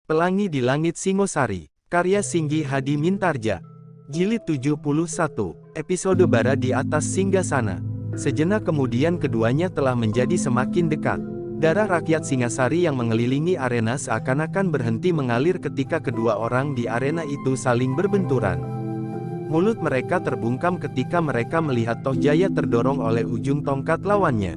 Pelangi di Langit Singosari, karya Singgi Hadi Mintarja. Jilid 71, episode Bara di Atas Singgasana. Sejenak kemudian keduanya telah menjadi semakin dekat. Darah rakyat Singasari yang mengelilingi arena seakan-akan berhenti mengalir ketika kedua orang di arena itu saling berbenturan. Mulut mereka terbungkam ketika mereka melihat Tohjaya terdorong oleh ujung tongkat lawannya.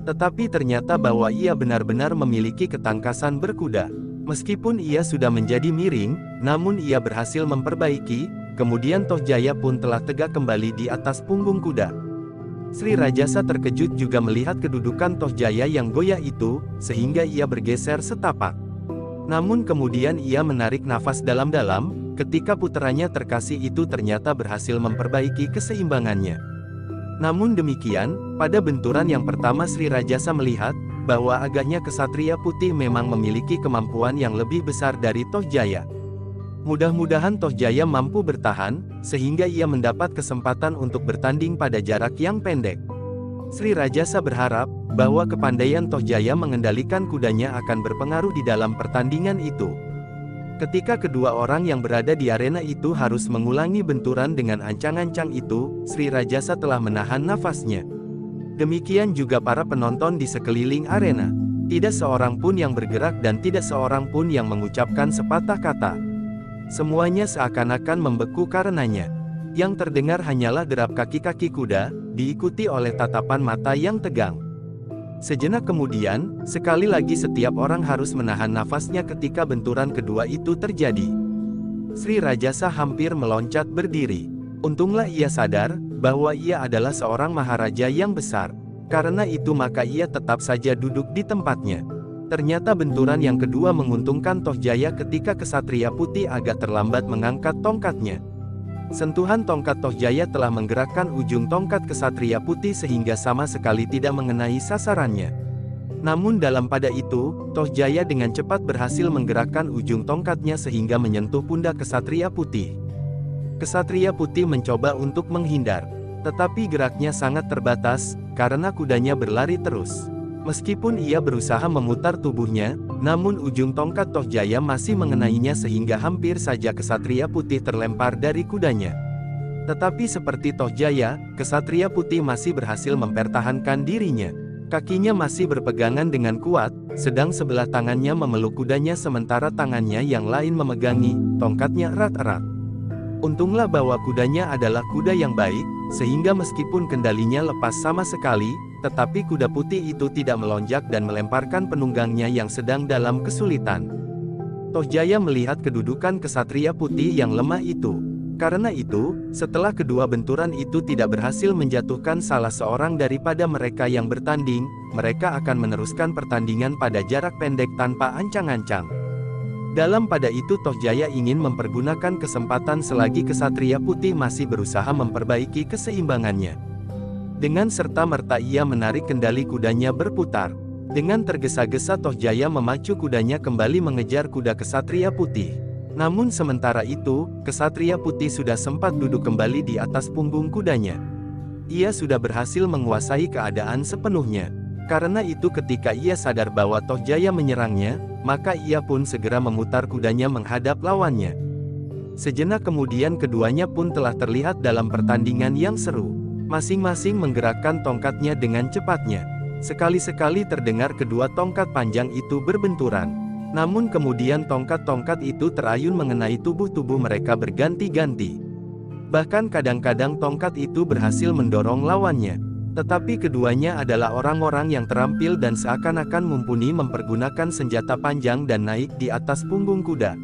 Tetapi ternyata bahwa ia benar-benar memiliki ketangkasan berkuda. Meskipun ia sudah menjadi miring, namun ia berhasil memperbaiki, kemudian Tohjaya pun telah tegak kembali di atas punggung kuda. Sri Rajasa terkejut juga melihat kedudukan Tohjaya yang goyah itu, sehingga ia bergeser setapak. Namun kemudian ia menarik nafas dalam-dalam, ketika puteranya terkasih itu ternyata berhasil memperbaiki keseimbangannya. Namun demikian, pada benturan yang pertama Sri Rajasa melihat, bahwa agaknya kesatria putih memang memiliki kemampuan yang lebih besar dari Tohjaya. Mudah-mudahan Tohjaya mampu bertahan, sehingga ia mendapat kesempatan untuk bertanding pada jarak yang pendek. Sri Rajasa berharap, bahwa kepandaian Tohjaya mengendalikan kudanya akan berpengaruh di dalam pertandingan itu. Ketika kedua orang yang berada di arena itu harus mengulangi benturan dengan ancang-ancang itu, Sri Rajasa telah menahan nafasnya. Demikian juga para penonton di sekeliling arena. Tidak seorang pun yang bergerak dan tidak seorang pun yang mengucapkan sepatah kata. Semuanya seakan-akan membeku karenanya. Yang terdengar hanyalah derap kaki-kaki kuda, diikuti oleh tatapan mata yang tegang. Sejenak kemudian, sekali lagi setiap orang harus menahan nafasnya ketika benturan kedua itu terjadi. Sri Rajasa hampir meloncat berdiri. Untunglah ia sadar, bahwa ia adalah seorang maharaja yang besar. Karena itu maka ia tetap saja duduk di tempatnya. Ternyata benturan yang kedua menguntungkan Tohjaya ketika kesatria putih agak terlambat mengangkat tongkatnya. Sentuhan tongkat Tohjaya telah menggerakkan ujung tongkat kesatria putih sehingga sama sekali tidak mengenai sasarannya. Namun dalam pada itu, Tohjaya dengan cepat berhasil menggerakkan ujung tongkatnya sehingga menyentuh pundak kesatria putih. Kesatria putih mencoba untuk menghindar, tetapi geraknya sangat terbatas, karena kudanya berlari terus. Meskipun ia berusaha memutar tubuhnya, namun ujung tongkat Tohjaya masih mengenainya sehingga hampir saja kesatria putih terlempar dari kudanya. Tetapi seperti Tohjaya, kesatria putih masih berhasil mempertahankan dirinya. Kakinya masih berpegangan dengan kuat, sedang sebelah tangannya memeluk kudanya sementara tangannya yang lain memegangi tongkatnya erat-erat. Untunglah bahwa kudanya adalah kuda yang baik, sehingga meskipun kendalinya lepas sama sekali, tetapi kuda putih itu tidak melonjak dan melemparkan penunggangnya yang sedang dalam kesulitan. Tohjaya melihat kedudukan kesatria putih yang lemah itu. Karena itu, setelah kedua benturan itu tidak berhasil menjatuhkan salah seorang daripada mereka yang bertanding, mereka akan meneruskan pertandingan pada jarak pendek tanpa ancang-ancang. Dalam pada itu Tohjaya ingin mempergunakan kesempatan selagi kesatria putih masih berusaha memperbaiki keseimbangannya. Dengan serta-merta ia menarik kendali kudanya berputar. Dengan tergesa-gesa Tohjaya memacu kudanya kembali mengejar kuda kesatria putih. Namun sementara itu, kesatria putih sudah sempat duduk kembali di atas punggung kudanya. Ia sudah berhasil menguasai keadaan sepenuhnya. Karena itu ketika ia sadar bahwa Tohjaya menyerangnya, maka ia pun segera memutar kudanya menghadap lawannya. Sejenak kemudian keduanya pun telah terlihat dalam pertandingan yang seru. Masing-masing menggerakkan tongkatnya dengan cepatnya. Sekali-sekali terdengar kedua tongkat panjang itu berbenturan. Namun kemudian tongkat-tongkat itu terayun mengenai tubuh-tubuh mereka berganti-ganti. Bahkan kadang-kadang tongkat itu berhasil mendorong lawannya. Tetapi keduanya adalah orang-orang yang terampil dan seakan-akan mumpuni mempergunakan senjata panjang dan naik di atas punggung kuda.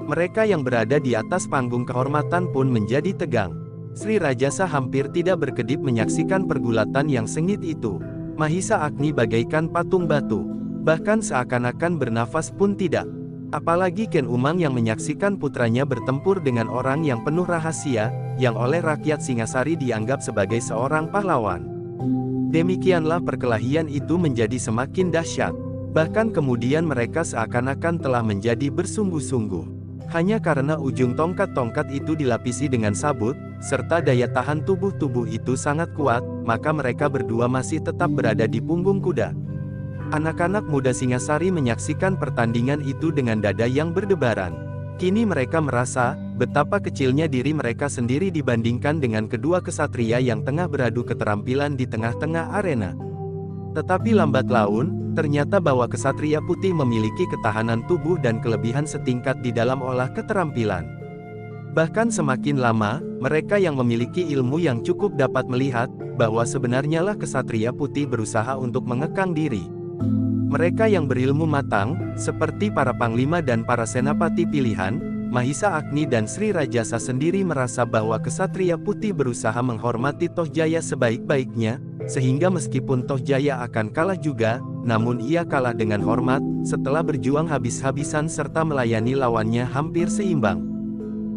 Mereka yang berada di atas panggung kehormatan pun menjadi tegang. Sri Rajasa hampir tidak berkedip menyaksikan pergulatan yang sengit itu. Mahisa Agni bagaikan patung batu. Bahkan seakan-akan bernafas pun tidak. Apalagi Ken Umang yang menyaksikan putranya bertempur dengan orang yang penuh rahasia, yang oleh rakyat Singasari dianggap sebagai seorang pahlawan. Demikianlah perkelahian itu menjadi semakin dahsyat. Bahkan kemudian mereka seakan-akan telah menjadi bersungguh-sungguh. Hanya karena ujung tongkat-tongkat itu dilapisi dengan sabut, serta daya tahan tubuh-tubuh itu sangat kuat, maka mereka berdua masih tetap berada di punggung kuda. Anak-anak muda Singasari menyaksikan pertandingan itu dengan dada yang berdebaran. Kini mereka merasa, betapa kecilnya diri mereka sendiri dibandingkan dengan kedua kesatria yang tengah beradu keterampilan di tengah-tengah arena. Tetapi lambat laun, ternyata bahwa kesatria putih memiliki ketahanan tubuh dan kelebihan setingkat di dalam olah keterampilan. Bahkan semakin lama, mereka yang memiliki ilmu yang cukup dapat melihat, bahwa sebenarnya lah kesatria putih berusaha untuk mengekang diri. Mereka yang berilmu matang, seperti para panglima dan para senapati pilihan, Mahisa Agni dan Sri Rajasa sendiri merasa bahwa kesatria putih berusaha menghormati Tohjaya sebaik-baiknya, sehingga meskipun Tohjaya akan kalah juga, namun ia kalah dengan hormat, setelah berjuang habis-habisan serta melayani lawannya hampir seimbang.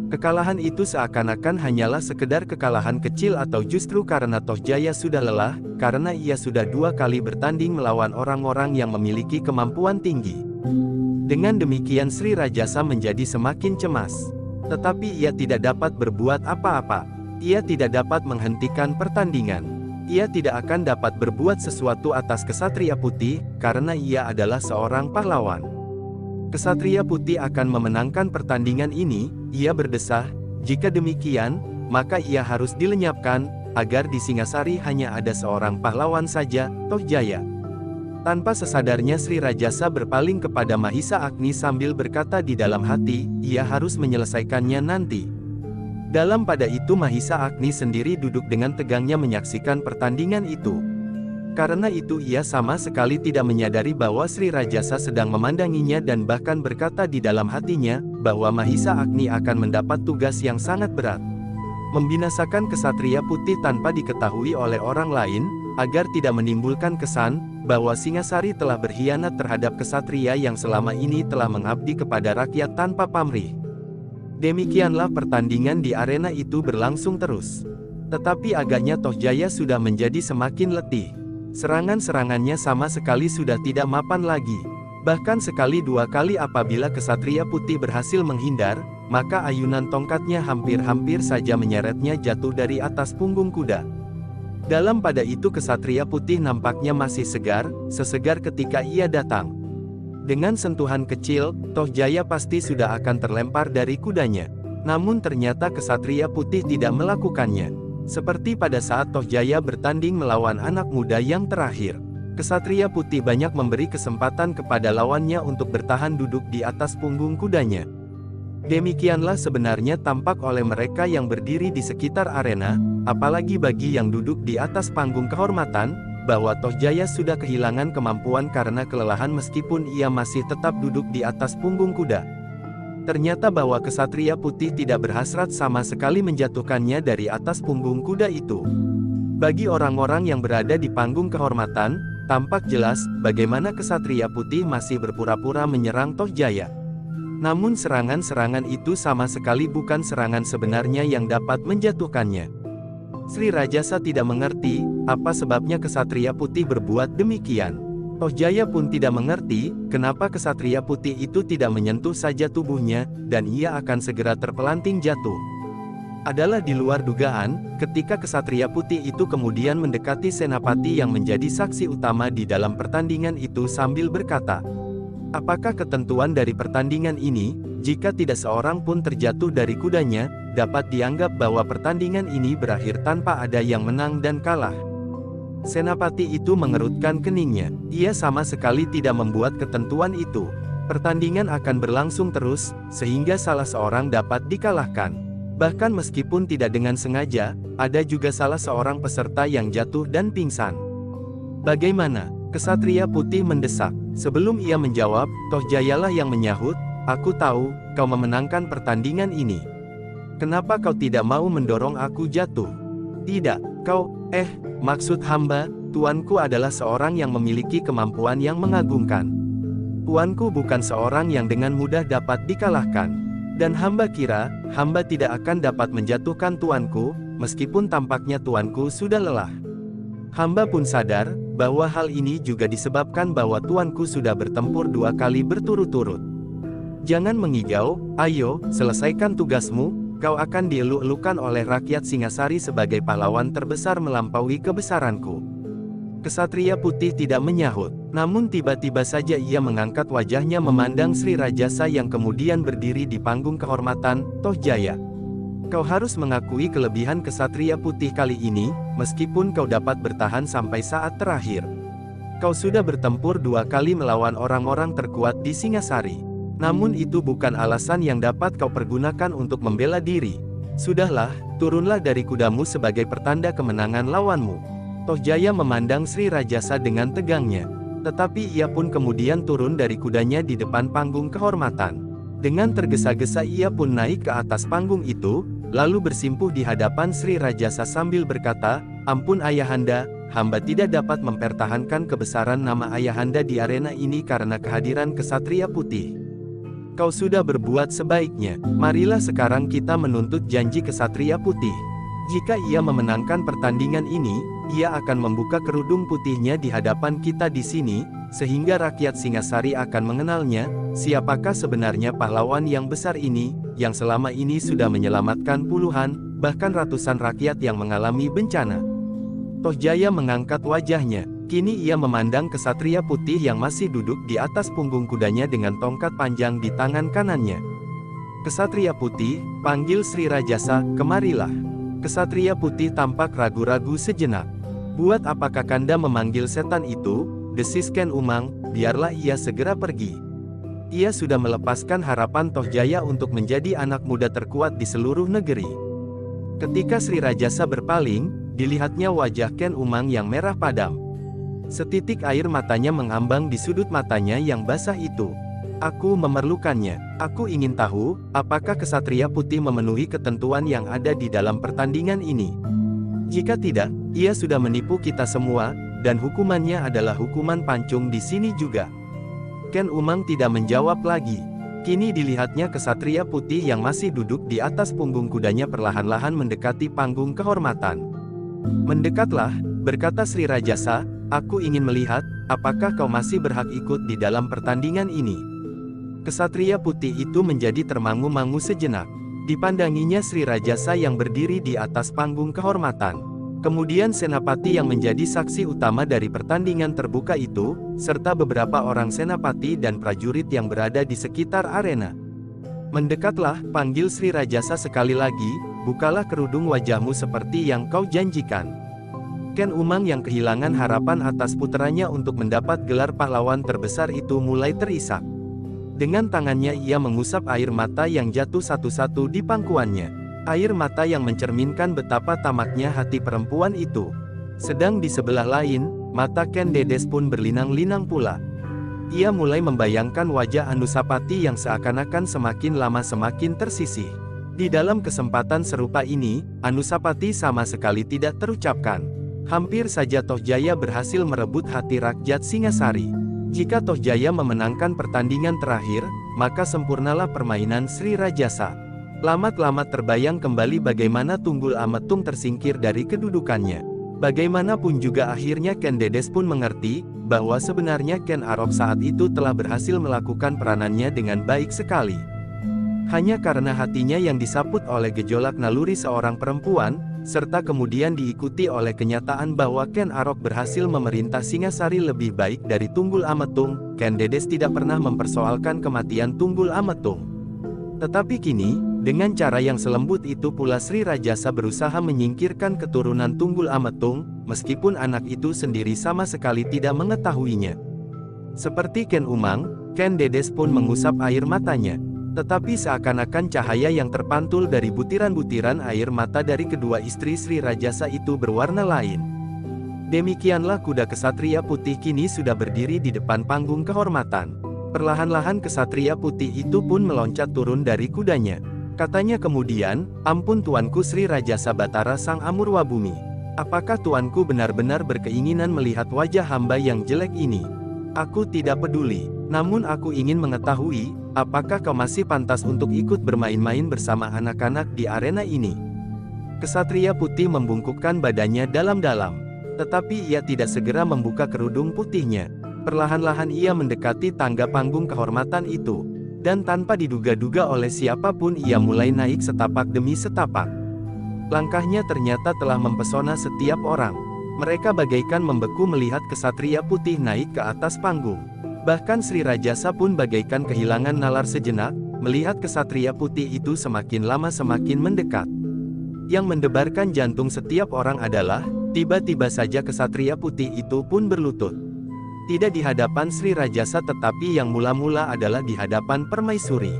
Kekalahan itu seakan-akan hanyalah sekedar kekalahan kecil atau justru karena Tohjaya sudah lelah, karena ia sudah 2 kali bertanding melawan orang-orang yang memiliki kemampuan tinggi. Dengan demikian Sri Rajasa menjadi semakin cemas. Tetapi ia tidak dapat berbuat apa-apa. Ia tidak dapat menghentikan pertandingan. Ia tidak akan dapat berbuat sesuatu atas kesatria putih, karena ia adalah seorang pahlawan. Kesatria putih akan memenangkan pertandingan ini, ia berdesah. Jika demikian, maka ia harus dilenyapkan, agar di Singasari hanya ada seorang pahlawan saja, Tohjaya. Tanpa sesadarnya Sri Rajasa berpaling kepada Mahisa Agni sambil berkata di dalam hati, ia harus menyelesaikannya nanti. Dalam pada itu Mahisa Agni sendiri duduk dengan tegangnya menyaksikan pertandingan itu. Karena itu ia sama sekali tidak menyadari bahwa Sri Rajasa sedang memandanginya dan bahkan berkata di dalam hatinya, bahwa Mahisa Agni akan mendapat tugas yang sangat berat. Membinasakan kesatria putih tanpa diketahui oleh orang lain, agar tidak menimbulkan kesan, bahwa Singasari telah berkhianat terhadap kesatria yang selama ini telah mengabdi kepada rakyat tanpa pamrih. Demikianlah pertandingan di arena itu berlangsung terus. Tetapi agaknya Tohjaya sudah menjadi semakin letih. Serangan-serangannya sama sekali sudah tidak mapan lagi. Bahkan sekali 2 kali apabila kesatria putih berhasil menghindar, maka ayunan tongkatnya hampir-hampir saja menyeretnya jatuh dari atas punggung kuda. Dalam pada itu kesatria putih nampaknya masih segar, sesegar ketika ia datang. Dengan sentuhan kecil, Tohjaya pasti sudah akan terlempar dari kudanya. Namun ternyata kesatria putih tidak melakukannya. Seperti pada saat Tohjaya bertanding melawan anak muda yang terakhir. Kesatria putih banyak memberi kesempatan kepada lawannya untuk bertahan duduk di atas punggung kudanya. Demikianlah sebenarnya tampak oleh mereka yang berdiri di sekitar arena, apalagi bagi yang duduk di atas panggung kehormatan, bahwa Tohjaya sudah kehilangan kemampuan karena kelelahan meskipun ia masih tetap duduk di atas punggung kuda. Ternyata bahwa kesatria putih tidak berhasrat sama sekali menjatuhkannya dari atas punggung kuda itu. Bagi orang-orang yang berada di panggung kehormatan, tampak jelas bagaimana kesatria putih masih berpura-pura menyerang Tohjaya. Namun serangan-serangan itu sama sekali bukan serangan sebenarnya yang dapat menjatuhkannya. Sri Rajasa tidak mengerti, apa sebabnya kesatria putih berbuat demikian. Tohjaya pun tidak mengerti, kenapa kesatria putih itu tidak menyentuh saja tubuhnya, dan ia akan segera terpelanting jatuh. Adalah di luar dugaan, ketika kesatria putih itu kemudian mendekati senapati yang menjadi saksi utama di dalam pertandingan itu sambil berkata, apakah ketentuan dari pertandingan ini, jika tidak seorang pun terjatuh dari kudanya, dapat dianggap bahwa pertandingan ini berakhir tanpa ada yang menang dan kalah? Senapati itu mengerutkan keningnya. Ia sama sekali tidak membuat ketentuan itu. Pertandingan akan berlangsung terus, sehingga salah seorang dapat dikalahkan. Bahkan meskipun tidak dengan sengaja, ada juga salah seorang peserta yang jatuh dan pingsan. Bagaimana? Kesatria putih mendesak. Sebelum ia menjawab, Tohjayalah yang menyahut, aku tahu, kau memenangkan pertandingan ini. Kenapa kau tidak mau mendorong aku jatuh? Tidak, kau, maksud hamba, tuanku adalah seorang yang memiliki kemampuan yang mengagumkan. Tuanku bukan seorang yang dengan mudah dapat dikalahkan. Dan hamba kira, hamba tidak akan dapat menjatuhkan tuanku, meskipun tampaknya tuanku sudah lelah. Hamba pun sadar, bahwa hal ini juga disebabkan bahwa tuanku sudah bertempur 2 kali berturut-turut. Jangan mengigau, ayo, selesaikan tugasmu. Kau akan dieluk-elukan oleh rakyat Singasari sebagai pahlawan terbesar melampaui kebesaranku. Kesatria putih tidak menyahut. Namun tiba-tiba saja ia mengangkat wajahnya memandang Sri Rajasa yang kemudian berdiri di panggung kehormatan. Toh Jaya, kau harus mengakui kelebihan kesatria putih kali ini, meskipun kau dapat bertahan sampai saat terakhir. Kau sudah bertempur 2 kali melawan orang-orang terkuat di Singasari. Namun itu bukan alasan yang dapat kau pergunakan untuk membela diri. Sudahlah, turunlah dari kudamu sebagai pertanda kemenangan lawanmu. Toh Jaya memandang Sri Rajasa dengan tegangnya. Tetapi ia pun kemudian turun dari kudanya di depan panggung kehormatan. Dengan tergesa-gesa ia pun naik ke atas panggung itu, lalu bersimpuh di hadapan Sri Rajasa sambil berkata, "Ampun Ayahanda, hamba tidak dapat mempertahankan kebesaran nama Ayahanda di arena ini karena kehadiran kesatria putih. Kau sudah berbuat sebaiknya, marilah sekarang kita menuntut janji kesatria putih. Jika ia memenangkan pertandingan ini, ia akan membuka kerudung putihnya di hadapan kita di sini, sehingga rakyat Singasari akan mengenalnya, siapakah sebenarnya pahlawan yang besar ini, yang selama ini sudah menyelamatkan puluhan, bahkan ratusan rakyat yang mengalami bencana." Toh Jaya mengangkat wajahnya. Kini ia memandang kesatria putih yang masih duduk di atas punggung kudanya dengan tongkat panjang di tangan kanannya. "Kesatria putih," panggil Sri Rajasa, "kemarilah." Kesatria putih tampak ragu-ragu sejenak. "Buat apa Kakanda memanggil setan itu?" desis Ken Umang, "biarlah ia segera pergi. Ia sudah melepaskan harapan Toh Jaya untuk menjadi anak muda terkuat di seluruh negeri." Ketika Sri Rajasa berpaling, dilihatnya wajah Ken Umang yang merah padam. Setitik air matanya mengambang di sudut matanya yang basah itu. "Aku memerlukannya. Aku ingin tahu, apakah kesatria putih memenuhi ketentuan yang ada di dalam pertandingan ini. Jika tidak, ia sudah menipu kita semua, dan hukumannya adalah hukuman pancung di sini juga." Ken Umang tidak menjawab lagi. Kini dilihatnya kesatria putih yang masih duduk di atas punggung kudanya perlahan-lahan mendekati panggung kehormatan. "Mendekatlah," berkata Sri Rajasa, "aku ingin melihat, apakah kau masih berhak ikut di dalam pertandingan ini." Kesatria putih itu menjadi termangu-mangu sejenak. Dipandanginya Sri Rajasa yang berdiri di atas panggung kehormatan. Kemudian senapati yang menjadi saksi utama dari pertandingan terbuka itu, serta beberapa orang senapati dan prajurit yang berada di sekitar arena. "Mendekatlah," panggil Sri Rajasa sekali lagi, "bukalah kerudung wajahmu seperti yang kau janjikan." Ken Umang yang kehilangan harapan atas puteranya untuk mendapat gelar pahlawan terbesar itu mulai terisak. Dengan tangannya ia mengusap air mata yang jatuh satu-satu di pangkuannya. Air mata yang mencerminkan betapa tamaknya hati perempuan itu. Sedang di sebelah lain, mata Ken Dedes pun berlinang-linang pula. Ia mulai membayangkan wajah Anusapati yang seakan-akan semakin lama semakin tersisih. Di dalam kesempatan serupa ini, Anusapati sama sekali tidak terucapkan. Hampir saja Toh Jaya berhasil merebut hati rakyat Singasari. Jika Toh Jaya memenangkan pertandingan terakhir, maka sempurnalah permainan Sri Rajasa. Lama-lama terbayang kembali bagaimana Tunggul Ametung tersingkir dari kedudukannya. Bagaimanapun juga akhirnya Ken Dedes pun mengerti, bahwa sebenarnya Ken Arok saat itu telah berhasil melakukan peranannya dengan baik sekali. Hanya karena hatinya yang disaput oleh gejolak naluri seorang perempuan, serta kemudian diikuti oleh kenyataan bahwa Ken Arok berhasil memerintah Singasari lebih baik dari Tunggul Ametung, Ken Dedes tidak pernah mempersoalkan kematian Tunggul Ametung. Tetapi kini, dengan cara yang selembut itu pula Sri Rajasa berusaha menyingkirkan keturunan Tunggul Ametung, meskipun anak itu sendiri sama sekali tidak mengetahuinya. Seperti Ken Umang, Ken Dedes pun mengusap air matanya. Tetapi seakan-akan cahaya yang terpantul dari butiran-butiran air mata dari kedua istri Sri Rajasa itu berwarna lain. Demikianlah kuda kesatria putih kini sudah berdiri di depan panggung kehormatan. Perlahan-lahan kesatria putih itu pun meloncat turun dari kudanya. Katanya kemudian, "Ampun tuanku Sri Rajasa Batara Sang Amurwabumi. Apakah tuanku benar-benar berkeinginan melihat wajah hamba yang jelek ini? Aku tidak peduli. Namun aku ingin mengetahui, apakah kau masih pantas untuk ikut bermain-main bersama anak-anak di arena ini?" Kesatria putih membungkukkan badannya dalam-dalam. Tetapi ia tidak segera membuka kerudung putihnya. Perlahan-lahan ia mendekati tangga panggung kehormatan itu. Dan tanpa diduga-duga oleh siapapun ia mulai naik setapak demi setapak. Langkahnya ternyata telah mempesona setiap orang. Mereka bagaikan membeku melihat kesatria putih naik ke atas panggung. Bahkan Sri Rajasa pun bagaikan kehilangan nalar sejenak, melihat kesatria putih itu semakin lama semakin mendekat. Yang mendebarkan jantung setiap orang adalah, tiba-tiba saja kesatria putih itu pun berlutut. Tidak di hadapan Sri Rajasa tetapi yang mula-mula adalah di hadapan Permaisuri.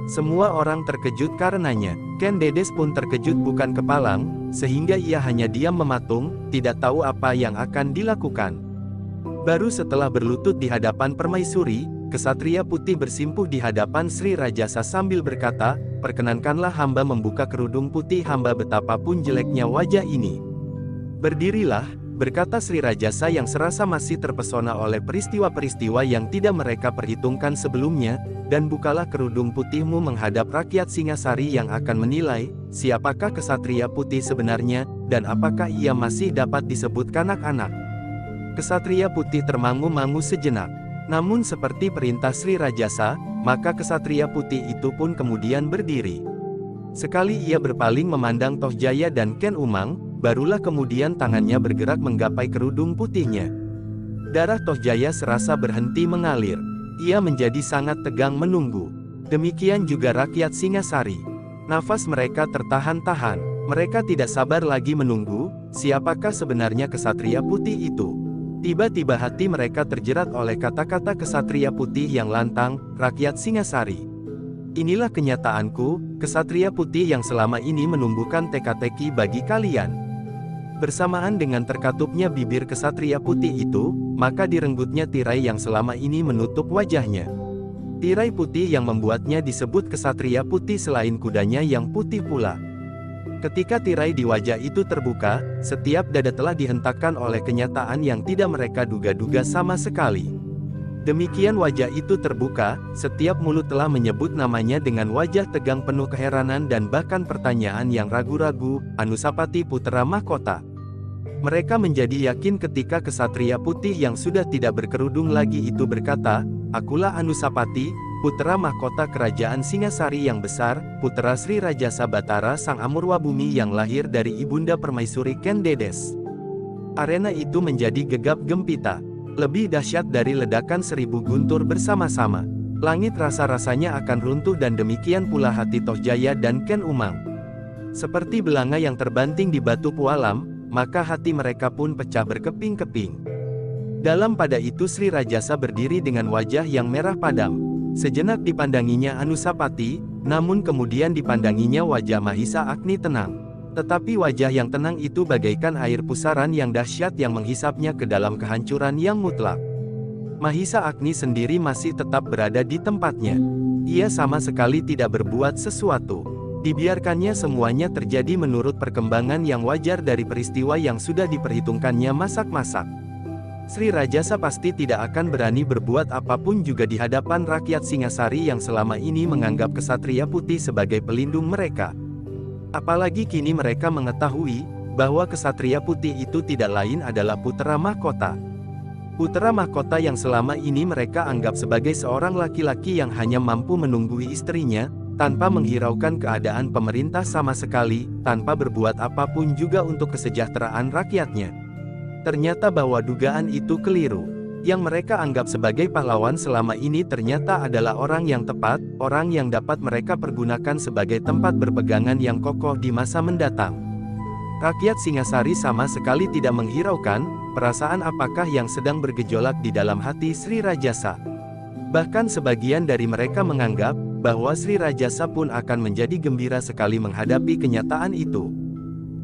Semua orang terkejut karenanya. Ken Dedes pun terkejut bukan kepalang, sehingga ia hanya diam mematung, tidak tahu apa yang akan dilakukan. Baru setelah berlutut di hadapan Permaisuri, kesatria putih bersimpuh di hadapan Sri Rajasa sambil berkata, "Perkenankanlah hamba membuka kerudung putih hamba betapapun jeleknya wajah ini." "Berdirilah," berkata Sri Rajasa yang serasa masih terpesona oleh peristiwa-peristiwa yang tidak mereka perhitungkan sebelumnya, "dan bukalah kerudung putihmu menghadap rakyat Singasari yang akan menilai, siapakah kesatria putih sebenarnya, dan apakah ia masih dapat disebut kanak-kanak." Kesatria putih termangu-mangu sejenak. Namun seperti perintah Sri Rajasa, maka kesatria putih itu pun kemudian berdiri. Sekali ia berpaling memandang Toh Jaya dan Ken Umang, barulah kemudian tangannya bergerak menggapai kerudung putihnya. Darah Toh Jaya serasa berhenti mengalir. Ia menjadi sangat tegang menunggu. Demikian juga rakyat Singasari. Nafas mereka tertahan-tahan. Mereka tidak sabar lagi menunggu, siapakah sebenarnya kesatria putih itu. Tiba-tiba hati mereka terjerat oleh kata-kata kesatria putih yang lantang, "Rakyat Singasari. Inilah kenyataanku, kesatria putih yang selama ini menumbuhkan teka-teki bagi kalian." Bersamaan dengan terkatupnya bibir kesatria putih itu, maka direnggutnya tirai yang selama ini menutup wajahnya. Tirai putih yang membuatnya disebut kesatria putih selain kudanya yang putih pula. Ketika tirai di wajah itu terbuka, setiap dada telah dihentakkan oleh kenyataan yang tidak mereka duga-duga sama sekali. Demikian wajah itu terbuka, setiap mulut telah menyebut namanya dengan wajah tegang penuh keheranan dan bahkan pertanyaan yang ragu-ragu, "Anusapati Putera Mahkota?" Mereka menjadi yakin ketika kesatria putih yang sudah tidak berkerudung lagi itu berkata, "Akulah Anusapati, Putera Mahkota Kerajaan Singasari yang besar, Putera Sri Rajasa Batara Sang Amurwabumi yang lahir dari Ibunda Permaisuri Ken Dedes." Arena itu menjadi gegap gempita. Lebih dahsyat dari ledakan 1000 guntur bersama-sama. Langit rasa-rasanya akan runtuh dan demikian pula hati Toh Jaya dan Ken Umang. Seperti belanga yang terbanting di batu pualam, maka hati mereka pun pecah berkeping-keping. Dalam pada itu Sri Rajasa berdiri dengan wajah yang merah padam. Sejenak dipandanginya Anusapati, namun kemudian dipandanginya wajah Mahisa Agni tenang. Tetapi wajah yang tenang itu bagaikan air pusaran yang dahsyat yang menghisapnya ke dalam kehancuran yang mutlak. Mahisa Agni sendiri masih tetap berada di tempatnya. Ia sama sekali tidak berbuat sesuatu. Dibiarkannya semuanya terjadi menurut perkembangan yang wajar dari peristiwa yang sudah diperhitungkannya masak-masak. Sri Rajasa pasti tidak akan berani berbuat apapun juga di hadapan rakyat Singasari yang selama ini menganggap kesatria putih sebagai pelindung mereka. Apalagi kini mereka mengetahui bahwa kesatria putih itu tidak lain adalah Putera Mahkota. Putera Mahkota yang selama ini mereka anggap sebagai seorang laki-laki yang hanya mampu menunggui istrinya, tanpa menghiraukan keadaan pemerintah sama sekali, tanpa berbuat apapun juga untuk kesejahteraan rakyatnya. Ternyata bahwa dugaan itu keliru. Yang mereka anggap sebagai pahlawan selama ini ternyata adalah orang yang tepat, orang yang dapat mereka pergunakan sebagai tempat berpegangan yang kokoh di masa mendatang. Rakyat Singasari sama sekali tidak menghiraukan perasaan apakah yang sedang bergejolak di dalam hati Sri Rajasa. Bahkan sebagian dari mereka menganggap bahwa Sri Rajasa pun akan menjadi gembira sekali menghadapi kenyataan itu.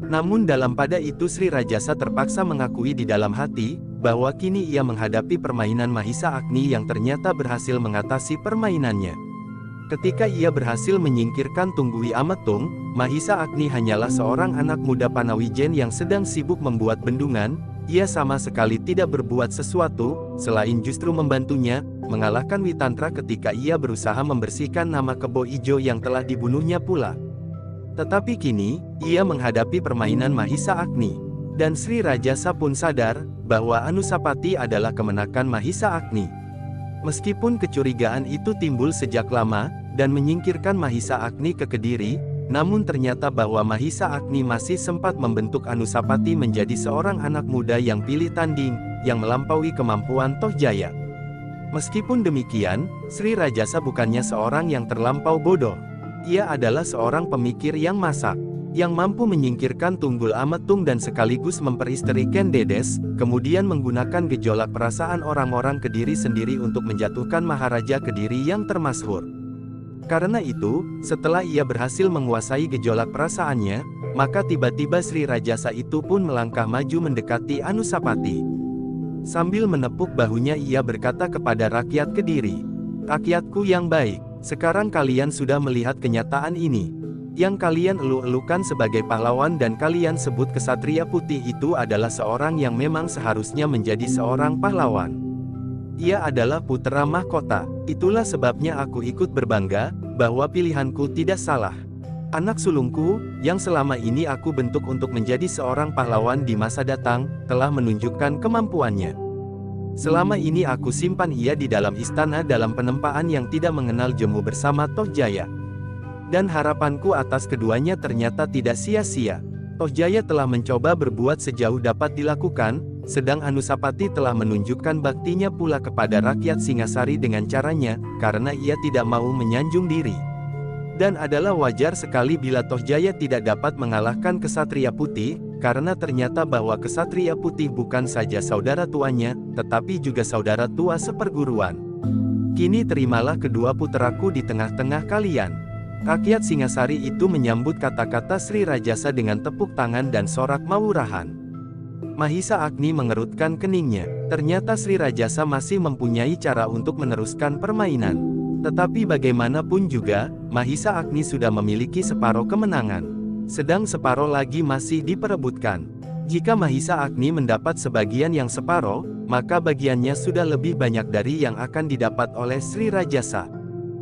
Namun dalam pada itu Sri Rajasa terpaksa mengakui di dalam hati, bahwa kini ia menghadapi permainan Mahisa Agni yang ternyata berhasil mengatasi permainannya. Ketika ia berhasil menyingkirkan Tunggui Ametung, Mahisa Agni hanyalah seorang anak muda Panawijen yang sedang sibuk membuat bendungan, ia sama sekali tidak berbuat sesuatu, selain justru membantunya, mengalahkan Witantra ketika ia berusaha membersihkan nama Kebo Ijo yang telah dibunuhnya pula. Tetapi kini, ia menghadapi permainan Mahisa Agni. Dan Sri Rajasa pun sadar, bahwa Anusapati adalah kemenakan Mahisa Agni. Meskipun kecurigaan itu timbul sejak lama, dan menyingkirkan Mahisa Agni ke Kediri, Namun ternyata bahwa Mahisa Agni masih sempat membentuk Anusapati menjadi seorang anak muda yang pilih tanding, yang melampaui kemampuan Tohjaya. Meskipun demikian, Sri Rajasa bukannya seorang yang terlampau bodoh. Ia adalah seorang pemikir yang masak, yang mampu menyingkirkan Tunggul Ametung dan sekaligus memperistri Ken Dedes, kemudian menggunakan gejolak perasaan orang-orang Kediri sendiri untuk menjatuhkan Maharaja Kediri yang termasyhur. Karena itu, setelah ia berhasil menguasai gejolak perasaannya, maka tiba-tiba Sri Rajasa itu pun melangkah maju mendekati Anusapati. Sambil menepuk bahunya ia berkata kepada rakyat Kediri, "Rakyatku yang baik, sekarang kalian sudah melihat kenyataan ini. Yang kalian elu-elukan sebagai pahlawan dan kalian sebut Ksatria Putih itu adalah seorang yang memang seharusnya menjadi seorang pahlawan. Ia adalah putra mahkota, itulah sebabnya aku ikut berbangga, bahwa pilihanku tidak salah. Anak sulungku, yang selama ini aku bentuk untuk menjadi seorang pahlawan di masa datang, telah menunjukkan kemampuannya. Selama ini aku simpan ia di dalam istana dalam penempaan yang tidak mengenal jemu bersama Tohjaya. Dan harapanku atas keduanya ternyata tidak sia-sia. Tohjaya telah mencoba berbuat sejauh dapat dilakukan, sedang Anusapati telah menunjukkan baktinya pula kepada rakyat Singasari dengan caranya, karena ia tidak mau menyanjung diri. Dan adalah wajar sekali bila Tohjaya tidak dapat mengalahkan Ksatria Putih, karena ternyata bahwa Ksatria Putih bukan saja saudara tuanya, tetapi juga saudara tua seperguruan. Kini terimalah kedua putraku di tengah-tengah kalian." Rakyat Singasari itu menyambut kata-kata Sri Rajasa dengan tepuk tangan dan sorak mawurahan. Mahisa Agni mengerutkan keningnya. Ternyata Sri Rajasa masih mempunyai cara untuk meneruskan permainan. Tetapi bagaimanapun juga, Mahisa Agni sudah memiliki separuh kemenangan. Sedang separuh lagi masih diperebutkan. Jika Mahisa Agni mendapat sebagian yang separuh, maka bagiannya sudah lebih banyak dari yang akan didapat oleh Sri Rajasa.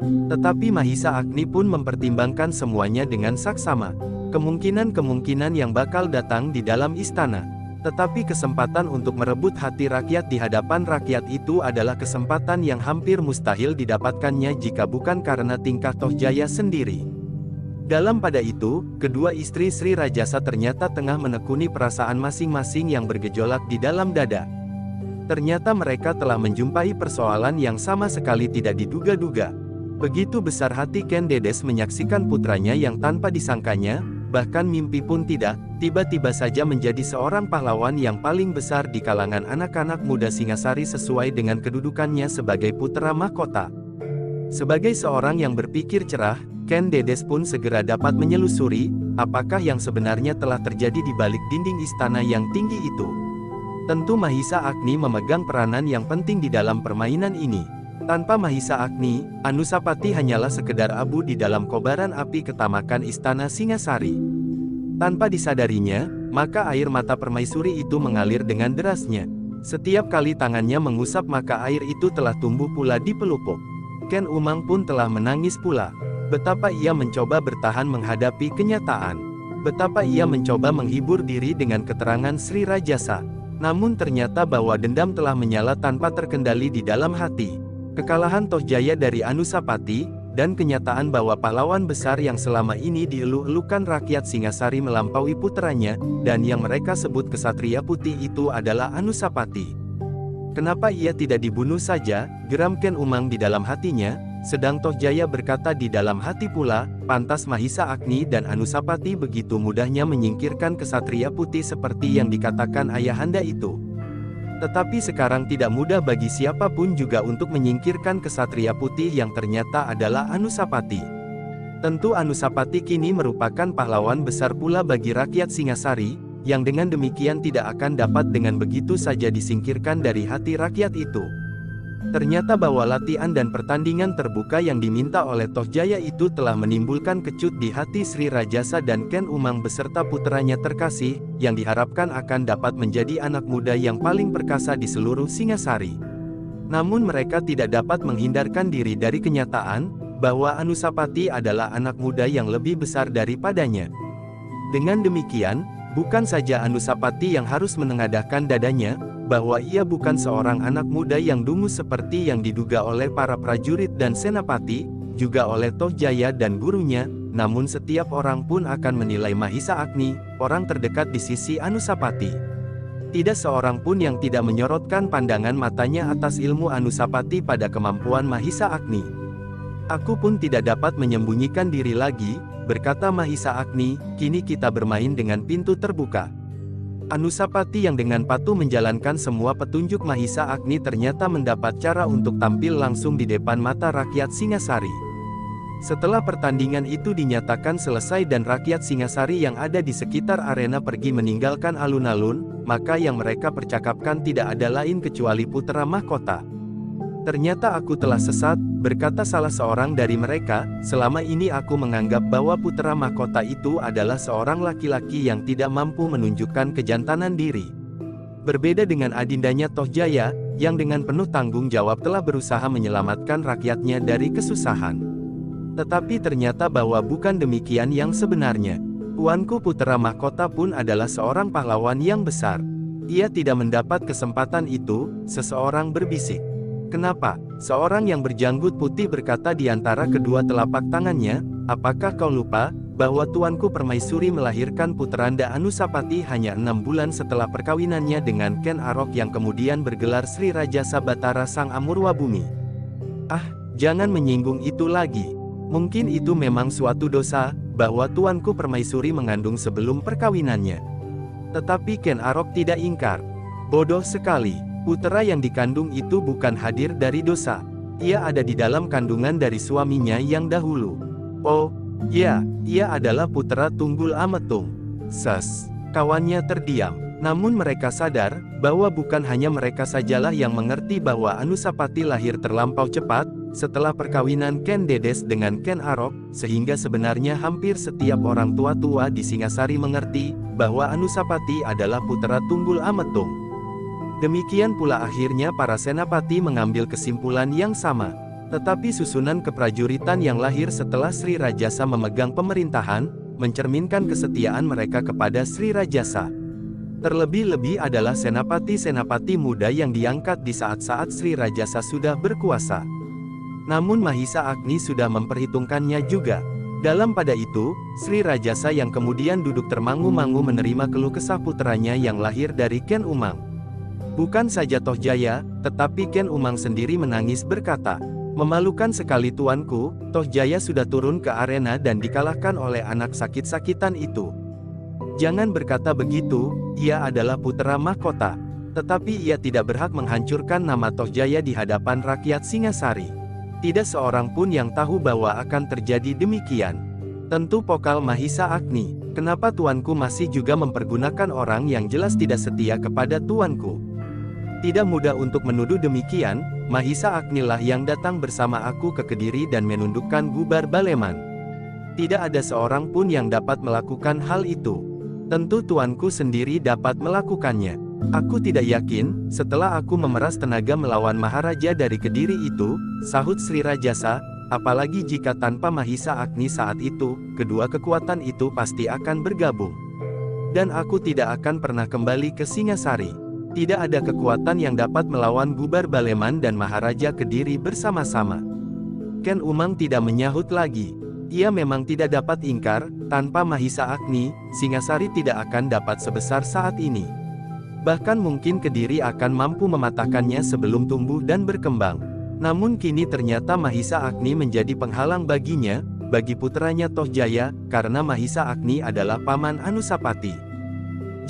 Tetapi Mahisa Agni pun mempertimbangkan semuanya dengan saksama. Kemungkinan-kemungkinan yang bakal datang di dalam istana. Tetapi kesempatan untuk merebut hati rakyat di hadapan rakyat itu adalah kesempatan yang hampir mustahil didapatkannya jika bukan karena tingkah Tohjaya sendiri. Dalam pada itu, kedua istri Sri Rajasa ternyata tengah menekuni perasaan masing-masing yang bergejolak di dalam dada. Ternyata mereka telah menjumpai persoalan yang sama sekali tidak diduga-duga. Begitu besar hati Ken Dedes menyaksikan putranya yang tanpa disangkanya, bahkan mimpi pun tidak, tiba-tiba saja menjadi seorang pahlawan yang paling besar di kalangan anak-anak muda Singasari sesuai dengan kedudukannya sebagai putra mahkota. Sebagai seorang yang berpikir cerah, Ken Dedes pun segera dapat menyelusuri, apakah yang sebenarnya telah terjadi di balik dinding istana yang tinggi itu. Tentu Mahisa Agni memegang peranan yang penting di dalam permainan ini. Tanpa Mahisa Agni, Anusapati hanyalah sekedar abu di dalam kobaran api ketamakan istana Singasari. Tanpa disadarinya, maka air mata permaisuri itu mengalir dengan derasnya. Setiap kali tangannya mengusap maka air itu telah tumbuh pula di pelupuk. Ken Umang pun telah menangis pula. Betapa ia mencoba bertahan menghadapi kenyataan. Betapa ia mencoba menghibur diri dengan keterangan Sri Rajasa. Namun ternyata bahwa dendam telah menyala tanpa terkendali di dalam hati. Kekalahan Tohjaya dari Anusapati, dan kenyataan bahwa pahlawan besar yang selama ini dielu-elukan rakyat Singasari melampaui putranya, dan yang mereka sebut Ksatria Putih itu adalah Anusapati. Kenapa ia tidak dibunuh saja, geram Ken Umang di dalam hatinya, sedang Tohjaya berkata di dalam hati pula, pantas Mahisa Agni dan Anusapati begitu mudahnya menyingkirkan Ksatria Putih seperti yang dikatakan ayahanda itu. Tetapi sekarang tidak mudah bagi siapapun juga untuk menyingkirkan Ksatria Putih yang ternyata adalah Anusapati. Tentu Anusapati kini merupakan pahlawan besar pula bagi rakyat Singasari, yang dengan demikian tidak akan dapat dengan begitu saja disingkirkan dari hati rakyat itu. Ternyata bahwa latihan dan pertandingan terbuka yang diminta oleh Tohjaya itu telah menimbulkan kecut di hati Sri Rajasa dan Ken Umang beserta putranya terkasih, yang diharapkan akan dapat menjadi anak muda yang paling perkasa di seluruh Singasari. Namun mereka tidak dapat menghindarkan diri dari kenyataan, bahwa Anusapati adalah anak muda yang lebih besar daripadanya. Dengan demikian, bukan saja Anusapati yang harus menengadahkan dadanya, bahwa ia bukan seorang anak muda yang dungu seperti yang diduga oleh para prajurit dan senapati, juga oleh Tohjaya dan gurunya, namun setiap orang pun akan menilai Mahisa Agni, orang terdekat di sisi Anusapati. Tidak seorang pun yang tidak menyorotkan pandangan matanya atas ilmu Anusapati pada kemampuan Mahisa Agni. Aku pun tidak dapat menyembunyikan diri lagi, berkata Mahisa Agni, kini kita bermain dengan pintu terbuka. Anusapati yang dengan patuh menjalankan semua petunjuk Mahisa Agni ternyata mendapat cara untuk tampil langsung di depan mata rakyat Singasari. Setelah pertandingan itu dinyatakan selesai dan rakyat Singasari yang ada di sekitar arena pergi meninggalkan alun-alun, maka yang mereka percakapkan tidak ada lain kecuali Putra Mahkota. Ternyata aku telah sesat, berkata salah seorang dari mereka, selama ini aku menganggap bahwa Putra Mahkota itu adalah seorang laki-laki yang tidak mampu menunjukkan kejantanan diri. Berbeda dengan adindanya Tohjaya, yang dengan penuh tanggung jawab telah berusaha menyelamatkan rakyatnya dari kesusahan. Tetapi ternyata bahwa bukan demikian yang sebenarnya. Tuanku Putra Mahkota pun adalah seorang pahlawan yang besar. Ia tidak mendapat kesempatan itu, seseorang berbisik. Kenapa? Seorang yang berjanggut putih berkata di antara kedua telapak tangannya, apakah kau lupa, bahwa Tuanku Permaisuri melahirkan puteranda Anusapati hanya 6 bulan setelah perkawinannya dengan Ken Arok yang kemudian bergelar Sri Raja Sabatara Sang Amurwa Bumi. Ah, jangan menyinggung itu lagi. Mungkin itu memang suatu dosa, bahwa Tuanku Permaisuri mengandung sebelum perkawinannya. Tetapi Ken Arok tidak ingkar. Bodoh sekali. Putera yang dikandung itu bukan hadir dari dosa. Ia ada di dalam kandungan dari suaminya yang dahulu. Oh, ya, ia adalah putera Tunggul Ametung. Kawannya terdiam. Namun mereka sadar, bahwa bukan hanya mereka sajalah yang mengerti bahwa Anusapati lahir terlampau cepat, setelah perkawinan Ken Dedes dengan Ken Arok, sehingga sebenarnya hampir setiap orang tua-tua di Singasari mengerti, bahwa Anusapati adalah putera Tunggul Ametung. Demikian pula akhirnya para senapati mengambil kesimpulan yang sama. Tetapi susunan keprajuritan yang lahir setelah Sri Rajasa memegang pemerintahan, mencerminkan kesetiaan mereka kepada Sri Rajasa. Terlebih-lebih adalah senapati-senapati muda yang diangkat di saat-saat Sri Rajasa sudah berkuasa. Namun Mahisa Agni sudah memperhitungkannya juga. Dalam pada itu, Sri Rajasa yang kemudian duduk termangu-mangu menerima keluh kesah puteranya yang lahir dari Ken Umang. Bukan saja Tohjaya, tetapi Ken Umang sendiri menangis berkata, memalukan sekali tuanku, Tohjaya sudah turun ke arena dan dikalahkan oleh anak sakit-sakitan itu. Jangan berkata begitu, ia adalah Putra Mahkota. Tetapi ia tidak berhak menghancurkan nama Tohjaya di hadapan rakyat Singasari. Tidak seorang pun yang tahu bahwa akan terjadi demikian. Tentu Pokal Mahisa Agni, kenapa tuanku masih juga mempergunakan orang yang jelas tidak setia kepada tuanku? Tidak mudah untuk menuduh demikian, Mahisa Agni lah yang datang bersama aku ke Kediri dan menundukkan Gubar Baleman. Tidak ada seorang pun yang dapat melakukan hal itu. Tentu tuanku sendiri dapat melakukannya. Aku tidak yakin, setelah aku memeras tenaga melawan Maharaja dari Kediri itu, sahut Sri Rajasa, apalagi jika tanpa Mahisa Agni saat itu, kedua kekuatan itu pasti akan bergabung. Dan aku tidak akan pernah kembali ke Singasari. Tidak ada kekuatan yang dapat melawan Gubar Baleman dan Maharaja Kediri bersama-sama. Ken Umang tidak menyahut lagi. Ia memang tidak dapat ingkar, tanpa Mahisa Agni, Singasari tidak akan dapat sebesar saat ini. Bahkan mungkin Kediri akan mampu mematahkannya sebelum tumbuh dan berkembang. Namun kini ternyata Mahisa Agni menjadi penghalang baginya, bagi putranya Tohjaya, karena Mahisa Agni adalah paman Anusapati.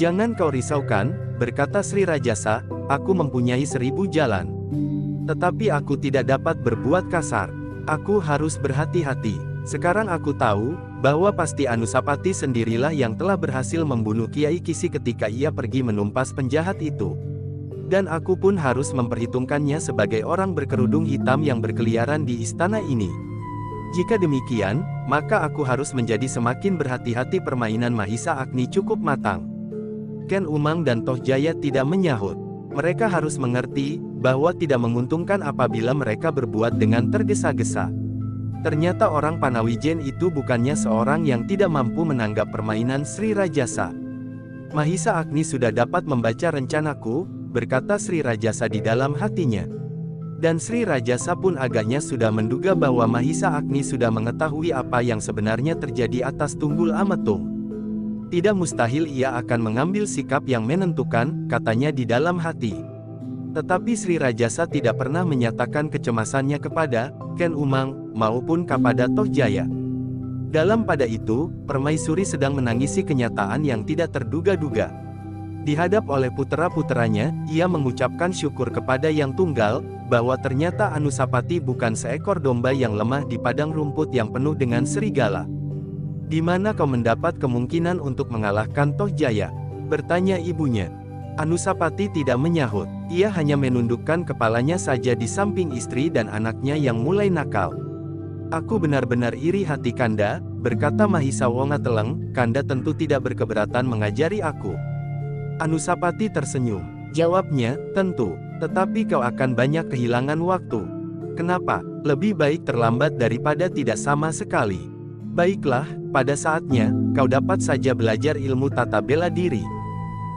Jangan kau risaukan, berkata Sri Rajasa, aku mempunyai 1000 jalan. Tetapi aku tidak dapat berbuat kasar. Aku harus berhati-hati. Sekarang aku tahu, bahwa pasti Anusapati sendirilah yang telah berhasil membunuh Kiai Kisi ketika ia pergi menumpas penjahat itu. Dan aku pun harus memperhitungkannya sebagai orang berkerudung hitam yang berkeliaran di istana ini. Jika demikian, maka aku harus menjadi semakin berhati-hati. Permainan Mahisa Agni cukup matang. Ken Umang dan Tohjaya tidak menyahut. Mereka harus mengerti, bahwa tidak menguntungkan apabila mereka berbuat dengan tergesa-gesa. Ternyata orang Panawijen itu bukannya seorang yang tidak mampu menanggap permainan Sri Rajasa. Mahisa Agni sudah dapat membaca rencanaku, berkata Sri Rajasa di dalam hatinya. Dan Sri Rajasa pun agaknya sudah menduga bahwa Mahisa Agni sudah mengetahui apa yang sebenarnya terjadi atas Tunggul Ametung. Tidak mustahil ia akan mengambil sikap yang menentukan, katanya di dalam hati. Tetapi Sri Rajasa tidak pernah menyatakan kecemasannya kepada Ken Umang maupun kepada Tohjaya. Dalam pada itu, Permaisuri sedang menangisi kenyataan yang tidak terduga-duga. Dihadap oleh putera-puteranya, ia mengucapkan syukur kepada Yang Tunggal, bahwa ternyata Anusapati bukan seekor domba yang lemah di padang rumput yang penuh dengan serigala. Di mana kau mendapat kemungkinan untuk mengalahkan Tohjaya? Bertanya ibunya. Anusapati tidak menyahut, ia hanya menundukkan kepalanya saja di samping istri dan anaknya yang mulai nakal. Aku benar-benar iri hati Kanda, berkata Mahisa Wongateleng, Kanda tentu tidak berkeberatan mengajari aku. Anusapati tersenyum. Jawabnya, tentu, tetapi kau akan banyak kehilangan waktu. Kenapa? Lebih baik terlambat daripada tidak sama sekali. Baiklah, pada saatnya, kau dapat saja belajar ilmu tata bela diri.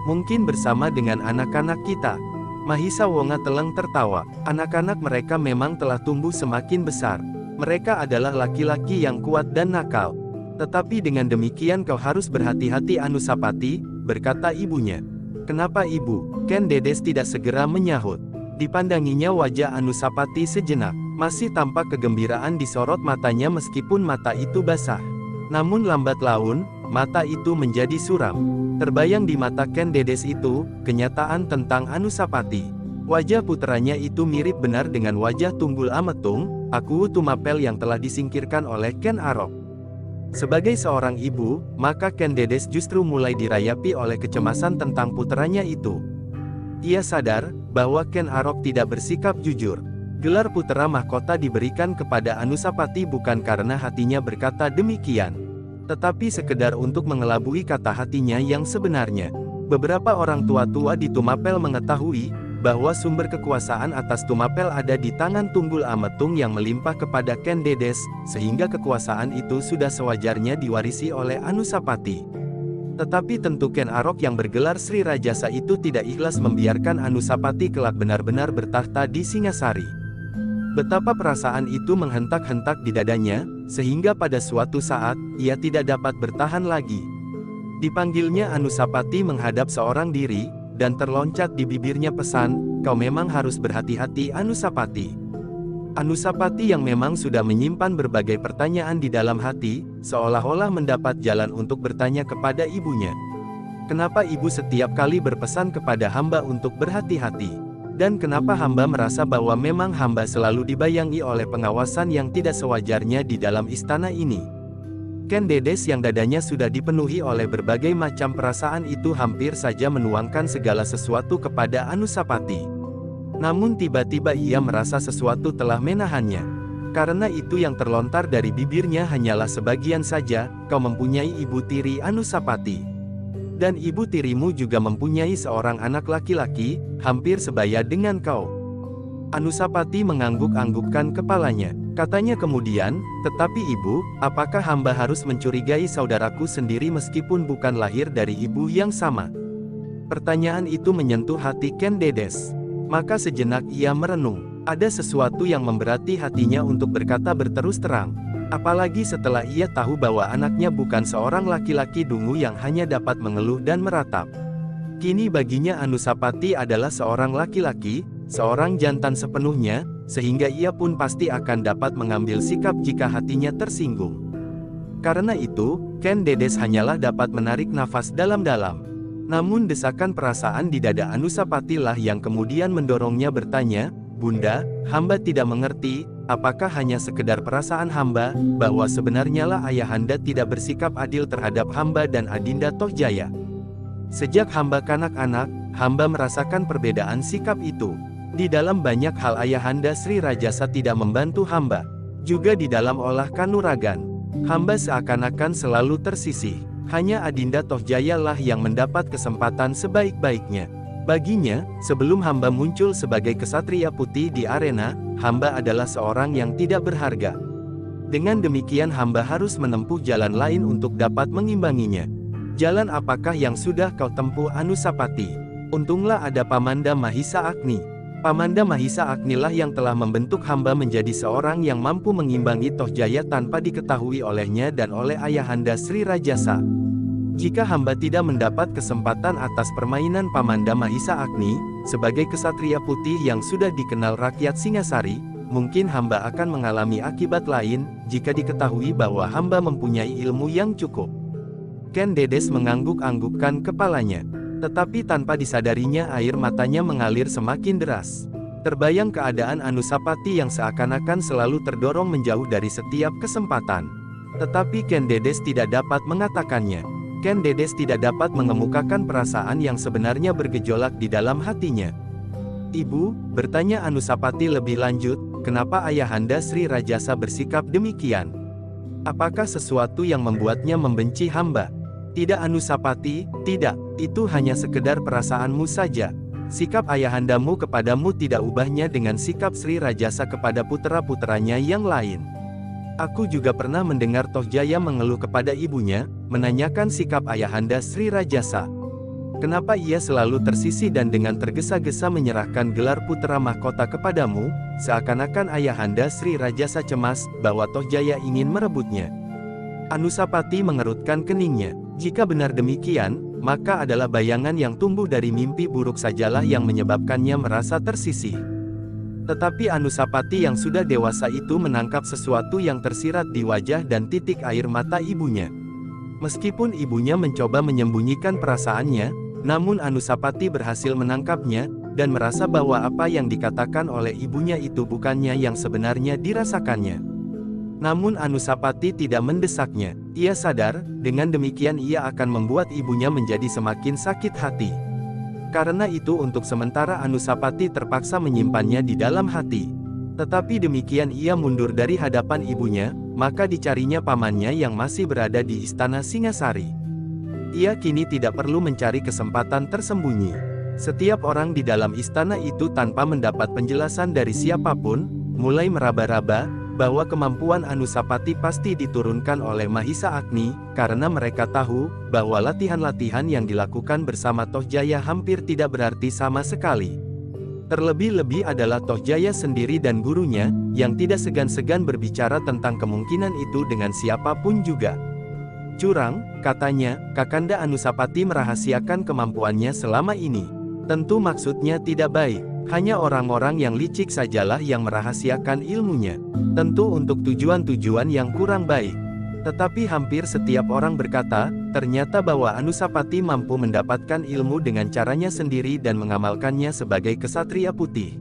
Mungkin bersama dengan anak-anak kita. Mahisa Wongateleng tertawa. Anak-anak mereka memang telah tumbuh semakin besar. Mereka adalah laki-laki yang kuat dan nakal. Tetapi dengan demikian kau harus berhati-hati Anusapati, berkata ibunya. Kenapa ibu? Ken Dedes tidak segera menyahut. Dipandanginya wajah Anusapati sejenak. Masih tampak kegembiraan di sorot matanya meskipun mata itu basah. Namun lambat laun, mata itu menjadi suram. Terbayang di mata Ken Dedes itu, kenyataan tentang Anusapati. Wajah puteranya itu mirip benar dengan wajah Tunggul Ametung, Aku Tumapel yang telah disingkirkan oleh Ken Arok. Sebagai seorang ibu, maka Ken Dedes justru mulai dirayapi oleh kecemasan tentang puteranya itu. Ia sadar, bahwa Ken Arok tidak bersikap jujur. Gelar putera mahkota diberikan kepada Anusapati bukan karena hatinya berkata demikian. Tetapi sekedar untuk mengelabui kata hatinya yang sebenarnya. Beberapa orang tua-tua di Tumapel mengetahui, bahwa sumber kekuasaan atas Tumapel ada di tangan Tunggul Ametung yang melimpah kepada Ken Dedes, sehingga kekuasaan itu sudah sewajarnya diwarisi oleh Anusapati. Tetapi tentu Ken Arok yang bergelar Sri Rajasa itu tidak ikhlas membiarkan Anusapati kelak benar-benar bertahta di Singasari. Betapa perasaan itu menghentak-hentak di dadanya, sehingga pada suatu saat, ia tidak dapat bertahan lagi. Dipanggilnya Anusapati menghadap seorang diri, dan terloncat di bibirnya pesan, kau memang harus berhati-hati Anusapati. Anusapati yang memang sudah menyimpan berbagai pertanyaan di dalam hati, seolah-olah mendapat jalan untuk bertanya kepada ibunya. Kenapa ibu setiap kali berpesan kepada hamba untuk berhati-hati? Dan kenapa hamba merasa bahwa memang hamba selalu dibayangi oleh pengawasan yang tidak sewajarnya di dalam istana ini? Ken Dedes yang dadanya sudah dipenuhi oleh berbagai macam perasaan itu hampir saja menuangkan segala sesuatu kepada Anusapati. Namun tiba-tiba ia merasa sesuatu telah menahannya. Karena itu yang terlontar dari bibirnya hanyalah sebagian saja, kau mempunyai ibu tiri Anusapati. Dan ibu tirimu juga mempunyai seorang anak laki-laki, hampir sebaya dengan kau. Anusapati mengangguk-anggukkan kepalanya. Katanya kemudian, tetapi ibu, apakah hamba harus mencurigai saudaraku sendiri meskipun bukan lahir dari ibu yang sama? Pertanyaan itu menyentuh hati Ken Dedes. Maka sejenak ia merenung. Ada sesuatu yang memberati hatinya untuk berkata berterus terang. Apalagi setelah ia tahu bahwa anaknya bukan seorang laki-laki dungu yang hanya dapat mengeluh dan meratap. Kini baginya Anusapati adalah seorang laki-laki, seorang jantan sepenuhnya, sehingga ia pun pasti akan dapat mengambil sikap jika hatinya tersinggung. Karena itu, Ken Dedes hanyalah dapat menarik nafas dalam-dalam. Namun desakan perasaan di dada Anusapati lah yang kemudian mendorongnya bertanya, Bunda, hamba tidak mengerti, apakah hanya sekedar perasaan hamba, bahwa sebenarnya lah ayahanda tidak bersikap adil terhadap hamba dan Adinda Tohjaya. Sejak hamba kanak-kanak, hamba merasakan perbedaan sikap itu. Di dalam banyak hal ayahanda Sri Rajasa tidak membantu hamba. Juga di dalam olah kanuragan. Hamba seakan-akan selalu tersisih. Hanya Adinda Tohjaya lah yang mendapat kesempatan sebaik-baiknya. Baginya, sebelum hamba muncul sebagai kesatria putih di arena, hamba adalah seorang yang tidak berharga. Dengan demikian hamba harus menempuh jalan lain untuk dapat mengimbanginya. Jalan apakah yang sudah kau tempuh Anusapati? Untunglah ada Pamanda Mahisa Agni. Pamanda Mahisa Agnilah yang telah membentuk hamba menjadi seorang yang mampu mengimbangi Tohjaya tanpa diketahui olehnya dan oleh Ayahanda Sri Rajasa. Jika hamba tidak mendapat kesempatan atas permainan Pamanda Mahisa Agni, sebagai kesatria putih yang sudah dikenal rakyat Singasari, mungkin hamba akan mengalami akibat lain, jika diketahui bahwa hamba mempunyai ilmu yang cukup. Ken Dedes mengangguk-anggukkan kepalanya. Tetapi tanpa disadarinya air matanya mengalir semakin deras. Terbayang keadaan Anusapati yang seakan-akan selalu terdorong menjauh dari setiap kesempatan. Tetapi Ken Dedes tidak dapat mengatakannya. Ken Dedes tidak dapat mengemukakan perasaan yang sebenarnya bergejolak di dalam hatinya. "Ibu," bertanya Anusapati lebih lanjut, "kenapa Ayahanda Sri Rajasa bersikap demikian? Apakah sesuatu yang membuatnya membenci hamba?" "Tidak Anusapati, tidak. Itu hanya sekedar perasaanmu saja. Sikap ayahandamu kepadamu tidak ubahnya dengan sikap Sri Rajasa kepada putera-puteranya yang lain. Aku juga pernah mendengar Tohjaya mengeluh kepada ibunya, menanyakan sikap Ayahanda Sri Rajasa. Kenapa ia selalu tersisih dan dengan tergesa-gesa menyerahkan gelar putera mahkota kepadamu, seakan-akan Ayahanda Sri Rajasa cemas bahwa Tohjaya ingin merebutnya." Anusapati mengerutkan keningnya. Jika benar demikian, maka adalah bayangan yang tumbuh dari mimpi buruk sajalah yang menyebabkannya merasa tersisih. Tetapi Anusapati yang sudah dewasa itu menangkap sesuatu yang tersirat di wajah dan titik air mata ibunya. Meskipun ibunya mencoba menyembunyikan perasaannya, namun Anusapati berhasil menangkapnya, dan merasa bahwa apa yang dikatakan oleh ibunya itu bukannya yang sebenarnya dirasakannya. Namun Anusapati tidak mendesaknya. Ia sadar, dengan demikian ia akan membuat ibunya menjadi semakin sakit hati. Karena itu untuk sementara Anusapati terpaksa menyimpannya di dalam hati. Tetapi demikian ia mundur dari hadapan ibunya, maka dicarinya pamannya yang masih berada di istana Singasari. Ia kini tidak perlu mencari kesempatan tersembunyi. Setiap orang di dalam istana itu tanpa mendapat penjelasan dari siapapun, mulai meraba-raba, bahwa kemampuan Anusapati pasti diturunkan oleh Mahisa Agni, karena mereka tahu, bahwa latihan-latihan yang dilakukan bersama Tohjaya hampir tidak berarti sama sekali. Terlebih-lebih adalah Tohjaya sendiri dan gurunya, yang tidak segan-segan berbicara tentang kemungkinan itu dengan siapapun juga. "Curang," katanya, "Kakanda Anusapati merahasiakan kemampuannya selama ini. Tentu maksudnya tidak baik. Hanya orang-orang yang licik sajalah yang merahasiakan ilmunya. Tentu untuk tujuan-tujuan yang kurang baik." Tetapi hampir setiap orang berkata, ternyata bahwa Anusapati mampu mendapatkan ilmu dengan caranya sendiri dan mengamalkannya sebagai kesatria putih.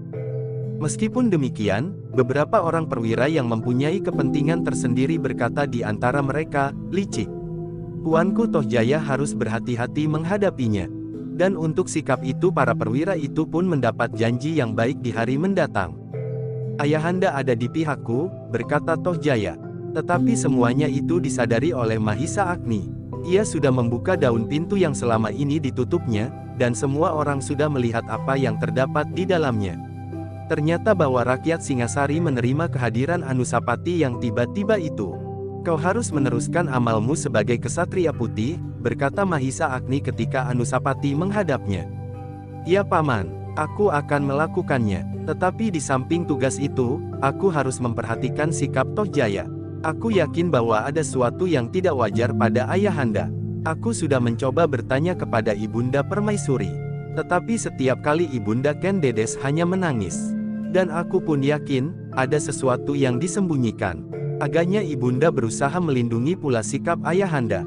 Meskipun demikian, beberapa orang perwira yang mempunyai kepentingan tersendiri berkata di antara mereka, "Licik. Tuanku Tohjaya harus berhati-hati menghadapinya." Dan untuk sikap itu para perwira itu pun mendapat janji yang baik di hari mendatang. "Ayahanda ada di pihakku," berkata Tohjaya. Tetapi semuanya itu disadari oleh Mahisa Agni. Ia sudah membuka daun pintu yang selama ini ditutupnya, dan semua orang sudah melihat apa yang terdapat di dalamnya. Ternyata bahwa rakyat Singasari menerima kehadiran Anusapati yang tiba-tiba itu. "Kau harus meneruskan amalmu sebagai kesatria putih," berkata Mahisa Agni ketika Anusapati menghadapnya. "Ya Paman, aku akan melakukannya. Tetapi di samping tugas itu, aku harus memperhatikan sikap Tohjaya. Aku yakin bahwa ada sesuatu yang tidak wajar pada Ayahanda. Aku sudah mencoba bertanya kepada Ibunda Permaisuri. Tetapi setiap kali Ibunda Ken Dedes hanya menangis. Dan aku pun yakin, ada sesuatu yang disembunyikan. Agaknya Ibunda berusaha melindungi pula sikap Ayahanda."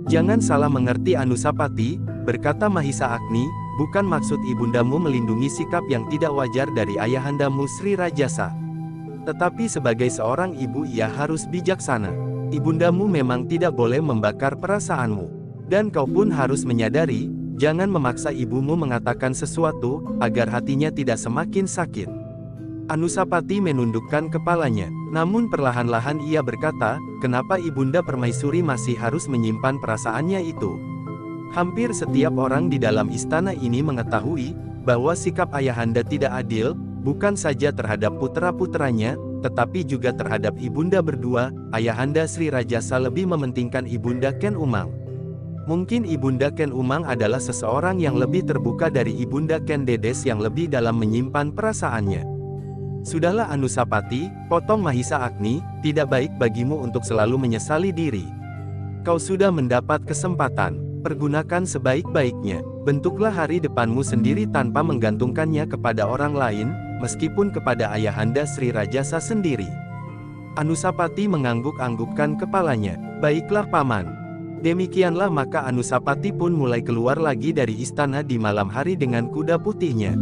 "Jangan salah mengerti Anusapati," berkata Mahisa Agni, "bukan maksud ibundamu melindungi sikap yang tidak wajar dari ayahandamu Sri Rajasa. Tetapi sebagai seorang ibu ia harus bijaksana. Ibundamu memang tidak boleh membakar perasaanmu. Dan kau pun harus menyadari, jangan memaksa ibumu mengatakan sesuatu, agar hatinya tidak semakin sakit." Anusapati menundukkan kepalanya, namun perlahan-lahan ia berkata, "Kenapa Ibunda Permaisuri masih harus menyimpan perasaannya itu?" Hampir setiap orang di dalam istana ini mengetahui, bahwa sikap Ayahanda tidak adil, bukan saja terhadap putera-puteranya, tetapi juga terhadap Ibunda berdua. Ayahanda Sri Rajasa lebih mementingkan Ibunda Ken Umang. Mungkin Ibunda Ken Umang adalah seseorang yang lebih terbuka dari Ibunda Ken Dedes yang lebih dalam menyimpan perasaannya. Sudahlah Anusapati, potong Mahisa Agni, tidak baik bagimu untuk selalu menyesali diri. Kau sudah mendapat kesempatan, pergunakan sebaik-baiknya. Bentuklah hari depanmu sendiri tanpa menggantungkannya kepada orang lain, meskipun kepada Ayahanda Sri Rajasa sendiri. Anusapati mengangguk-anggukkan kepalanya. Baiklah Paman. Demikianlah maka Anusapati pun mulai keluar lagi dari istana di malam hari dengan kuda putihnya.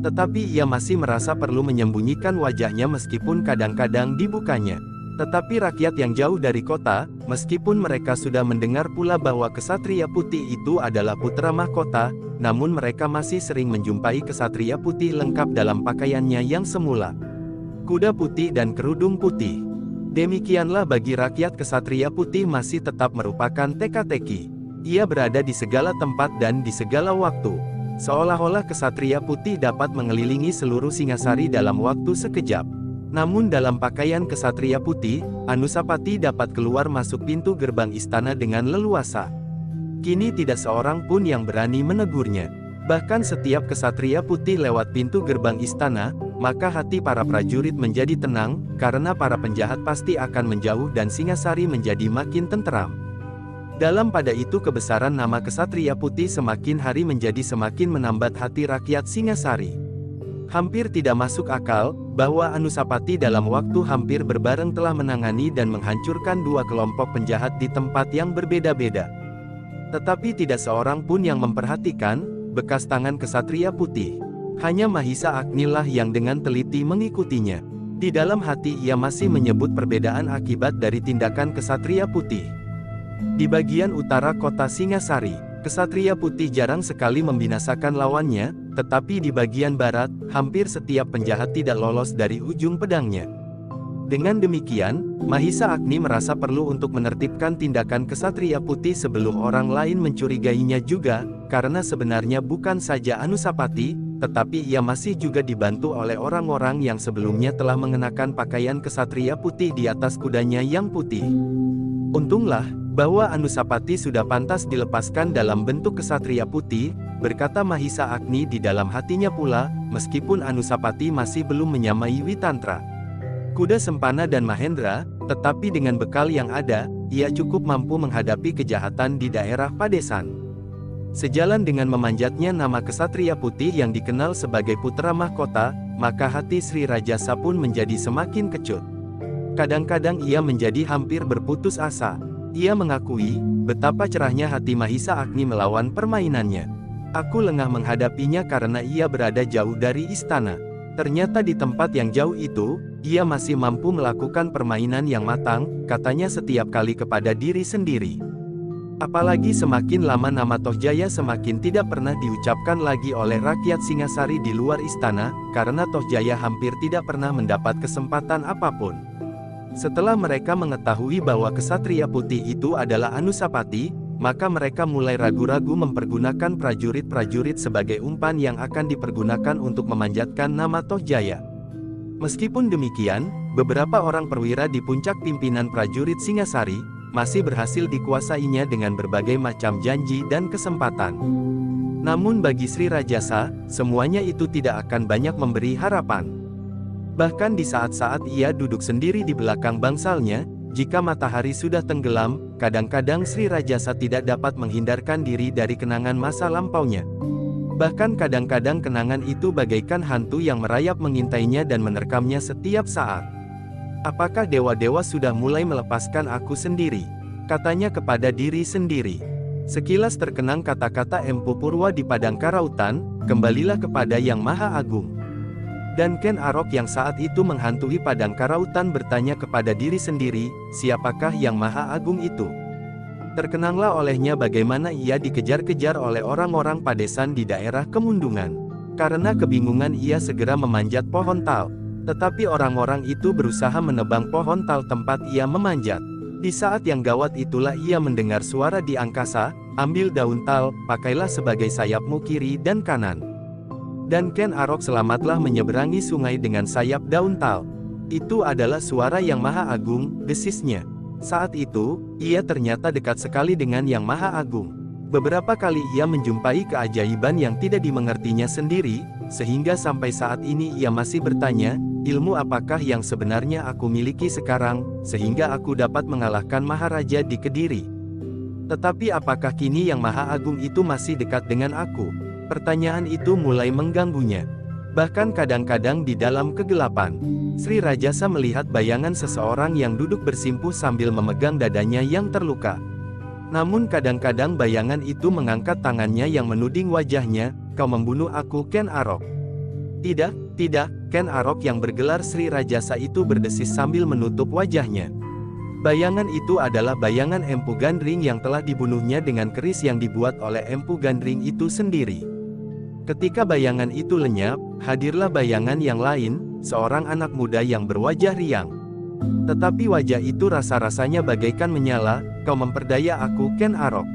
Tetapi ia masih merasa perlu menyembunyikan wajahnya meskipun kadang-kadang dibukanya. Tetapi rakyat yang jauh dari kota, meskipun mereka sudah mendengar pula bahwa kesatria putih itu adalah putra mahkota, namun mereka masih sering menjumpai kesatria putih lengkap dalam pakaiannya yang semula. Kuda putih dan kerudung putih. Demikianlah bagi rakyat kesatria putih masih tetap merupakan teka-teki. Ia berada di segala tempat dan di segala waktu. Seolah-olah kesatria putih dapat mengelilingi seluruh Singasari dalam waktu sekejap. Namun dalam pakaian kesatria putih, Anusapati dapat keluar masuk pintu gerbang istana dengan leluasa. Kini tidak seorang pun yang berani menegurnya. Bahkan setiap kesatria putih lewat pintu gerbang istana, maka hati para prajurit menjadi tenang, karena para penjahat pasti akan menjauh dan Singasari menjadi makin tenteram. Dalam pada itu kebesaran nama kesatria putih semakin hari menjadi semakin menambat hati rakyat Singasari. Hampir tidak masuk akal, bahwa Anusapati dalam waktu hampir berbareng telah menangani dan menghancurkan dua kelompok penjahat di tempat yang berbeda-beda. Tetapi tidak seorang pun yang memperhatikan bekas tangan kesatria putih. Hanya Mahisa Agni lah yang dengan teliti mengikutinya. Di dalam hati ia masih menyebut perbedaan akibat dari tindakan kesatria putih. Di bagian utara kota Singasari, kesatria putih jarang sekali membinasakan lawannya, tetapi di bagian barat, hampir setiap penjahat tidak lolos dari ujung pedangnya. Dengan demikian, Mahisa Agni merasa perlu untuk menertibkan tindakan kesatria putih sebelum orang lain mencurigainya juga, karena sebenarnya bukan saja Anusapati, tetapi ia masih juga dibantu oleh orang-orang yang sebelumnya telah mengenakan pakaian kesatria putih di atas kudanya yang putih. Untunglah, bahwa Anusapati sudah pantas dilepaskan dalam bentuk kesatria putih, berkata Mahisa Agni di dalam hatinya pula, meskipun Anusapati masih belum menyamai Witantra, kuda Sempana dan Mahendra, tetapi dengan bekal yang ada, ia cukup mampu menghadapi kejahatan di daerah Padesan. Sejalan dengan memanjatnya nama kesatria putih yang dikenal sebagai putra mahkota, maka hati Sri Rajasa pun menjadi semakin kecut. Kadang-kadang ia menjadi hampir berputus asa. Ia mengakui, betapa cerahnya hati Mahisa Agni melawan permainannya. Aku lengah menghadapinya karena ia berada jauh dari istana. Ternyata di tempat yang jauh itu, ia masih mampu melakukan permainan yang matang, katanya setiap kali kepada diri sendiri. Apalagi semakin lama nama Tohjaya semakin tidak pernah diucapkan lagi oleh rakyat Singasari di luar istana, karena Tohjaya hampir tidak pernah mendapat kesempatan apapun. Setelah mereka mengetahui bahwa kesatria putih itu adalah Anusapati, maka mereka mulai ragu-ragu mempergunakan prajurit-prajurit sebagai umpan yang akan dipergunakan untuk memanjatkan nama Tohjaya. Meskipun demikian, beberapa orang perwira di puncak pimpinan prajurit Singasari, masih berhasil dikuasainya dengan berbagai macam janji dan kesempatan. Namun bagi Sri Rajasa, semuanya itu tidak akan banyak memberi harapan. Bahkan di saat-saat ia duduk sendiri di belakang bangsalnya, jika matahari sudah tenggelam, kadang-kadang Sri Rajasa tidak dapat menghindarkan diri dari kenangan masa lampaunya. Bahkan kadang-kadang kenangan itu bagaikan hantu yang merayap mengintainya dan menerkamnya setiap saat. Apakah dewa-dewa sudah mulai melepaskan aku sendiri? Katanya kepada diri sendiri. Sekilas terkenang kata-kata Empu Purwa di padang karautan, kembalilah kepada Yang Maha Agung. Dan Ken Arok yang saat itu menghantui padang karautan bertanya kepada diri sendiri, siapakah Yang Maha Agung itu? Terkenanglah olehnya bagaimana ia dikejar-kejar oleh orang-orang Padesan di daerah Kemundungan. Karena kebingungan ia segera memanjat pohon tal. Tetapi orang-orang itu berusaha menebang pohon tal tempat ia memanjat. Di saat yang gawat itulah ia mendengar suara di angkasa, ambil daun tal, pakailah sebagai sayapmu kiri dan kanan. Dan Ken Arok selamatlah menyeberangi sungai dengan sayap daun tal. Itu adalah suara Yang Maha Agung, desisnya. Saat itu, ia ternyata dekat sekali dengan Yang Maha Agung. Beberapa kali ia menjumpai keajaiban yang tidak dimengertinya sendiri, sehingga sampai saat ini ia masih bertanya, ilmu apakah yang sebenarnya aku miliki sekarang, sehingga aku dapat mengalahkan Maharaja di Kediri. Tetapi apakah kini Yang Maha Agung itu masih dekat dengan aku? Pertanyaan itu mulai mengganggunya. Bahkan kadang-kadang di dalam kegelapan, Sri Rajasa melihat bayangan seseorang yang duduk bersimpuh sambil memegang dadanya yang terluka. Namun kadang-kadang bayangan itu mengangkat tangannya yang menuding wajahnya, "Kau membunuh aku, Ken Arok." "Tidak, tidak," Ken Arok yang bergelar Sri Rajasa itu berdesis sambil menutup wajahnya. Bayangan itu adalah bayangan Empu Gandring yang telah dibunuhnya dengan keris yang dibuat oleh Empu Gandring itu sendiri. Ketika bayangan itu lenyap, hadirlah bayangan yang lain, seorang anak muda yang berwajah riang. Tetapi wajah itu rasa-rasanya bagaikan menyala. "Kau memperdaya aku, Ken Arok.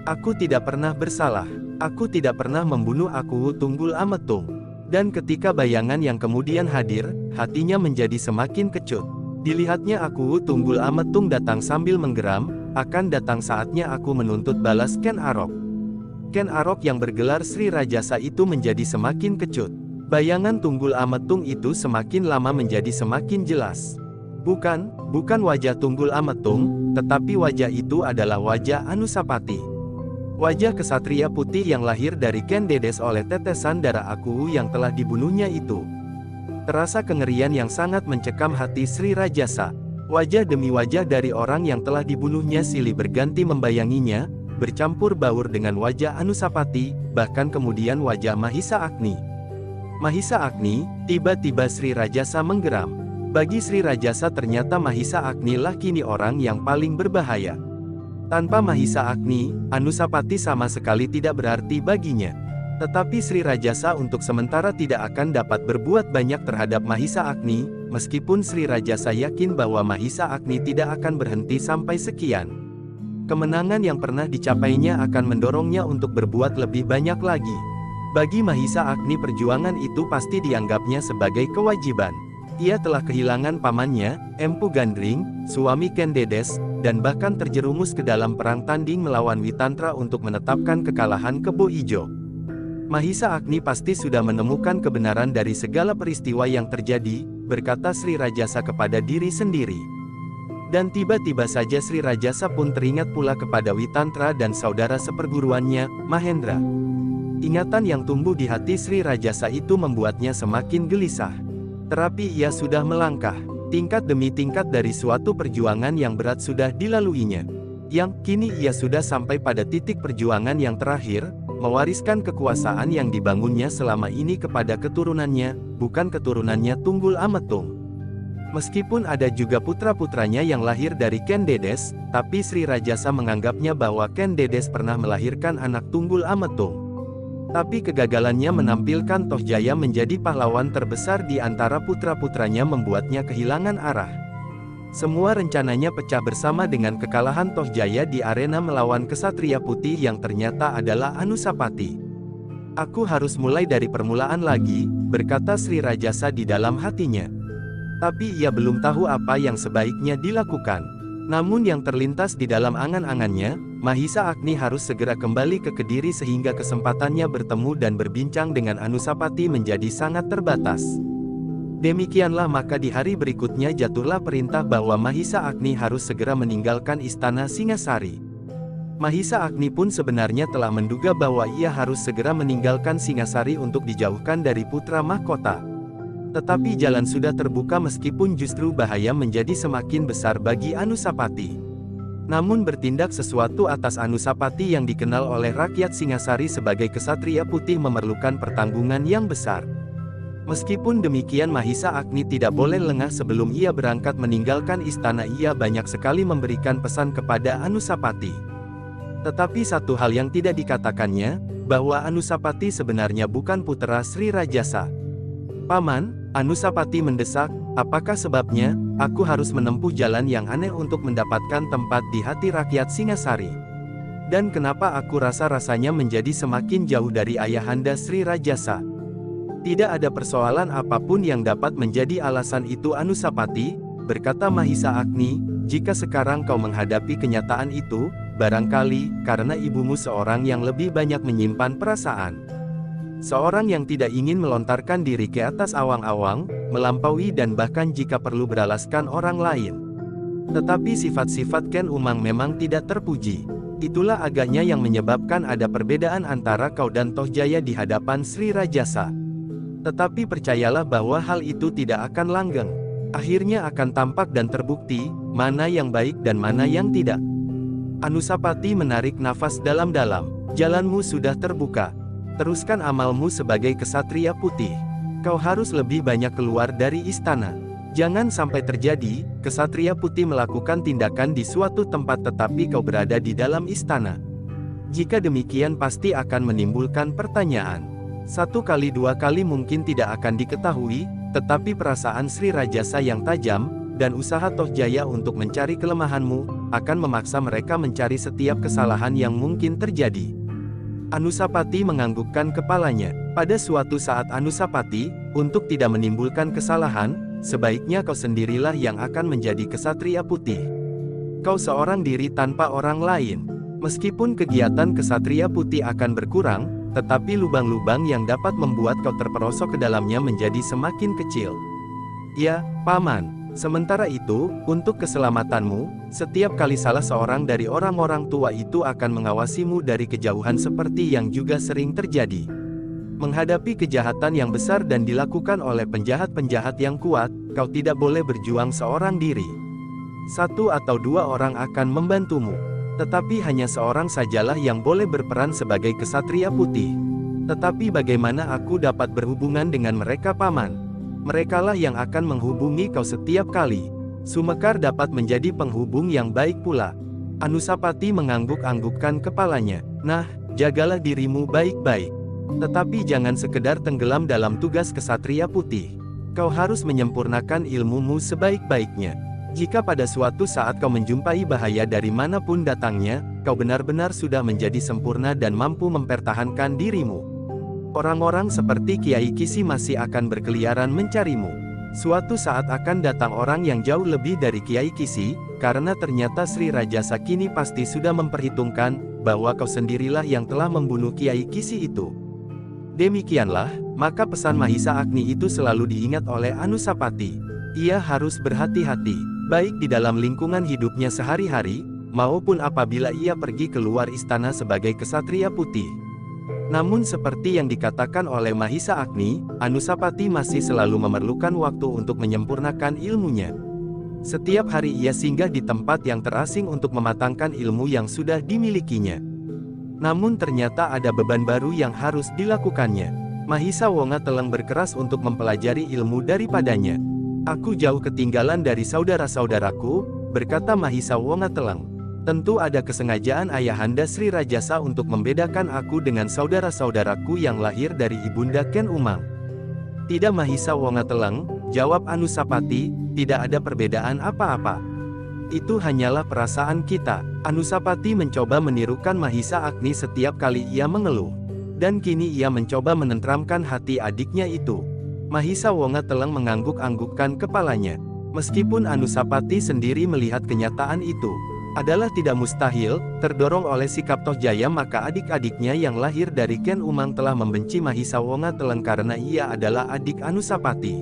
Aku tidak pernah bersalah. Aku tidak pernah membunuh aku, Tunggul Ametung." Dan ketika bayangan yang kemudian hadir, hatinya menjadi semakin kecut. Dilihatnya aku, Tunggul Ametung datang sambil menggeram, "Akan datang saatnya aku menuntut balas Ken Arok." Ken Arok yang bergelar Sri Rajasa itu menjadi semakin kecut. Bayangan Tunggul Ametung itu semakin lama menjadi semakin jelas. Bukan wajah Tunggul Ametung, tetapi wajah itu adalah wajah Anusapati. Wajah kesatria putih yang lahir dari Ken Dedes oleh tetesan darah aku yang telah dibunuhnya itu. Terasa kengerian yang sangat mencekam hati Sri Rajasa. Wajah demi wajah dari orang yang telah dibunuhnya silih berganti membayanginya, bercampur baur dengan wajah Anusapati, bahkan kemudian wajah Mahisa Agni. Mahisa Agni, tiba-tiba Sri Rajasa menggeram. Bagi Sri Rajasa ternyata Mahisa Agni lah kini orang yang paling berbahaya. Tanpa Mahisa Agni, Anusapati sama sekali tidak berarti baginya. Tetapi Sri Rajasa untuk sementara tidak akan dapat berbuat banyak terhadap Mahisa Agni, meskipun Sri Rajasa yakin bahwa Mahisa Agni tidak akan berhenti sampai sekian. Kemenangan yang pernah dicapainya akan mendorongnya untuk berbuat lebih banyak lagi. Bagi Mahisa Agni perjuangan itu pasti dianggapnya sebagai kewajiban. Ia telah kehilangan pamannya, Empu Gandring, suami Ken Dedes, dan bahkan terjerumus ke dalam perang tanding melawan Witantra untuk menetapkan kekalahan Kebo Ijo. Mahisa Agni pasti sudah menemukan kebenaran dari segala peristiwa yang terjadi, berkata Sri Rajasa kepada diri sendiri. Dan tiba-tiba saja Sri Rajasa pun teringat pula kepada Witantra dan saudara seperguruannya, Mahendra. Ingatan yang tumbuh di hati Sri Rajasa itu membuatnya semakin gelisah. Terapi ia sudah melangkah, tingkat demi tingkat dari suatu perjuangan yang berat sudah dilaluinya. Yang kini ia sudah sampai pada titik perjuangan yang terakhir, mewariskan kekuasaan yang dibangunnya selama ini kepada keturunannya, bukan keturunannya Tunggul Ametung. Meskipun ada juga putra-putranya yang lahir dari Ken Dedes, tapi Sri Rajasa menganggapnya bahwa Ken Dedes pernah melahirkan anak Tunggul Ametung. Tapi kegagalannya menampilkan Toh Jaya menjadi pahlawan terbesar di antara putra-putranya membuatnya kehilangan arah. Semua rencananya pecah bersama dengan kekalahan Toh Jaya di arena melawan Kesatria Putih yang ternyata adalah Anusapati. "Aku harus mulai dari permulaan lagi," berkata Sri Rajasa di dalam hatinya. Tapi ia belum tahu apa yang sebaiknya dilakukan. Namun yang terlintas di dalam angan-angannya, Mahisa Agni harus segera kembali ke Kediri sehingga kesempatannya bertemu dan berbincang dengan Anusapati menjadi sangat terbatas. Demikianlah maka di hari berikutnya jatuhlah perintah bahwa Mahisa Agni harus segera meninggalkan istana Singasari. Mahisa Agni pun sebenarnya telah menduga bahwa ia harus segera meninggalkan Singasari untuk dijauhkan dari putra mahkota. Tetapi jalan sudah terbuka meskipun justru bahaya menjadi semakin besar bagi Anusapati. Namun bertindak sesuatu atas Anusapati yang dikenal oleh rakyat Singasari sebagai kesatria putih memerlukan pertanggungan yang besar. Meskipun demikian Mahisa Agni tidak boleh lengah sebelum ia berangkat meninggalkan istana. Ia banyak sekali memberikan pesan kepada Anusapati. Tetapi satu hal yang tidak dikatakannya, bahwa Anusapati sebenarnya bukan putra Sri Rajasa. "Paman," Anusapati mendesak, "apakah sebabnya aku harus menempuh jalan yang aneh untuk mendapatkan tempat di hati rakyat Singasari? Dan kenapa aku rasa-rasanya menjadi semakin jauh dari ayahanda Sri Rajasa?" "Tidak ada persoalan apapun yang dapat menjadi alasan itu Anusapati," berkata Mahisa Agni, Jika sekarang kau menghadapi kenyataan itu, barangkali karena ibumu seorang yang lebih banyak menyimpan perasaan. Seorang yang tidak ingin melontarkan diri ke atas awang-awang, melampaui dan bahkan jika perlu beralaskan orang lain. Tetapi sifat-sifat Ken Umang memang tidak terpuji. Itulah agaknya yang menyebabkan ada perbedaan antara kau dan Toh Jaya di hadapan Sri Rajasa. Tetapi percayalah bahwa hal itu tidak akan langgeng. Akhirnya akan tampak dan terbukti, mana yang baik dan mana yang tidak. Anusapati menarik nafas dalam-dalam. Jalanmu sudah terbuka. Teruskan amalmu sebagai kesatria putih. Kau harus lebih banyak keluar dari istana. Jangan sampai terjadi, kesatria putih melakukan tindakan di suatu tempat tetapi kau berada di dalam istana. Jika demikian pasti akan menimbulkan pertanyaan. 1 kali 2 kali mungkin tidak akan diketahui, tetapi perasaan Sri Rajasa yang tajam, dan usaha Toh Jaya untuk mencari kelemahanmu, akan memaksa mereka mencari setiap kesalahan yang mungkin terjadi. Anusapati menganggukkan kepalanya. Pada suatu saat Anusapati, untuk tidak menimbulkan kesalahan, sebaiknya kau sendirilah yang akan menjadi kesatria putih. Kau seorang diri tanpa orang lain. Meskipun kegiatan kesatria putih akan berkurang, tetapi lubang-lubang yang dapat membuat kau terperosok ke dalamnya menjadi semakin kecil. Ya, Paman. Sementara itu, untuk keselamatanmu, setiap kali salah seorang dari orang-orang tua itu akan mengawasimu dari kejauhan seperti yang juga sering terjadi. Menghadapi kejahatan yang besar dan dilakukan oleh penjahat-penjahat yang kuat, kau tidak boleh berjuang seorang diri. 1 atau 2 orang akan membantumu. Tetapi hanya seorang sajalah yang boleh berperan sebagai kesatria putih. Tetapi bagaimana aku dapat berhubungan dengan mereka, Paman? Merekalah yang akan menghubungi kau setiap kali. Sumekar dapat menjadi penghubung yang baik pula. Anusapati mengangguk-anggukkan kepalanya. Nah, jagalah dirimu baik-baik. Tetapi jangan sekedar tenggelam dalam tugas kesatria putih. Kau harus menyempurnakan ilmumu sebaik-baiknya. Jika pada suatu saat kau menjumpai bahaya dari manapun datangnya, kau benar-benar sudah menjadi sempurna dan mampu mempertahankan dirimu. Orang-orang seperti Kiai Kisi masih akan berkeliaran mencarimu. Suatu saat akan datang orang yang jauh lebih dari Kiai Kisi, karena ternyata Sri Rajasa kini pasti sudah memperhitungkan, bahwa kau sendirilah yang telah membunuh Kiai Kisi itu. Demikianlah, maka pesan Mahisa Agni itu selalu diingat oleh Anusapati. Ia harus berhati-hati, baik di dalam lingkungan hidupnya sehari-hari, maupun apabila ia pergi keluar istana sebagai kesatria putih. Namun seperti yang dikatakan oleh Mahisa Agni, Anusapati masih selalu memerlukan waktu untuk menyempurnakan ilmunya. Setiap hari ia singgah di tempat yang terasing untuk mematangkan ilmu yang sudah dimilikinya. Namun ternyata ada beban baru yang harus dilakukannya. Mahisa Wonga Teleng berkeras untuk mempelajari ilmu daripadanya. Aku jauh ketinggalan dari saudara-saudaraku, berkata Mahisa Wonga Teleng. Tentu ada kesengajaan Ayahanda Sri Rajasa untuk membedakan aku dengan saudara-saudaraku yang lahir dari Ibunda Ken Umang. Tidak, Mahisa Wonga Teleng, jawab Anusapati, tidak ada perbedaan apa-apa. Itu hanyalah perasaan kita. Anusapati mencoba menirukan Mahisa Agni setiap kali ia mengeluh. Dan kini ia mencoba menenteramkan hati adiknya itu. Mahisa Wonga Teleng mengangguk-anggukkan kepalanya. Meskipun Anusapati sendiri melihat kenyataan itu adalah tidak mustahil, terdorong oleh sikap Toh Jaya maka adik-adiknya yang lahir dari Ken Umang telah membenci Mahisa Wonga Teleng karena ia adalah adik Anusapati.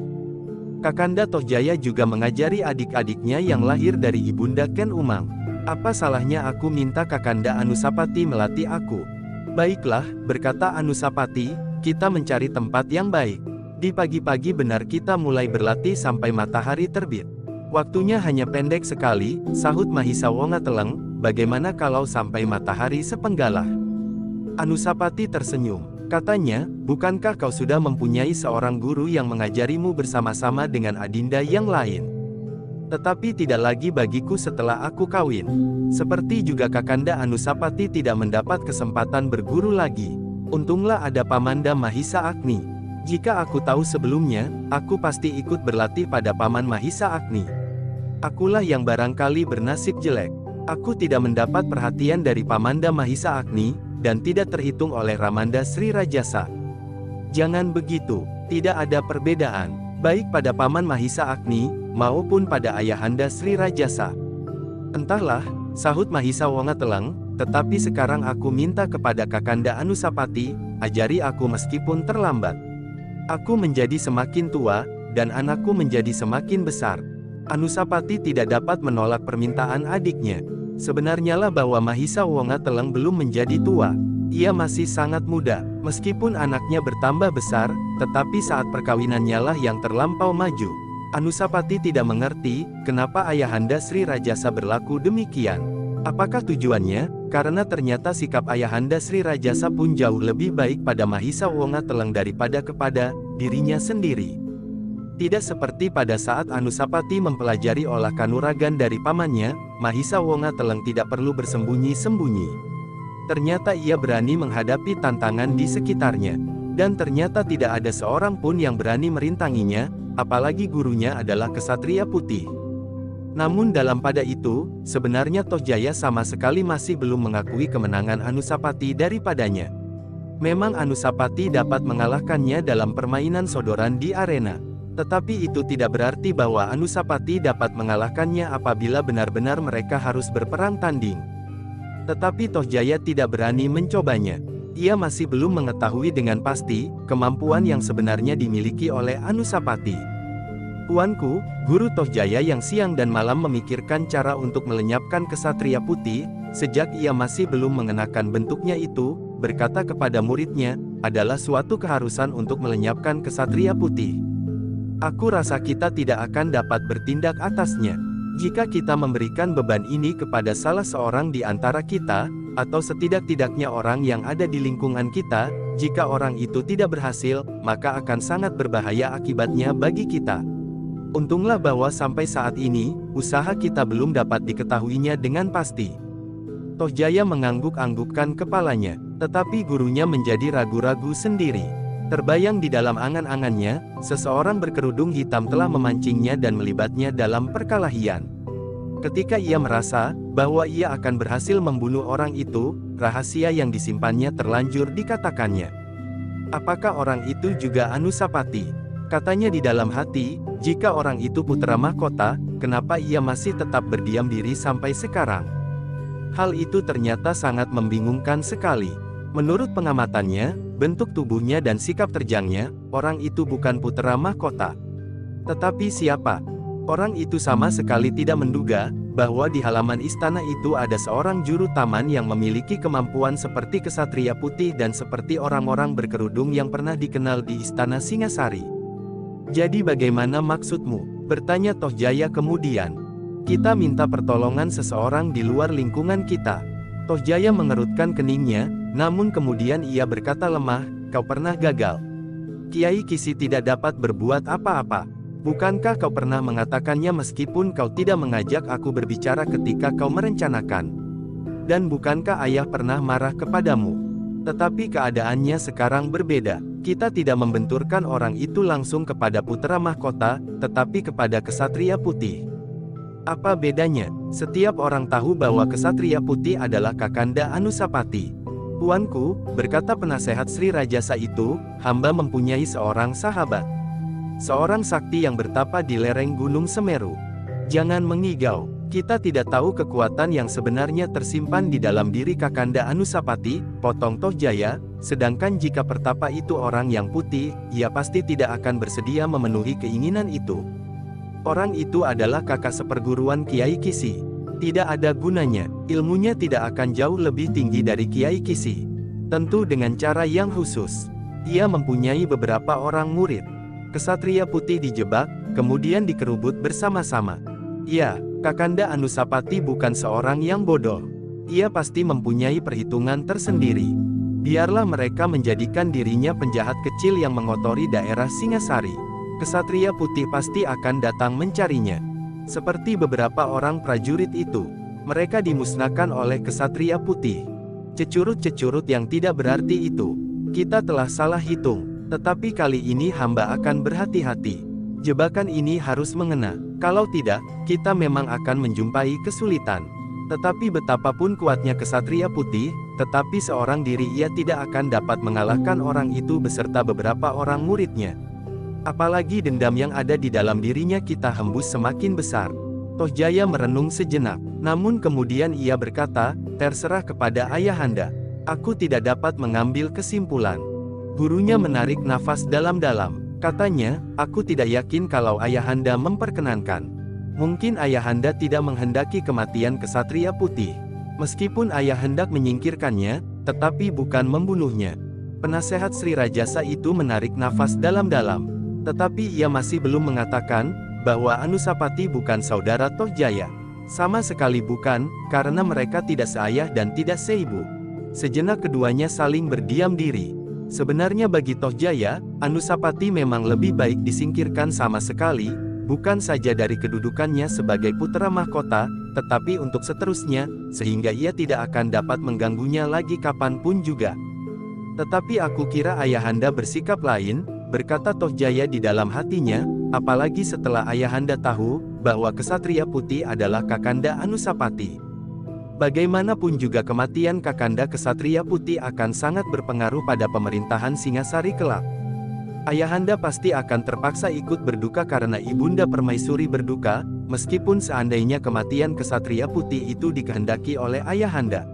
Kakanda Toh Jaya juga mengajari adik-adiknya yang lahir dari Ibunda Ken Umang. Apa salahnya aku minta Kakanda Anusapati melatih aku? Baiklah, berkata Anusapati, kita mencari tempat yang baik. Di pagi-pagi benar kita mulai berlatih sampai matahari terbit. Waktunya hanya pendek sekali, sahut Mahisa Wonga Teleng, bagaimana kalau sampai matahari sepenggalah? Anusapati tersenyum. Katanya, bukankah kau sudah mempunyai seorang guru yang mengajarimu bersama-sama dengan adinda yang lain? Tetapi tidak lagi bagiku setelah aku kawin. Seperti juga Kakanda Anusapati tidak mendapat kesempatan berguru lagi. Untunglah ada Pamanda Mahisa Agni. Jika aku tahu sebelumnya, aku pasti ikut berlatih pada Paman Mahisa Agni. Akulah yang barangkali bernasib jelek. Aku tidak mendapat perhatian dari Pamanda Mahisa Agni, dan tidak terhitung oleh Ramanda Sri Rajasa. Jangan begitu, tidak ada perbedaan, baik pada Paman Mahisa Agni, maupun pada Ayahanda Sri Rajasa. Entahlah, sahut Mahisa Wonga Teleng, tetapi sekarang aku minta kepada Kakanda Anusapati, ajari aku meskipun terlambat. Aku menjadi semakin tua, dan anakku menjadi semakin besar. Anusapati tidak dapat menolak permintaan adiknya. Sebenarnya lah bahwa Mahisa Wonga Teleng belum menjadi tua. Ia masih sangat muda, meskipun anaknya bertambah besar, tetapi saat perkawinannya lah yang terlampau maju. Anusapati tidak mengerti, kenapa Ayahanda Sri Rajasa berlaku demikian. Apakah tujuannya? Karena ternyata sikap Ayahanda Sri Rajasa pun jauh lebih baik pada Mahisa Wonga Teleng daripada kepada dirinya sendiri. Tidak seperti pada saat Anusapati mempelajari olah kanuragan dari pamannya, Mahisa Wonga Teleng tidak perlu bersembunyi-sembunyi. Ternyata ia berani menghadapi tantangan di sekitarnya. Dan ternyata tidak ada seorang pun yang berani merintanginya, apalagi gurunya adalah Ksatria Putih. Namun dalam pada itu, sebenarnya Tohjaya sama sekali masih belum mengakui kemenangan Anusapati daripadanya. Memang Anusapati dapat mengalahkannya dalam permainan sodoran di arena. Tetapi itu tidak berarti bahwa Anusapati dapat mengalahkannya apabila benar-benar mereka harus berperang tanding. Tetapi Tohjaya tidak berani mencobanya. Ia masih belum mengetahui dengan pasti kemampuan yang sebenarnya dimiliki oleh Anusapati. Tuanku, Guru Tohjaya yang siang dan malam memikirkan cara untuk melenyapkan Ksatria Putih, sejak ia masih belum mengenakan bentuknya itu, berkata kepada muridnya, adalah suatu keharusan untuk melenyapkan Ksatria Putih. Aku rasa kita tidak akan dapat bertindak atasnya. Jika kita memberikan beban ini kepada salah seorang di antara kita, atau setidak-tidaknya orang yang ada di lingkungan kita, jika orang itu tidak berhasil, maka akan sangat berbahaya akibatnya bagi kita. Untunglah bahwa sampai saat ini, usaha kita belum dapat diketahuinya dengan pasti. Tohjaya mengangguk-anggukkan kepalanya, tetapi gurunya menjadi ragu-ragu sendiri. Terbayang di dalam angan-angannya, seseorang berkerudung hitam telah memancingnya dan melibatnya dalam perkelahian. Ketika ia merasa bahwa ia akan berhasil membunuh orang itu, rahasia yang disimpannya terlanjur dikatakannya. Apakah orang itu juga Anusapati? Katanya di dalam hati, jika orang itu putra mahkota, kenapa ia masih tetap berdiam diri sampai sekarang? Hal itu ternyata sangat membingungkan sekali. Menurut pengamatannya, bentuk tubuhnya dan sikap terjangnya, orang itu bukan putra mahkota. Tetapi siapa? Orang itu sama sekali tidak menduga bahwa di halaman istana itu ada seorang juru taman yang memiliki kemampuan seperti Ksatria Putih dan seperti orang-orang berkerudung yang pernah dikenal di istana Singasari. Jadi bagaimana maksudmu? Bertanya Tohjaya kemudian. Kita minta pertolongan seseorang di luar lingkungan kita. Tohjaya mengerutkan keningnya, namun kemudian ia berkata lemah, kau pernah gagal. Kiai Kisi tidak dapat berbuat apa-apa. Bukankah kau pernah mengatakannya meskipun kau tidak mengajak aku berbicara ketika kau merencanakan? Dan bukankah ayah pernah marah kepadamu? Tetapi keadaannya sekarang berbeda. Kita tidak membenturkan orang itu langsung kepada putra mahkota, tetapi kepada Ksatria Putih. Apa bedanya? Setiap orang tahu bahwa Ksatria Putih adalah Kakanda Anusapati. Tuanku, berkata penasehat Sri Rajasa itu, hamba mempunyai seorang sahabat. Seorang sakti yang bertapa di lereng Gunung Semeru. Jangan mengigau, kita tidak tahu kekuatan yang sebenarnya tersimpan di dalam diri Kakanda Anusapati, potong Tohjaya, sedangkan jika pertapa itu orang yang putih, ia pasti tidak akan bersedia memenuhi keinginan itu. Orang itu adalah kakak seperguruan Kiai Kisi. Tidak ada gunanya, ilmunya tidak akan jauh lebih tinggi dari Kiai Kisi. Tentu dengan cara yang khusus. Ia mempunyai beberapa orang murid. Ksatria Putih dijebak, kemudian dikerubut bersama-sama. Ya, Kakanda Anusapati bukan seorang yang bodoh. Ia pasti mempunyai perhitungan tersendiri. Biarlah mereka menjadikan dirinya penjahat kecil yang mengotori daerah Singasari. Ksatria Putih pasti akan datang mencarinya. Seperti beberapa orang prajurit itu, mereka dimusnahkan oleh Ksatria Putih. Cecurut-cecurut yang tidak berarti itu. Kita telah salah hitung, tetapi kali ini hamba akan berhati-hati. Jebakan ini harus mengena, kalau tidak, kita memang akan menjumpai kesulitan. Tetapi betapapun kuatnya Ksatria Putih, tetapi seorang diri ia tidak akan dapat mengalahkan orang itu beserta beberapa orang muridnya. Apalagi dendam yang ada di dalam dirinya kita hembus semakin besar. Toh Jaya merenung sejenak, namun kemudian ia berkata, terserah kepada ayahanda. Aku tidak dapat mengambil kesimpulan. Gurunya menarik nafas dalam-dalam. Katanya, aku tidak yakin kalau ayahanda memperkenankan. Mungkin ayahanda tidak menghendaki kematian kesatria putih. Meskipun ayah hendak menyingkirkannya, tetapi bukan membunuhnya. Penasehat Sri Rajasa itu menarik nafas dalam-dalam. Tetapi ia masih belum mengatakan, bahwa Anusapati bukan saudara Toh Jaya. Sama sekali bukan, karena mereka tidak seayah dan tidak seibu. Sejenak keduanya saling berdiam diri. Sebenarnya bagi Toh Jaya, Anusapati memang lebih baik disingkirkan sama sekali, bukan saja dari kedudukannya sebagai putra mahkota, tetapi untuk seterusnya, sehingga ia tidak akan dapat mengganggunya lagi kapanpun juga. Tetapi aku kira ayahanda bersikap lain, berkata Toh Jaya di dalam hatinya, apalagi setelah ayahanda tahu, bahwa kesatria putih adalah Kakanda Anusapati. Bagaimanapun juga kematian Kakanda kesatria putih akan sangat berpengaruh pada pemerintahan Singasari kelak. Ayahanda pasti akan terpaksa ikut berduka karena Ibunda Permaisuri berduka, meskipun seandainya kematian kesatria putih itu dikehendaki oleh ayahanda.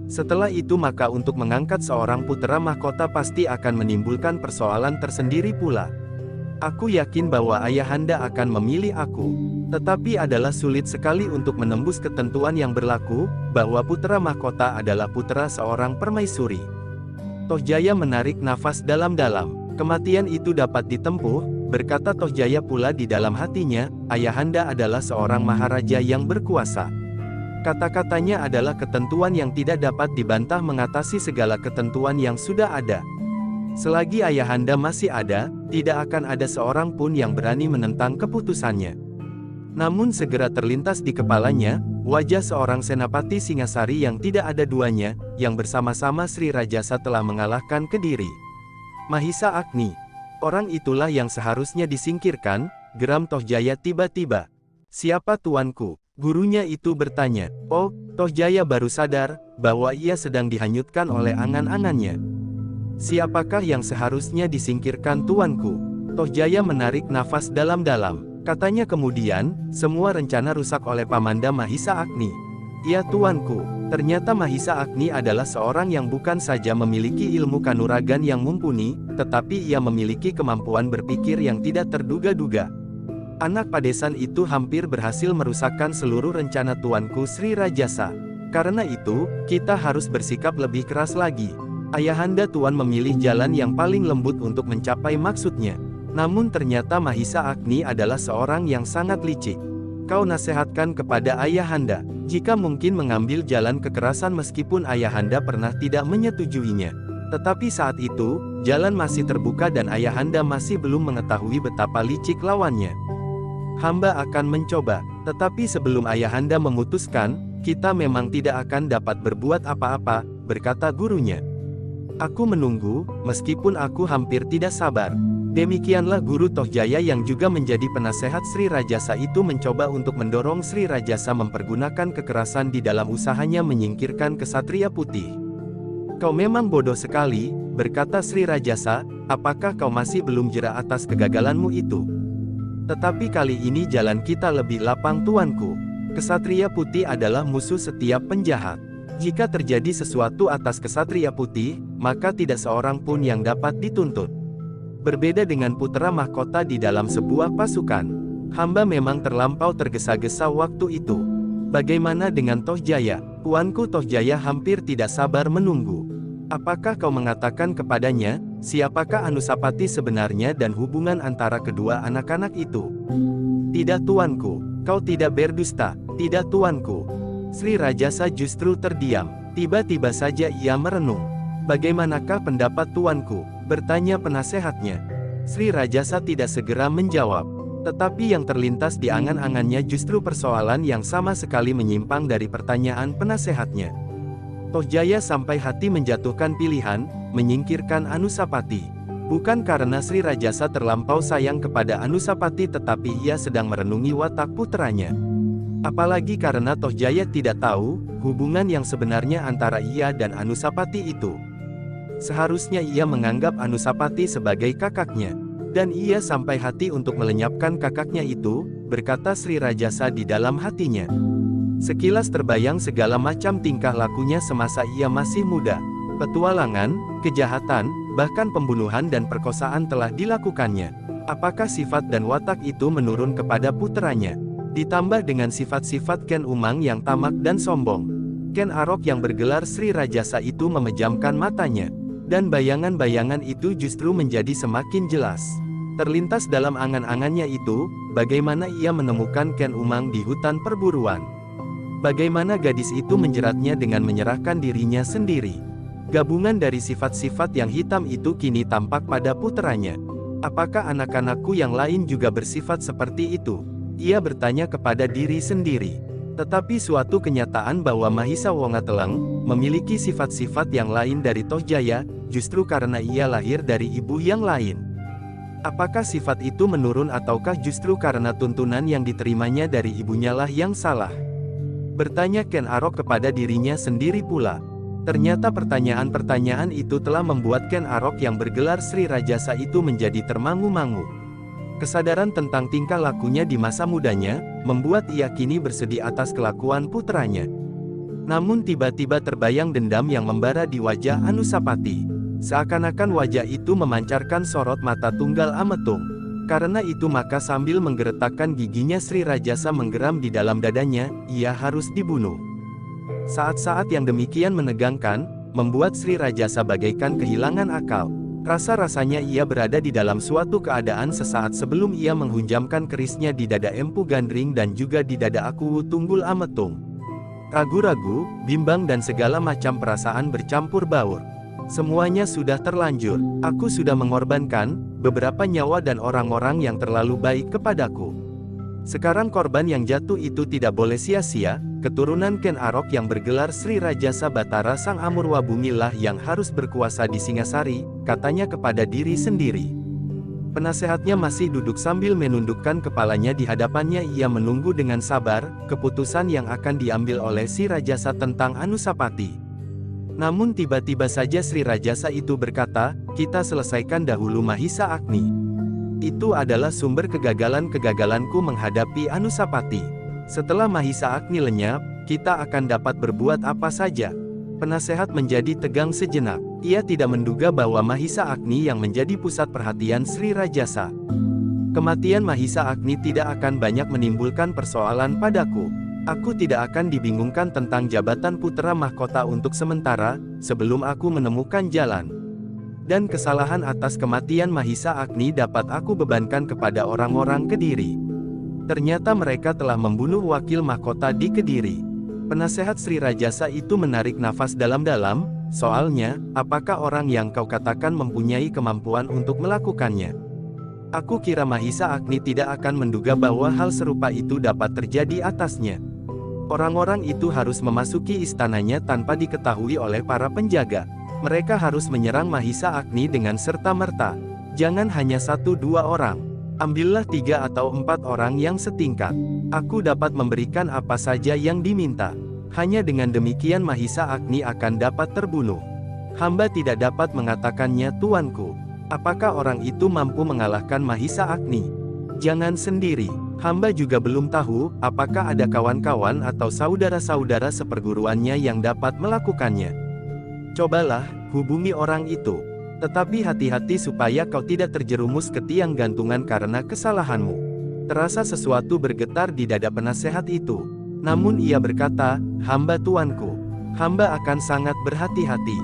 Setelah itu maka untuk mengangkat seorang putra mahkota pasti akan menimbulkan persoalan tersendiri pula. Aku yakin bahwa ayahanda akan memilih aku. Tetapi adalah sulit sekali untuk menembus ketentuan yang berlaku, bahwa putra mahkota adalah putra seorang permaisuri. Toh Jaya menarik nafas dalam-dalam. Kematian itu dapat ditempuh, berkata Toh Jaya pula di dalam hatinya, ayahanda adalah seorang maharaja yang berkuasa. Kata-katanya adalah ketentuan yang tidak dapat dibantah mengatasi segala ketentuan yang sudah ada. Selagi ayahanda masih ada, tidak akan ada seorang pun yang berani menentang keputusannya. Namun segera terlintas di kepalanya, wajah seorang senapati Singasari yang tidak ada duanya, yang bersama-sama Sri Rajasa telah mengalahkan Kediri. Mahisa Agni. Orang itulah yang seharusnya disingkirkan, geram Toh Jaya tiba-tiba. Siapa tuanku? Gurunya itu bertanya. Oh, Toh Jaya baru sadar, bahwa ia sedang dihanyutkan oleh angan-angannya. Siapakah yang seharusnya disingkirkan tuanku? Toh Jaya menarik nafas dalam-dalam. Katanya kemudian, semua rencana rusak oleh Pamanda Mahisa Agni. Ya tuanku, ternyata Mahisa Agni adalah seorang yang bukan saja memiliki ilmu kanuragan yang mumpuni, tetapi ia memiliki kemampuan berpikir yang tidak terduga-duga. Anak padesan itu hampir berhasil merusakkan seluruh rencana tuanku Sri Rajasa. Karena itu, kita harus bersikap lebih keras lagi. Ayahanda tuan memilih jalan yang paling lembut untuk mencapai maksudnya. Namun ternyata Mahisa Agni adalah seorang yang sangat licik. Kau nasihatkan kepada ayahanda, jika mungkin mengambil jalan kekerasan meskipun ayahanda pernah tidak menyetujuinya. Tetapi saat itu, jalan masih terbuka dan ayahanda masih belum mengetahui betapa licik lawannya. Hamba akan mencoba, tetapi sebelum ayahanda memutuskan, kita memang tidak akan dapat berbuat apa-apa, berkata gurunya. Aku menunggu, meskipun aku hampir tidak sabar. Demikianlah guru Toh Jaya yang juga menjadi penasehat Sri Rajasa itu mencoba untuk mendorong Sri Rajasa mempergunakan kekerasan di dalam usahanya menyingkirkan kesatria putih. Kau memang bodoh sekali, berkata Sri Rajasa, apakah kau masih belum jera atas kegagalanmu itu? Tetapi kali ini jalan kita lebih lapang tuanku. Kesatria putih adalah musuh setiap penjahat. Jika terjadi sesuatu atas kesatria putih, maka tidak seorang pun yang dapat dituntut. Berbeda dengan putra mahkota di dalam sebuah pasukan. Hamba memang terlampau tergesa-gesa waktu itu. Bagaimana dengan Toh Jaya? Tuanku Toh Jaya hampir tidak sabar menunggu. Apakah kau mengatakan kepadanya, siapakah Anusapati sebenarnya dan hubungan antara kedua anak-anak itu? Tidak tuanku, kau tidak berdusta. Tidak tuanku. Sri Rajasa justru terdiam. Tiba-tiba saja ia merenung. Bagaimanakah pendapat tuanku? Bertanya penasehatnya. Sri Rajasa tidak segera menjawab. Tetapi yang terlintas di angan-angannya justru persoalan yang sama sekali menyimpang dari pertanyaan penasehatnya. Toh Jaya sampai hati menjatuhkan pilihan, menyingkirkan Anusapati. Bukan karena Sri Rajasa terlampau sayang kepada Anusapati tetapi ia sedang merenungi watak putranya. Apalagi karena Toh Jaya tidak tahu, hubungan yang sebenarnya antara ia dan Anusapati itu. Seharusnya ia menganggap Anusapati sebagai kakaknya. Dan ia sampai hati untuk melenyapkan kakaknya itu, berkata Sri Rajasa di dalam hatinya. Sekilas terbayang segala macam tingkah lakunya semasa ia masih muda. Petualangan, kejahatan, bahkan pembunuhan dan perkosaan telah dilakukannya. Apakah sifat dan watak itu menurun kepada puteranya? Ditambah dengan sifat-sifat Ken Umang yang tamak dan sombong. Ken Arok yang bergelar Sri Rajasa itu memejamkan matanya. Dan bayangan-bayangan itu justru menjadi semakin jelas. Terlintas dalam angan-angannya itu, bagaimana ia menemukan Ken Umang di hutan perburuan. Bagaimana gadis itu menjeratnya dengan menyerahkan dirinya sendiri. Gabungan dari sifat-sifat yang hitam itu kini tampak pada puteranya. Apakah anak-anakku yang lain juga bersifat seperti itu? Ia bertanya kepada diri sendiri. Tetapi suatu kenyataan bahwa Mahisa Wongateleng memiliki sifat-sifat yang lain dari Tohjaya, justru karena ia lahir dari ibu yang lain. Apakah sifat itu menurun ataukah justru karena tuntunan yang diterimanya dari ibunya lah yang salah? Bertanya Ken Arok kepada dirinya sendiri pula. Ternyata pertanyaan-pertanyaan itu telah membuat Ken Arok yang bergelar Sri Rajasa itu menjadi termangu-mangu. Kesadaran tentang tingkah lakunya di masa mudanya, membuat ia kini bersedih atas kelakuan putranya. Namun tiba-tiba terbayang dendam yang membara di wajah Anusapati. Seakan-akan wajah itu memancarkan sorot mata tunggal Ametung. Karena itu maka sambil menggeretakkan giginya Sri Rajasa menggeram di dalam dadanya, ia harus dibunuh. Saat-saat yang demikian menegangkan, membuat Sri Rajasa bagaikan kehilangan akal. Rasa-rasanya ia berada di dalam suatu keadaan sesaat sebelum ia menghunjamkan kerisnya di dada Empu Gandring dan juga di dada Aku Tunggul Ametung. Ragu-ragu, bimbang dan segala macam perasaan bercampur baur. Semuanya sudah terlanjur. Aku sudah mengorbankan beberapa nyawa dan orang-orang yang terlalu baik kepadaku. Sekarang korban yang jatuh itu tidak boleh sia-sia. Keturunan Ken Arok yang bergelar Sri Rajasa Batara Sang Amurwa Bumilah yang harus berkuasa di Singasari, katanya kepada diri sendiri. Penasehatnya masih duduk sambil menundukkan kepalanya di hadapannya. Ia menunggu dengan sabar keputusan yang akan diambil oleh si Rajasa tentang Anusapati. Namun tiba-tiba saja Sri Rajasa itu berkata, kita selesaikan dahulu Mahisa Agni. Itu adalah sumber kegagalan-kegagalanku menghadapi Anusapati. Setelah Mahisa Agni lenyap, kita akan dapat berbuat apa saja. Penasehat menjadi tegang sejenak. Ia tidak menduga bahwa Mahisa Agni yang menjadi pusat perhatian Sri Rajasa. Kematian Mahisa Agni tidak akan banyak menimbulkan persoalan padaku. Aku tidak akan dibingungkan tentang jabatan Putra Mahkota untuk sementara, sebelum aku menemukan jalan. Dan kesalahan atas kematian Mahisa Agni dapat aku bebankan kepada orang-orang Kediri. Ternyata mereka telah membunuh wakil mahkota di Kediri. Penasehat Sri Rajasa itu menarik nafas dalam-dalam, soalnya, apakah orang yang kau katakan mempunyai kemampuan untuk melakukannya? Aku kira Mahisa Agni tidak akan menduga bahwa hal serupa itu dapat terjadi atasnya. Orang-orang itu harus memasuki istananya tanpa diketahui oleh para penjaga. Mereka harus menyerang Mahisa Agni dengan serta-merta. Jangan hanya 1-2 orang. Ambillah 3 atau 4 orang yang setingkat. Aku dapat memberikan apa saja yang diminta. Hanya dengan demikian Mahisa Agni akan dapat terbunuh. Hamba tidak dapat mengatakannya, tuanku. Apakah orang itu mampu mengalahkan Mahisa Agni? Jangan sendiri. Hamba juga belum tahu, apakah ada kawan-kawan atau saudara-saudara seperguruannya yang dapat melakukannya. Cobalah, hubungi orang itu. Tetapi hati-hati supaya kau tidak terjerumus ke tiang gantungan karena kesalahanmu. Terasa sesuatu bergetar di dada penasehat itu. Namun ia berkata, hamba tuanku. Hamba akan sangat berhati-hati.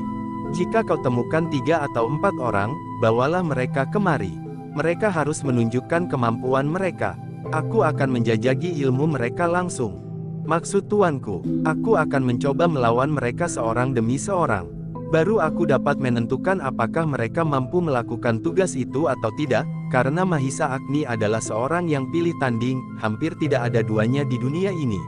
Jika kau temukan 3 atau 4 orang, bawalah mereka kemari. Mereka harus menunjukkan kemampuan mereka. Aku akan menjajaki ilmu mereka langsung. Maksud tuanku, aku akan mencoba melawan mereka seorang demi seorang. Baru aku dapat menentukan apakah mereka mampu melakukan tugas itu atau tidak, karena Mahisa Agni adalah seorang yang pilih tanding, hampir tidak ada duanya di dunia ini.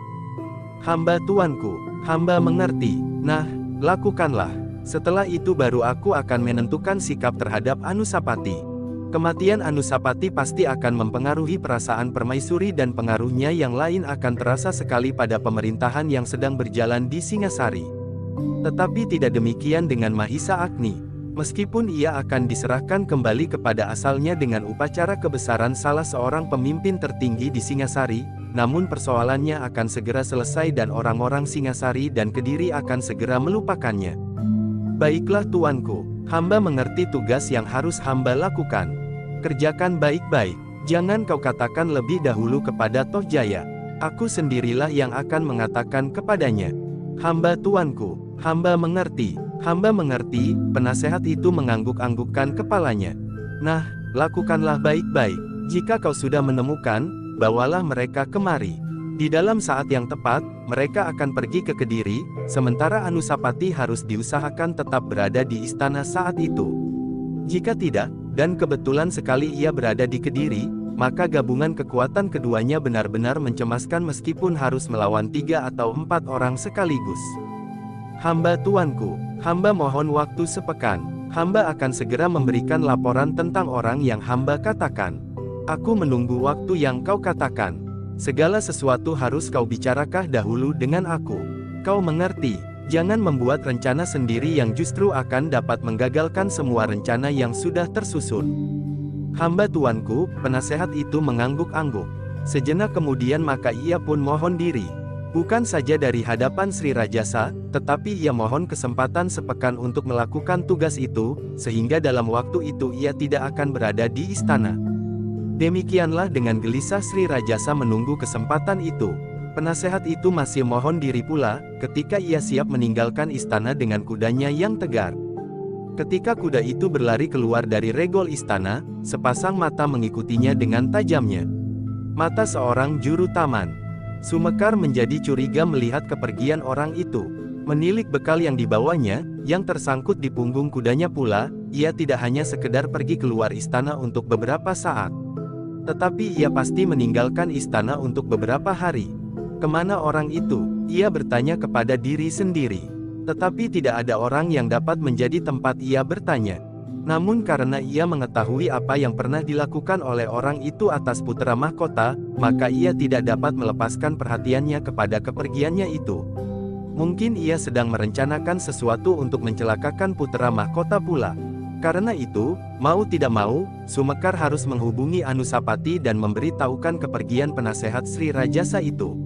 Hamba tuanku, hamba mengerti. Nah, lakukanlah. Setelah itu baru aku akan menentukan sikap terhadap Anusapati. Kematian Anusapati pasti akan mempengaruhi perasaan permaisuri dan pengaruhnya yang lain akan terasa sekali pada pemerintahan yang sedang berjalan di Singasari. Tetapi tidak demikian dengan Mahisa Agni. Meskipun ia akan diserahkan kembali kepada asalnya dengan upacara kebesaran salah seorang pemimpin tertinggi di Singasari, namun persoalannya akan segera selesai dan orang-orang Singasari dan Kediri akan segera melupakannya. Baiklah tuanku, hamba mengerti tugas yang harus hamba lakukan. Kerjakan baik-baik, jangan kau katakan lebih dahulu kepada Toh Jaya. Aku sendirilah yang akan mengatakan kepadanya. Hamba tuanku, hamba mengerti. Hamba mengerti, penasehat itu mengangguk-anggukkan kepalanya. Nah, lakukanlah baik-baik. Jika kau sudah menemukan, bawalah mereka kemari. Di dalam saat yang tepat, mereka akan pergi ke Kediri, sementara Anusapati harus diusahakan tetap berada di istana saat itu. Jika tidak, dan kebetulan sekali ia berada di Kediri, maka gabungan kekuatan keduanya benar-benar mencemaskan meskipun harus melawan 3 atau 4 orang sekaligus. Hamba tuanku, hamba mohon waktu sepekan. Hamba akan segera memberikan laporan tentang orang yang hamba katakan. Aku menunggu waktu yang kau katakan. Segala sesuatu harus kau bicarakah dahulu dengan aku. Kau mengerti, jangan membuat rencana sendiri yang justru akan dapat menggagalkan semua rencana yang sudah tersusun. Hamba tuanku, penasehat itu mengangguk-angguk. Sejenak kemudian maka ia pun mohon diri. Bukan saja dari hadapan Sri Rajasa, tetapi ia mohon kesempatan sepekan untuk melakukan tugas itu, sehingga dalam waktu itu ia tidak akan berada di istana. Demikianlah dengan gelisah Sri Rajasa menunggu kesempatan itu. Penasehat itu masih mohon diri pula, ketika ia siap meninggalkan istana dengan kudanya yang tegar. Ketika kuda itu berlari keluar dari regol istana, sepasang mata mengikutinya dengan tajamnya. Mata seorang juru taman. Sumekar menjadi curiga melihat kepergian orang itu. Menilik bekal yang dibawanya, yang tersangkut di punggung kudanya pula, ia tidak hanya sekedar pergi keluar istana untuk beberapa saat. Tetapi ia pasti meninggalkan istana untuk beberapa hari. Kemana orang itu? Ia bertanya kepada diri sendiri. Tetapi tidak ada orang yang dapat menjadi tempat ia bertanya. Namun karena ia mengetahui apa yang pernah dilakukan oleh orang itu atas putra mahkota, maka ia tidak dapat melepaskan perhatiannya kepada kepergiannya itu. Mungkin ia sedang merencanakan sesuatu untuk mencelakakan putra mahkota pula. Karena itu, mau tidak mau, Sumekar harus menghubungi Anusapati dan memberitahukan kepergian penasehat Sri Rajasa itu.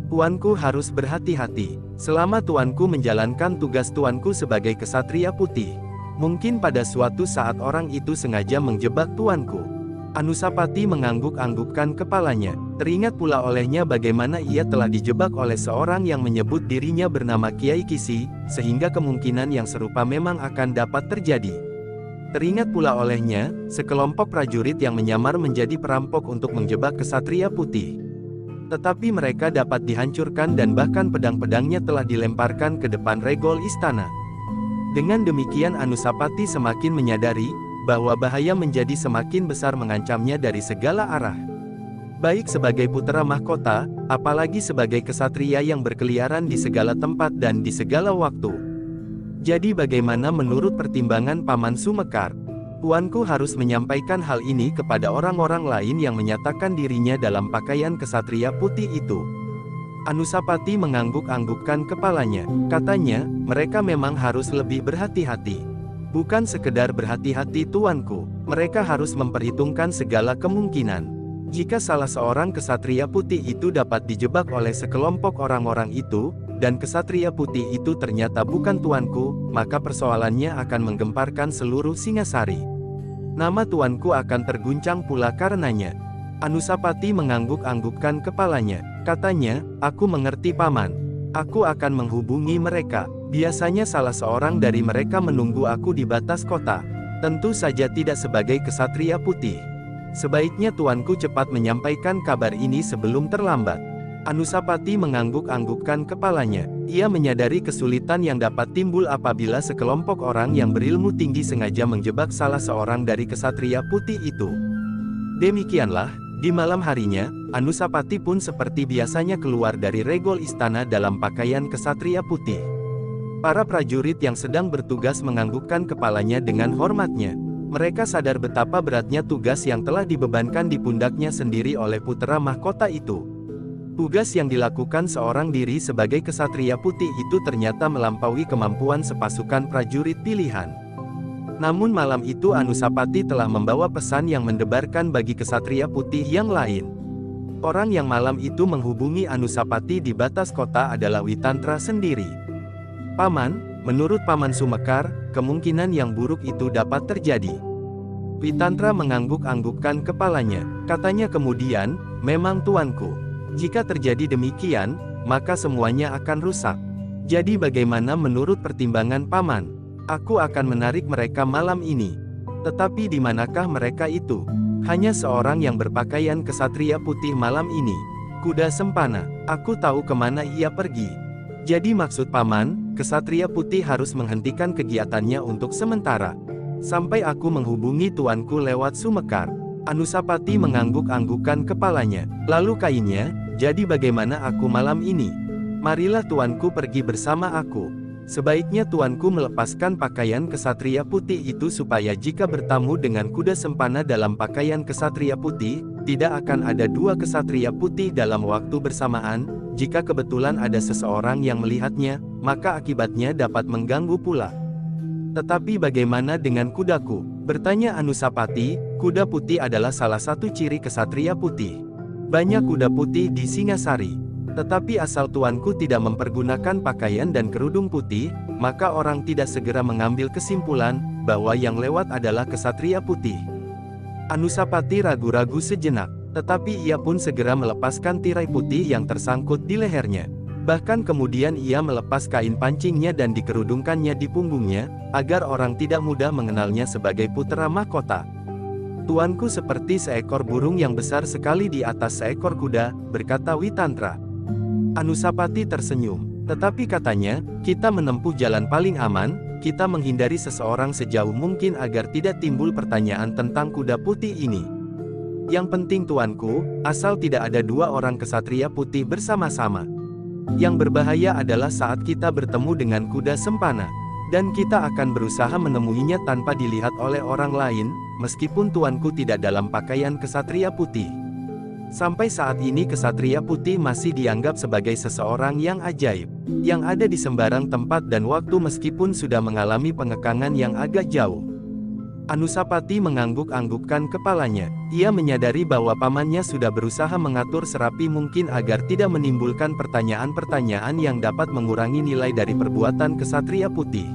Tuanku harus berhati-hati. Selama tuanku menjalankan tugas tuanku sebagai kesatria putih. Mungkin pada suatu saat orang itu sengaja menjebak tuanku. Anusapati mengangguk-anggukkan kepalanya. Teringat pula olehnya bagaimana ia telah dijebak oleh seorang yang menyebut dirinya bernama Kiai Kisi, sehingga kemungkinan yang serupa memang akan dapat terjadi. Teringat pula olehnya, sekelompok prajurit yang menyamar menjadi perampok untuk menjebak kesatria putih. Tetapi mereka dapat dihancurkan dan bahkan pedang-pedangnya telah dilemparkan ke depan regol istana. Dengan demikian Anusapati semakin menyadari, bahwa bahaya menjadi semakin besar mengancamnya dari segala arah. Baik sebagai putra mahkota, apalagi sebagai kesatria yang berkeliaran di segala tempat dan di segala waktu. Jadi bagaimana menurut pertimbangan Paman Sumekar? Tuanku harus menyampaikan hal ini kepada orang-orang lain yang menyatakan dirinya dalam pakaian kesatria putih itu. Anusapati mengangguk-anggukkan kepalanya. Katanya, mereka memang harus lebih berhati-hati. Bukan sekedar berhati-hati tuanku, mereka harus memperhitungkan segala kemungkinan. Jika salah seorang kesatria putih itu dapat dijebak oleh sekelompok orang-orang itu, dan kesatria putih itu ternyata bukan tuanku, maka persoalannya akan menggemparkan seluruh Singasari. Nama tuanku akan terguncang pula karenanya. Anusapati mengangguk-anggukkan kepalanya. Katanya, aku mengerti paman. Aku akan menghubungi mereka. Biasanya salah seorang dari mereka menunggu aku di batas kota. Tentu saja tidak sebagai kesatria putih. Sebaiknya tuanku cepat menyampaikan kabar ini sebelum terlambat. Anusapati mengangguk-anggukkan kepalanya. Ia menyadari kesulitan yang dapat timbul apabila sekelompok orang yang berilmu tinggi sengaja menjebak salah seorang dari kesatria putih itu. Demikianlah, di malam harinya, Anusapati pun seperti biasanya keluar dari regol istana dalam pakaian kesatria putih. Para prajurit yang sedang bertugas menganggukkan kepalanya dengan hormatnya. Mereka sadar betapa beratnya tugas yang telah dibebankan di pundaknya sendiri oleh putra mahkota itu. Tugas yang dilakukan seorang diri sebagai kesatria putih itu ternyata melampaui kemampuan sepasukan prajurit pilihan. Namun malam itu Anusapati telah membawa pesan yang mendebarkan bagi kesatria putih yang lain. Orang yang malam itu menghubungi Anusapati di batas kota adalah Witantra sendiri. "Paman, menurut Paman Sumekar, kemungkinan yang buruk itu dapat terjadi." Witantra mengangguk-anggukkan kepalanya. Katanya kemudian, "Memang tuanku. Jika terjadi demikian, maka semuanya akan rusak. Jadi bagaimana menurut pertimbangan Paman? Aku akan menarik mereka malam ini. Tetapi di manakah mereka itu?" "Hanya seorang yang berpakaian kesatria putih malam ini. Kuda Sempana. Aku tahu kemana ia pergi." "Jadi maksud Paman, kesatria putih harus menghentikan kegiatannya untuk sementara. Sampai aku menghubungi tuanku lewat Sumekar." Anusapati mengangguk-anggukkan kepalanya. Lalu kainnya, "Jadi bagaimana aku malam ini? Marilah tuanku pergi bersama aku. Sebaiknya tuanku melepaskan pakaian kesatria putih itu supaya jika bertamu dengan kuda Sempana dalam pakaian kesatria putih, tidak akan ada dua kesatria putih dalam waktu bersamaan. Jika kebetulan ada seseorang yang melihatnya, maka akibatnya dapat mengganggu pula." "Tetapi bagaimana dengan kudaku?" bertanya Anusapati. "Kuda putih adalah salah satu ciri kesatria putih. Banyak kuda putih di Singasari. Tetapi asal tuanku tidak mempergunakan pakaian dan kerudung putih, maka orang tidak segera mengambil kesimpulan bahwa yang lewat adalah kesatria putih." Anusapati ragu-ragu sejenak, tetapi ia pun segera melepaskan tirai putih yang tersangkut di lehernya. Bahkan kemudian ia melepas kain pancingnya dan dikerudungkannya di punggungnya, agar orang tidak mudah mengenalnya sebagai putra mahkota. "Tuanku seperti seekor burung yang besar sekali di atas seekor kuda," berkata Witantra. Anusapati tersenyum. "Tetapi katanya, kita menempuh jalan paling aman, kita menghindari seseorang sejauh mungkin agar tidak timbul pertanyaan tentang kuda putih ini. Yang penting tuanku, asal tidak ada dua orang kesatria putih bersama-sama. Yang berbahaya adalah saat kita bertemu dengan kuda Sempana. Dan kita akan berusaha menemuinya tanpa dilihat oleh orang lain, meskipun tuanku tidak dalam pakaian kesatria putih. Sampai saat ini kesatria putih masih dianggap sebagai seseorang yang ajaib, yang ada di sembarang tempat dan waktu meskipun sudah mengalami pengekangan yang agak jauh." Anusapati mengangguk-anggukkan kepalanya. Ia menyadari bahwa pamannya sudah berusaha mengatur serapi mungkin agar tidak menimbulkan pertanyaan-pertanyaan yang dapat mengurangi nilai dari perbuatan kesatria putih.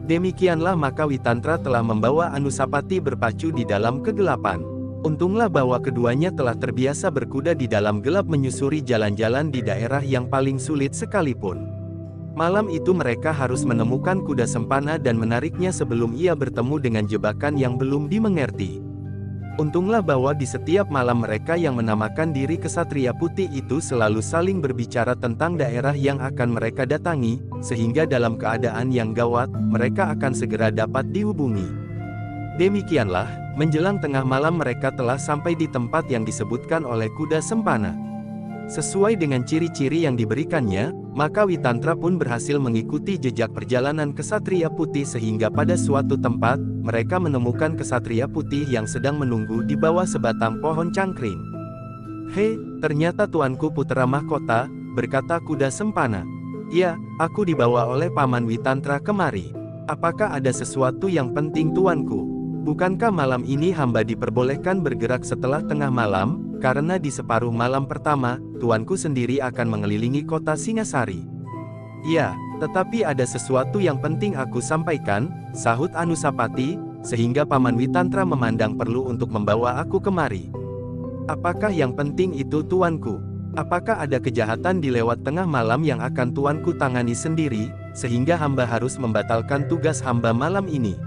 Demikianlah maka Witantra telah membawa Anusapati berpacu di dalam kegelapan. Untunglah bahwa keduanya telah terbiasa berkuda di dalam gelap menyusuri jalan-jalan di daerah yang paling sulit sekalipun. Malam itu mereka harus menemukan kuda Sempana dan menariknya sebelum ia bertemu dengan jebakan yang belum dimengerti. Untunglah bahwa di setiap malam mereka yang menamakan diri kesatria putih itu selalu saling berbicara tentang daerah yang akan mereka datangi, sehingga dalam keadaan yang gawat, mereka akan segera dapat dihubungi. Demikianlah, menjelang tengah malam mereka telah sampai di tempat yang disebutkan oleh kuda Sempana. Sesuai dengan ciri-ciri yang diberikannya, maka Witantra pun berhasil mengikuti jejak perjalanan kesatria putih sehingga pada suatu tempat, mereka menemukan kesatria putih yang sedang menunggu di bawah sebatang pohon cangkring. "Hei, ternyata tuanku putra mahkota," berkata kuda Sempana. "Ya, aku dibawa oleh Paman Witantra kemari. Apakah ada sesuatu yang penting tuanku? Bukankah malam ini hamba diperbolehkan bergerak setelah tengah malam? Karena di separuh malam pertama, tuanku sendiri akan mengelilingi kota Singasari." "Ya, tetapi ada sesuatu yang penting aku sampaikan," sahut Anusapati, "sehingga Paman Witantra memandang perlu untuk membawa aku kemari." "Apakah yang penting itu tuanku? Apakah ada kejahatan di lewat tengah malam yang akan tuanku tangani sendiri, sehingga hamba harus membatalkan tugas hamba malam ini?"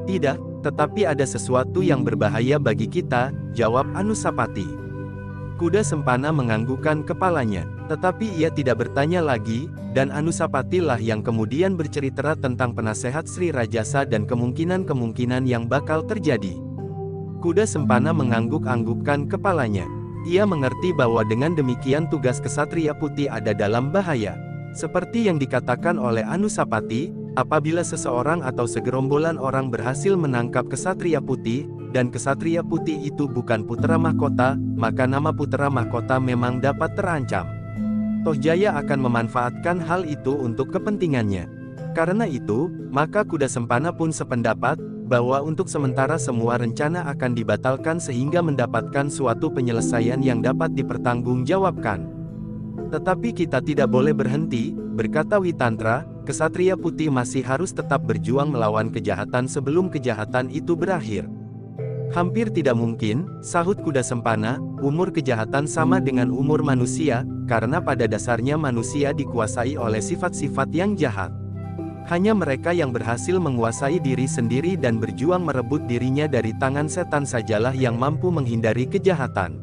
"Tidak, tetapi ada sesuatu yang berbahaya bagi kita," jawab Anusapati. Kuda Sempana menganggukkan kepalanya, tetapi ia tidak bertanya lagi, dan Anusapati lah yang kemudian bercerita tentang penasehat Sri Rajasa dan kemungkinan-kemungkinan yang bakal terjadi. Kuda Sempana mengangguk-anggukkan kepalanya. Ia mengerti bahwa dengan demikian tugas kesatria putih ada dalam bahaya. Seperti yang dikatakan oleh Anusapati, apabila seseorang atau segerombolan orang berhasil menangkap kesatria putih, dan kesatria putih itu bukan putra mahkota, maka nama putra mahkota memang dapat terancam. Tohjaya akan memanfaatkan hal itu untuk kepentingannya. Karena itu, maka kuda sempana pun sependapat, bahwa untuk sementara semua rencana akan dibatalkan sehingga mendapatkan suatu penyelesaian yang dapat dipertanggungjawabkan. Tetapi kita tidak boleh berhenti, berkata Witantra, Kesatria Putih masih harus tetap berjuang melawan kejahatan sebelum kejahatan itu berakhir. Hampir tidak mungkin, sahut kuda sempana, umur kejahatan sama dengan umur manusia, karena pada dasarnya manusia dikuasai oleh sifat-sifat yang jahat. Hanya mereka yang berhasil menguasai diri sendiri dan berjuang merebut dirinya dari tangan setan sajalah yang mampu menghindari kejahatan.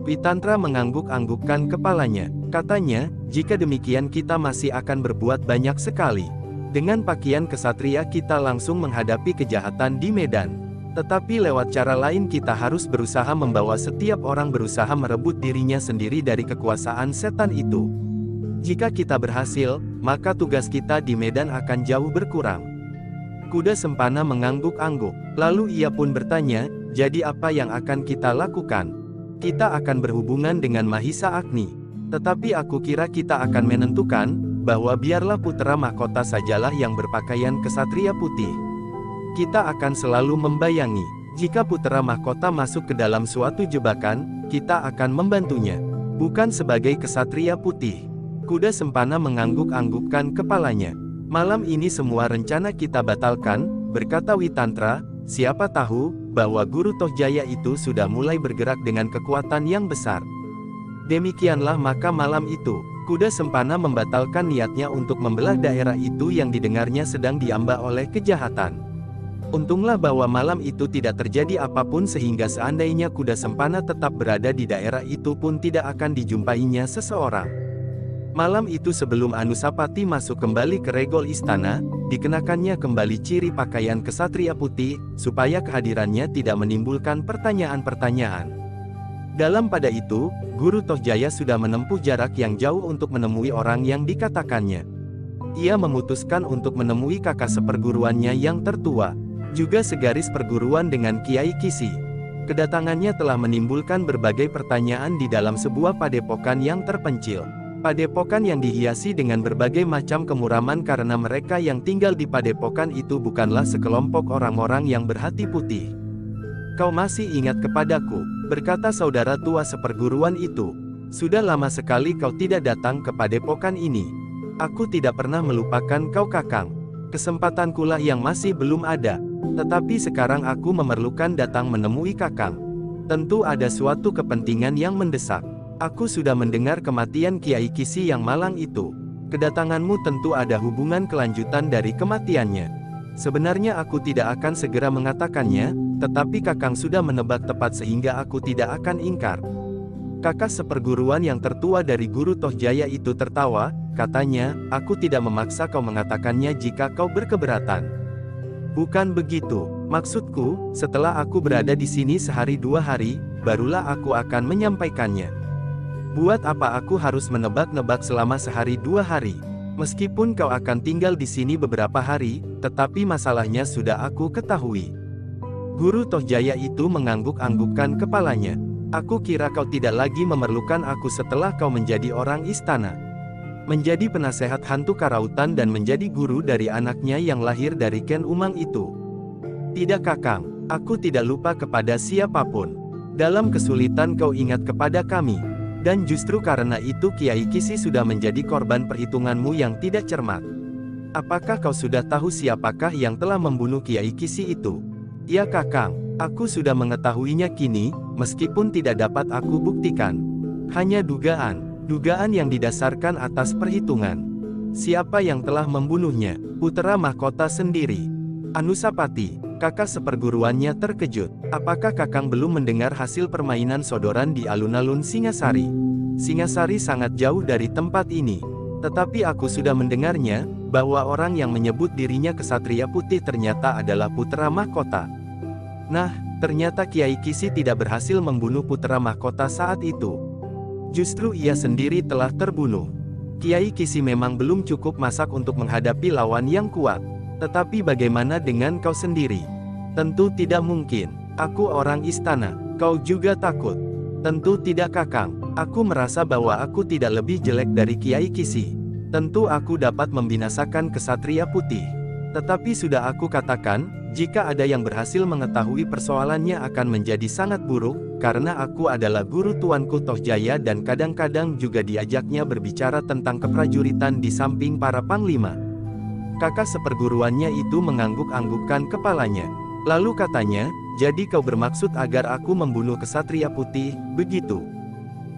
Witantra mengangguk-anggukkan kepalanya. Katanya, jika demikian kita masih akan berbuat banyak sekali. Dengan pakaian kesatria kita langsung menghadapi kejahatan di medan. Tetapi lewat cara lain kita harus berusaha membawa setiap orang berusaha merebut dirinya sendiri dari kekuasaan setan itu. Jika kita berhasil, maka tugas kita di medan akan jauh berkurang. Kuda sempana mengangguk-angguk. Lalu ia pun bertanya, jadi apa yang akan kita lakukan? Kita akan berhubungan dengan Mahisa Agni. Tetapi aku kira kita akan menentukan, bahwa biarlah putra mahkota sajalah yang berpakaian kesatria putih. Kita akan selalu membayangi, jika putra mahkota masuk ke dalam suatu jebakan, kita akan membantunya. Bukan sebagai kesatria putih. Kuda sempana mengangguk-anggukkan kepalanya. Malam ini semua rencana kita batalkan, berkata Witantra, siapa tahu, bahwa Guru Tohjaya itu sudah mulai bergerak dengan kekuatan yang besar. Demikianlah maka malam itu, kuda sempana membatalkan niatnya untuk membelah daerah itu yang didengarnya sedang diamba oleh kejahatan. Untunglah bahwa malam itu tidak terjadi apapun sehingga seandainya kuda sempana tetap berada di daerah itu pun tidak akan dijumpainya seseorang. Malam itu sebelum Anusapati masuk kembali ke regol istana, dikenakannya kembali ciri pakaian kesatria putih, supaya kehadirannya tidak menimbulkan pertanyaan-pertanyaan. Dalam pada itu, Guru Tohjaya sudah menempuh jarak yang jauh untuk menemui orang yang dikatakannya. Ia memutuskan untuk menemui kakak seperguruannya yang tertua, juga segaris perguruan dengan Kiai Kisi. Kedatangannya telah menimbulkan berbagai pertanyaan di dalam sebuah padepokan yang terpencil. Padepokan yang dihiasi dengan berbagai macam kemuraman karena mereka yang tinggal di padepokan itu bukanlah sekelompok orang-orang yang berhati putih. Kau masih ingat kepadaku, berkata saudara tua seperguruan itu. Sudah lama sekali kau tidak datang ke padepokan ini. Aku tidak pernah melupakan kau kakang. Kesempatankulah yang masih belum ada. Tetapi sekarang aku memerlukan datang menemui kakang. Tentu ada suatu kepentingan yang mendesak. Aku sudah mendengar kematian Kiai Kisi yang malang itu. Kedatanganmu tentu ada hubungan kelanjutan dari kematiannya. Sebenarnya aku tidak akan segera mengatakannya, tetapi kakang sudah menebak tepat sehingga aku tidak akan ingkar. Kakak seperguruan yang tertua dari Guru Tohjaya itu tertawa, katanya, aku tidak memaksa kau mengatakannya jika kau berkeberatan. Bukan begitu, maksudku, setelah aku berada di sini sehari dua hari, barulah aku akan menyampaikannya. Buat apa aku harus menebak-nebak selama sehari dua hari? Meskipun kau akan tinggal di sini beberapa hari, tetapi masalahnya sudah aku ketahui. Guru Tohjaya itu mengangguk-anggukkan kepalanya. Aku kira kau tidak lagi memerlukan aku setelah kau menjadi orang istana. Menjadi penasehat hantu karautan dan menjadi guru dari anaknya yang lahir dari Ken Umang itu. Tidak kakang, aku tidak lupa kepada siapapun. Dalam kesulitan kau ingat kepada kami. Dan justru karena itu Kiai Kisi sudah menjadi korban perhitunganmu yang tidak cermat. Apakah kau sudah tahu siapakah yang telah membunuh Kiai Kisi itu? Ya kakang, aku sudah mengetahuinya kini, meskipun tidak dapat aku buktikan. Hanya dugaan yang didasarkan atas perhitungan. Siapa yang telah membunuhnya? Putra mahkota sendiri. Anusapati, kakak seperguruannya terkejut. Apakah kakang belum mendengar hasil permainan sodoran di alun-alun Singasari? Singasari sangat jauh dari tempat ini. Tetapi aku sudah mendengarnya, bahwa orang yang menyebut dirinya kesatria putih ternyata adalah putra mahkota. Nah, ternyata Kiai Kisi tidak berhasil membunuh putra mahkota saat itu. Justru ia sendiri telah terbunuh. Kiai Kisi memang belum cukup masak untuk menghadapi lawan yang kuat. Tetapi bagaimana dengan kau sendiri? Tentu tidak mungkin. Aku orang istana. Kau juga takut? Tentu tidak kakang. Aku merasa bahwa aku tidak lebih jelek dari Kiai Kisi. tentu aku dapat membinasakan kesatria putih. Tetapi sudah aku katakan, jika ada yang berhasil mengetahui persoalannya akan menjadi sangat buruk, karena aku adalah guru tuanku Tohjaya dan kadang-kadang juga diajaknya berbicara tentang keprajuritan di samping para panglima. Kakak seperguruannya itu mengangguk-anggukkan kepalanya. Lalu katanya, jadi kau bermaksud agar aku membunuh kesatria putih, begitu?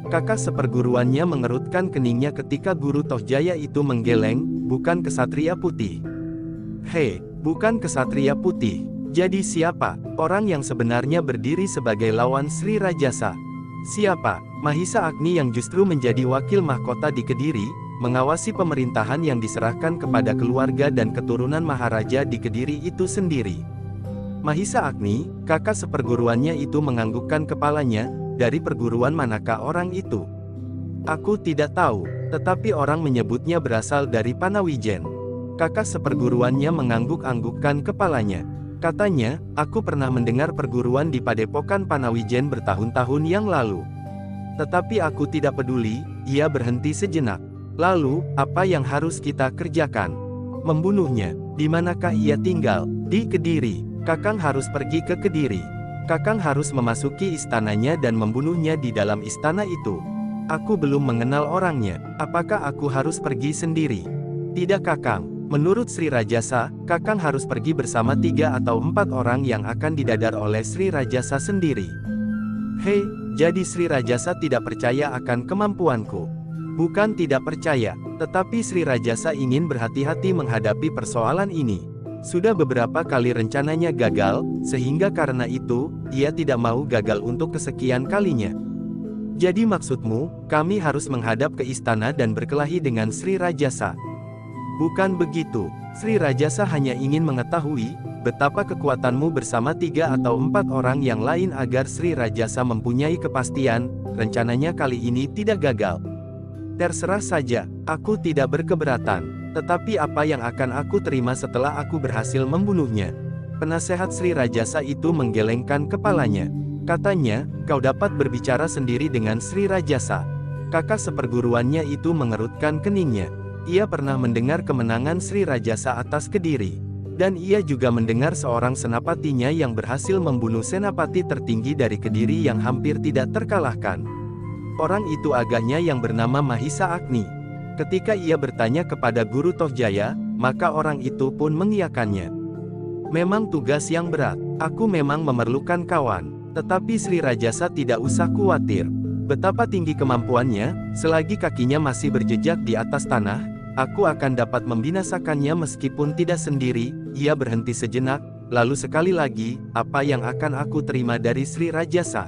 Kakak seperguruannya mengerutkan keningnya ketika guru Tohjaya itu menggeleng, bukan kesatria putih. Hei, bukan kesatria putih. Jadi siapa orang yang sebenarnya berdiri sebagai lawan Sri Rajasa? Siapa? Mahisa Agni yang justru menjadi wakil mahkota di Kediri, mengawasi pemerintahan yang diserahkan kepada keluarga dan keturunan Maharaja di Kediri itu sendiri. Mahisa Agni, kakak seperguruannya itu menganggukkan kepalanya, dari perguruan manakah orang itu? Aku tidak tahu, tetapi orang menyebutnya berasal dari Panawijen. Kakak seperguruannya mengangguk-anggukkan kepalanya. Katanya, aku pernah mendengar perguruan di Padepokan Panawijen bertahun-tahun yang lalu. Tetapi aku tidak peduli, ia berhenti sejenak. Lalu, apa yang harus kita kerjakan? Membunuhnya. Di manakah ia tinggal? Di Kediri. Kakang harus pergi ke Kediri. Kakang harus memasuki istananya dan membunuhnya di dalam istana itu. Aku belum mengenal orangnya. Apakah aku harus pergi sendiri? Tidak Kakang. Menurut Sri Rajasa, Kakang harus pergi bersama 3 atau 4 orang yang akan didadar oleh Sri Rajasa sendiri. Hei, jadi Sri Rajasa tidak percaya akan kemampuanku. Bukan tidak percaya, tetapi Sri Rajasa ingin berhati-hati menghadapi persoalan ini. Sudah beberapa kali rencananya gagal, sehingga karena itu, ia tidak mau gagal untuk kesekian kalinya. Jadi maksudmu, kami harus menghadap ke istana dan berkelahi dengan Sri Rajasa? Bukan begitu, Sri Rajasa hanya ingin mengetahui, betapa kekuatanmu bersama 3 atau 4 orang yang lain agar Sri Rajasa mempunyai kepastian, rencananya kali ini tidak gagal. Terserah saja, aku tidak berkeberatan, tetapi apa yang akan aku terima setelah aku berhasil membunuhnya? Penasehat Sri Rajasa itu menggelengkan kepalanya. Katanya, kau dapat berbicara sendiri dengan Sri Rajasa. Kakak seperguruannya itu mengerutkan keningnya. Ia pernah mendengar kemenangan Sri Rajasa atas Kediri. Dan ia juga mendengar seorang senapatinya yang berhasil membunuh senapati tertinggi dari Kediri yang hampir tidak terkalahkan. Orang itu agaknya yang bernama Mahisa Agni. Ketika ia bertanya kepada guru Tohjaya, maka orang itu pun mengiyakannya. Memang tugas yang berat. Aku memang memerlukan kawan. Tetapi Sri Rajasa tidak usah khawatir. Betapa tinggi kemampuannya, selagi kakinya masih berjejak di atas tanah, aku akan dapat membinasakannya meskipun tidak sendiri. Ia berhenti sejenak, lalu sekali lagi, apa yang akan aku terima dari Sri Rajasa?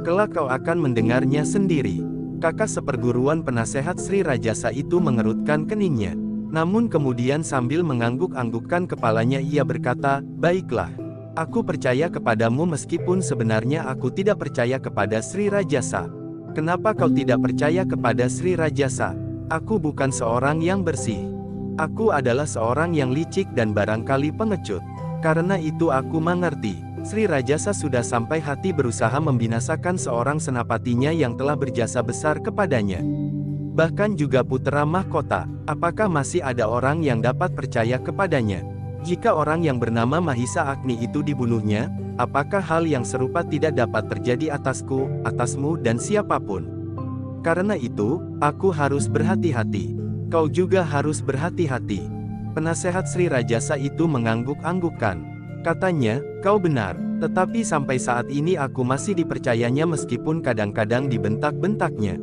Kelak kau akan mendengarnya sendiri. Kakak seperguruan penasehat Sri Rajasa itu mengerutkan keningnya. Namun kemudian sambil mengangguk-anggukkan kepalanya ia berkata, baiklah. Aku percaya kepadamu meskipun sebenarnya aku tidak percaya kepada Sri Rajasa. Kenapa kau tidak percaya kepada Sri Rajasa? Aku bukan seorang yang bersih. Aku adalah seorang yang licik dan barangkali pengecut. Karena itu aku mengerti. Sri Rajasa sudah sampai hati berusaha membinasakan seorang senapatinya yang telah berjasa besar kepadanya. Bahkan juga putra mahkota. Apakah masih ada orang yang dapat percaya kepadanya? Jika orang yang bernama Mahisa Agni itu dibunuhnya, apakah hal yang serupa tidak dapat terjadi atasku, atasmu dan siapapun? Karena itu, aku harus berhati-hati. Kau juga harus berhati-hati. Penasehat Sri Rajasa itu mengangguk-anggukkan. Katanya, kau benar, tetapi sampai saat ini aku masih dipercayanya meskipun kadang-kadang dibentak-bentaknya.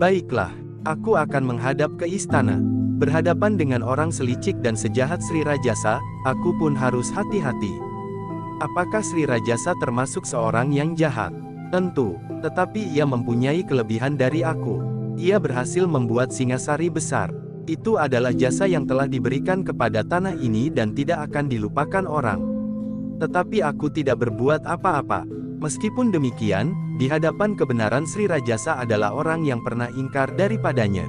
Baiklah, aku akan menghadap ke istana. Berhadapan dengan orang selicik dan sejahat Sri Rajasa, aku pun harus hati-hati. Apakah Sri Rajasa termasuk seorang yang jahat? Tentu, tetapi ia mempunyai kelebihan dari aku. Ia berhasil membuat Singasari besar. Itu adalah jasa yang telah diberikan kepada tanah ini dan tidak akan dilupakan orang. Tetapi aku tidak berbuat apa-apa. Meskipun demikian, di hadapan kebenaran Sri Rajasa adalah orang yang pernah ingkar daripadanya.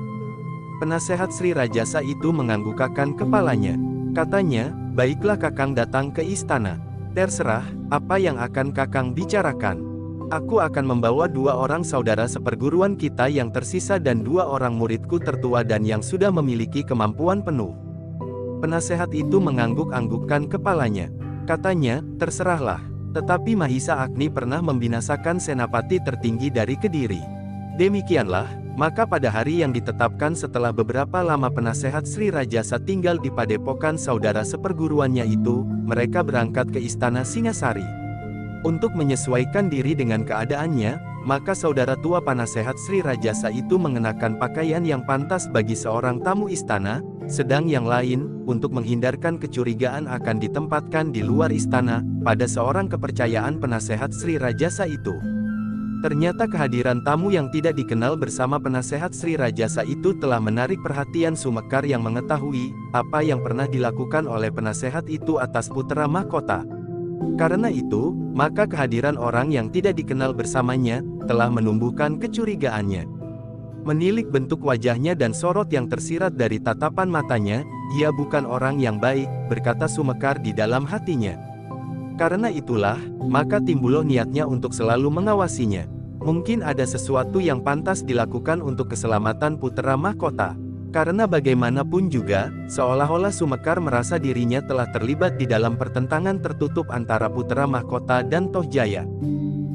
Penasehat Sri Rajasa itu menganggukkan kepalanya. Katanya, baiklah Kakang datang ke istana. Terserah, apa yang akan Kakang bicarakan. Aku akan membawa 2 orang saudara seperguruan kita yang tersisa dan 2 orang muridku tertua dan yang sudah memiliki kemampuan penuh. Penasehat itu mengangguk-anggukkan kepalanya. Katanya, terserahlah. Tetapi Mahisa Agni pernah membinasakan senapati tertinggi dari Kediri. Demikianlah, maka pada hari yang ditetapkan setelah beberapa lama penasehat Sri Rajasa tinggal di padepokan saudara seperguruannya itu, mereka berangkat ke istana Singasari. Untuk menyesuaikan diri dengan keadaannya, maka saudara tua penasehat Sri Rajasa itu mengenakan pakaian yang pantas bagi seorang tamu istana, sedang yang lain, untuk menghindarkan kecurigaan akan ditempatkan di luar istana, pada seorang kepercayaan penasehat Sri Rajasa itu. Ternyata kehadiran tamu yang tidak dikenal bersama penasehat Sri Rajasa itu telah menarik perhatian Sumekar yang mengetahui, apa yang pernah dilakukan oleh penasehat itu atas putra mahkota. Karena itu, maka kehadiran orang yang tidak dikenal bersamanya, telah menumbuhkan kecurigaannya. Menilik bentuk wajahnya dan sorot yang tersirat dari tatapan matanya, ia bukan orang yang baik, berkata Sumekar di dalam hatinya. Karena itulah, maka timbullah niatnya untuk selalu mengawasinya. Mungkin ada sesuatu yang pantas dilakukan untuk keselamatan putra mahkota. Karena bagaimanapun juga, seolah-olah Sumekar merasa dirinya telah terlibat di dalam pertentangan tertutup antara putra mahkota dan Tohjaya.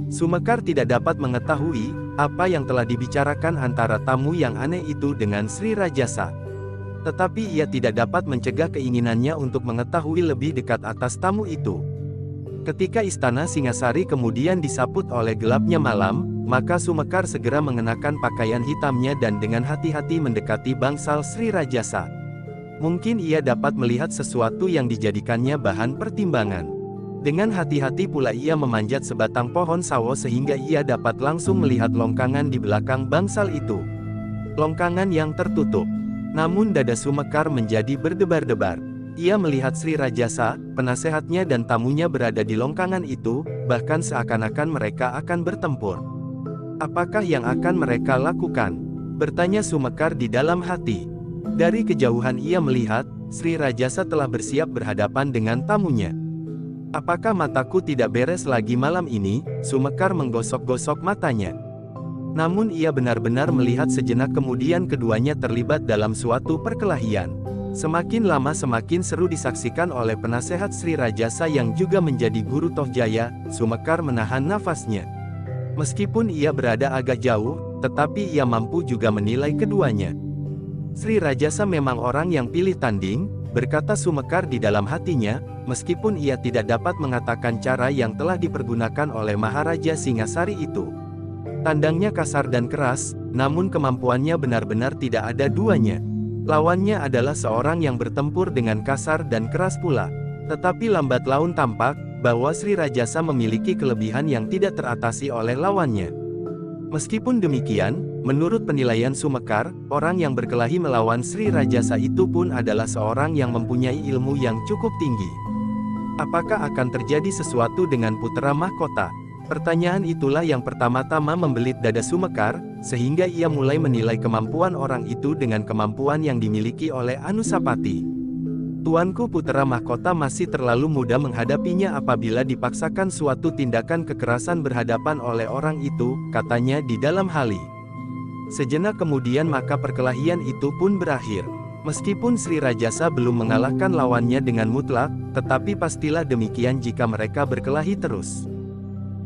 Sumekar tidak dapat mengetahui, apa yang telah dibicarakan antara tamu yang aneh itu dengan Sri Rajasa. Tetapi ia tidak dapat mencegah keinginannya untuk mengetahui lebih dekat atas tamu itu. Ketika istana Singasari kemudian disaput oleh gelapnya malam, maka Sumekar segera mengenakan pakaian hitamnya dan dengan hati-hati mendekati bangsal Sri Rajasa. Mungkin ia dapat melihat sesuatu yang dijadikannya bahan pertimbangan. Dengan hati-hati pula ia memanjat sebatang pohon sawo sehingga ia dapat langsung melihat longkangan di belakang bangsal itu. Longkangan yang tertutup. Namun dada Sumekar menjadi berdebar-debar. Ia melihat Sri Rajasa, penasehatnya dan tamunya berada di longkangan itu, bahkan seakan-akan mereka akan bertempur. Apakah yang akan mereka lakukan? Bertanya Sumekar di dalam hati. Dari kejauhan ia melihat, Sri Rajasa telah bersiap berhadapan dengan tamunya. Apakah mataku tidak beres lagi malam ini? Sumekar menggosok-gosok matanya. Namun ia benar-benar melihat sejenak kemudian keduanya terlibat dalam suatu perkelahian. Semakin lama semakin seru disaksikan oleh penasehat Sri Rajasa yang juga menjadi guru Tohjaya. Sumekar menahan nafasnya. Meskipun ia berada agak jauh, tetapi ia mampu juga menilai keduanya. Sri Rajasa memang orang yang pilih tanding, berkata Sumekar di dalam hatinya, meskipun ia tidak dapat mengatakan cara yang telah dipergunakan oleh Maharaja Singasari itu. Tandangnya kasar dan keras, namun kemampuannya benar-benar tidak ada duanya. Lawannya adalah seorang yang bertempur dengan kasar dan keras pula. Tetapi lambat laun tampak, bahwa Sri Rajasa memiliki kelebihan yang tidak teratasi oleh lawannya. Meskipun demikian, menurut penilaian Sumekar, orang yang berkelahi melawan Sri Rajasa itu pun adalah seorang yang mempunyai ilmu yang cukup tinggi. Apakah akan terjadi sesuatu dengan putra mahkota? Pertanyaan itulah yang pertama-tama membelit dada Sumekar, sehingga ia mulai menilai kemampuan orang itu dengan kemampuan yang dimiliki oleh Anusapati. Tuanku putra mahkota masih terlalu muda menghadapinya apabila dipaksakan suatu tindakan kekerasan berhadapan oleh orang itu, katanya di dalam hali. Sejenak kemudian maka perkelahian itu pun berakhir. Meskipun Sri Rajasa belum mengalahkan lawannya dengan mutlak, tetapi pastilah demikian jika mereka berkelahi terus.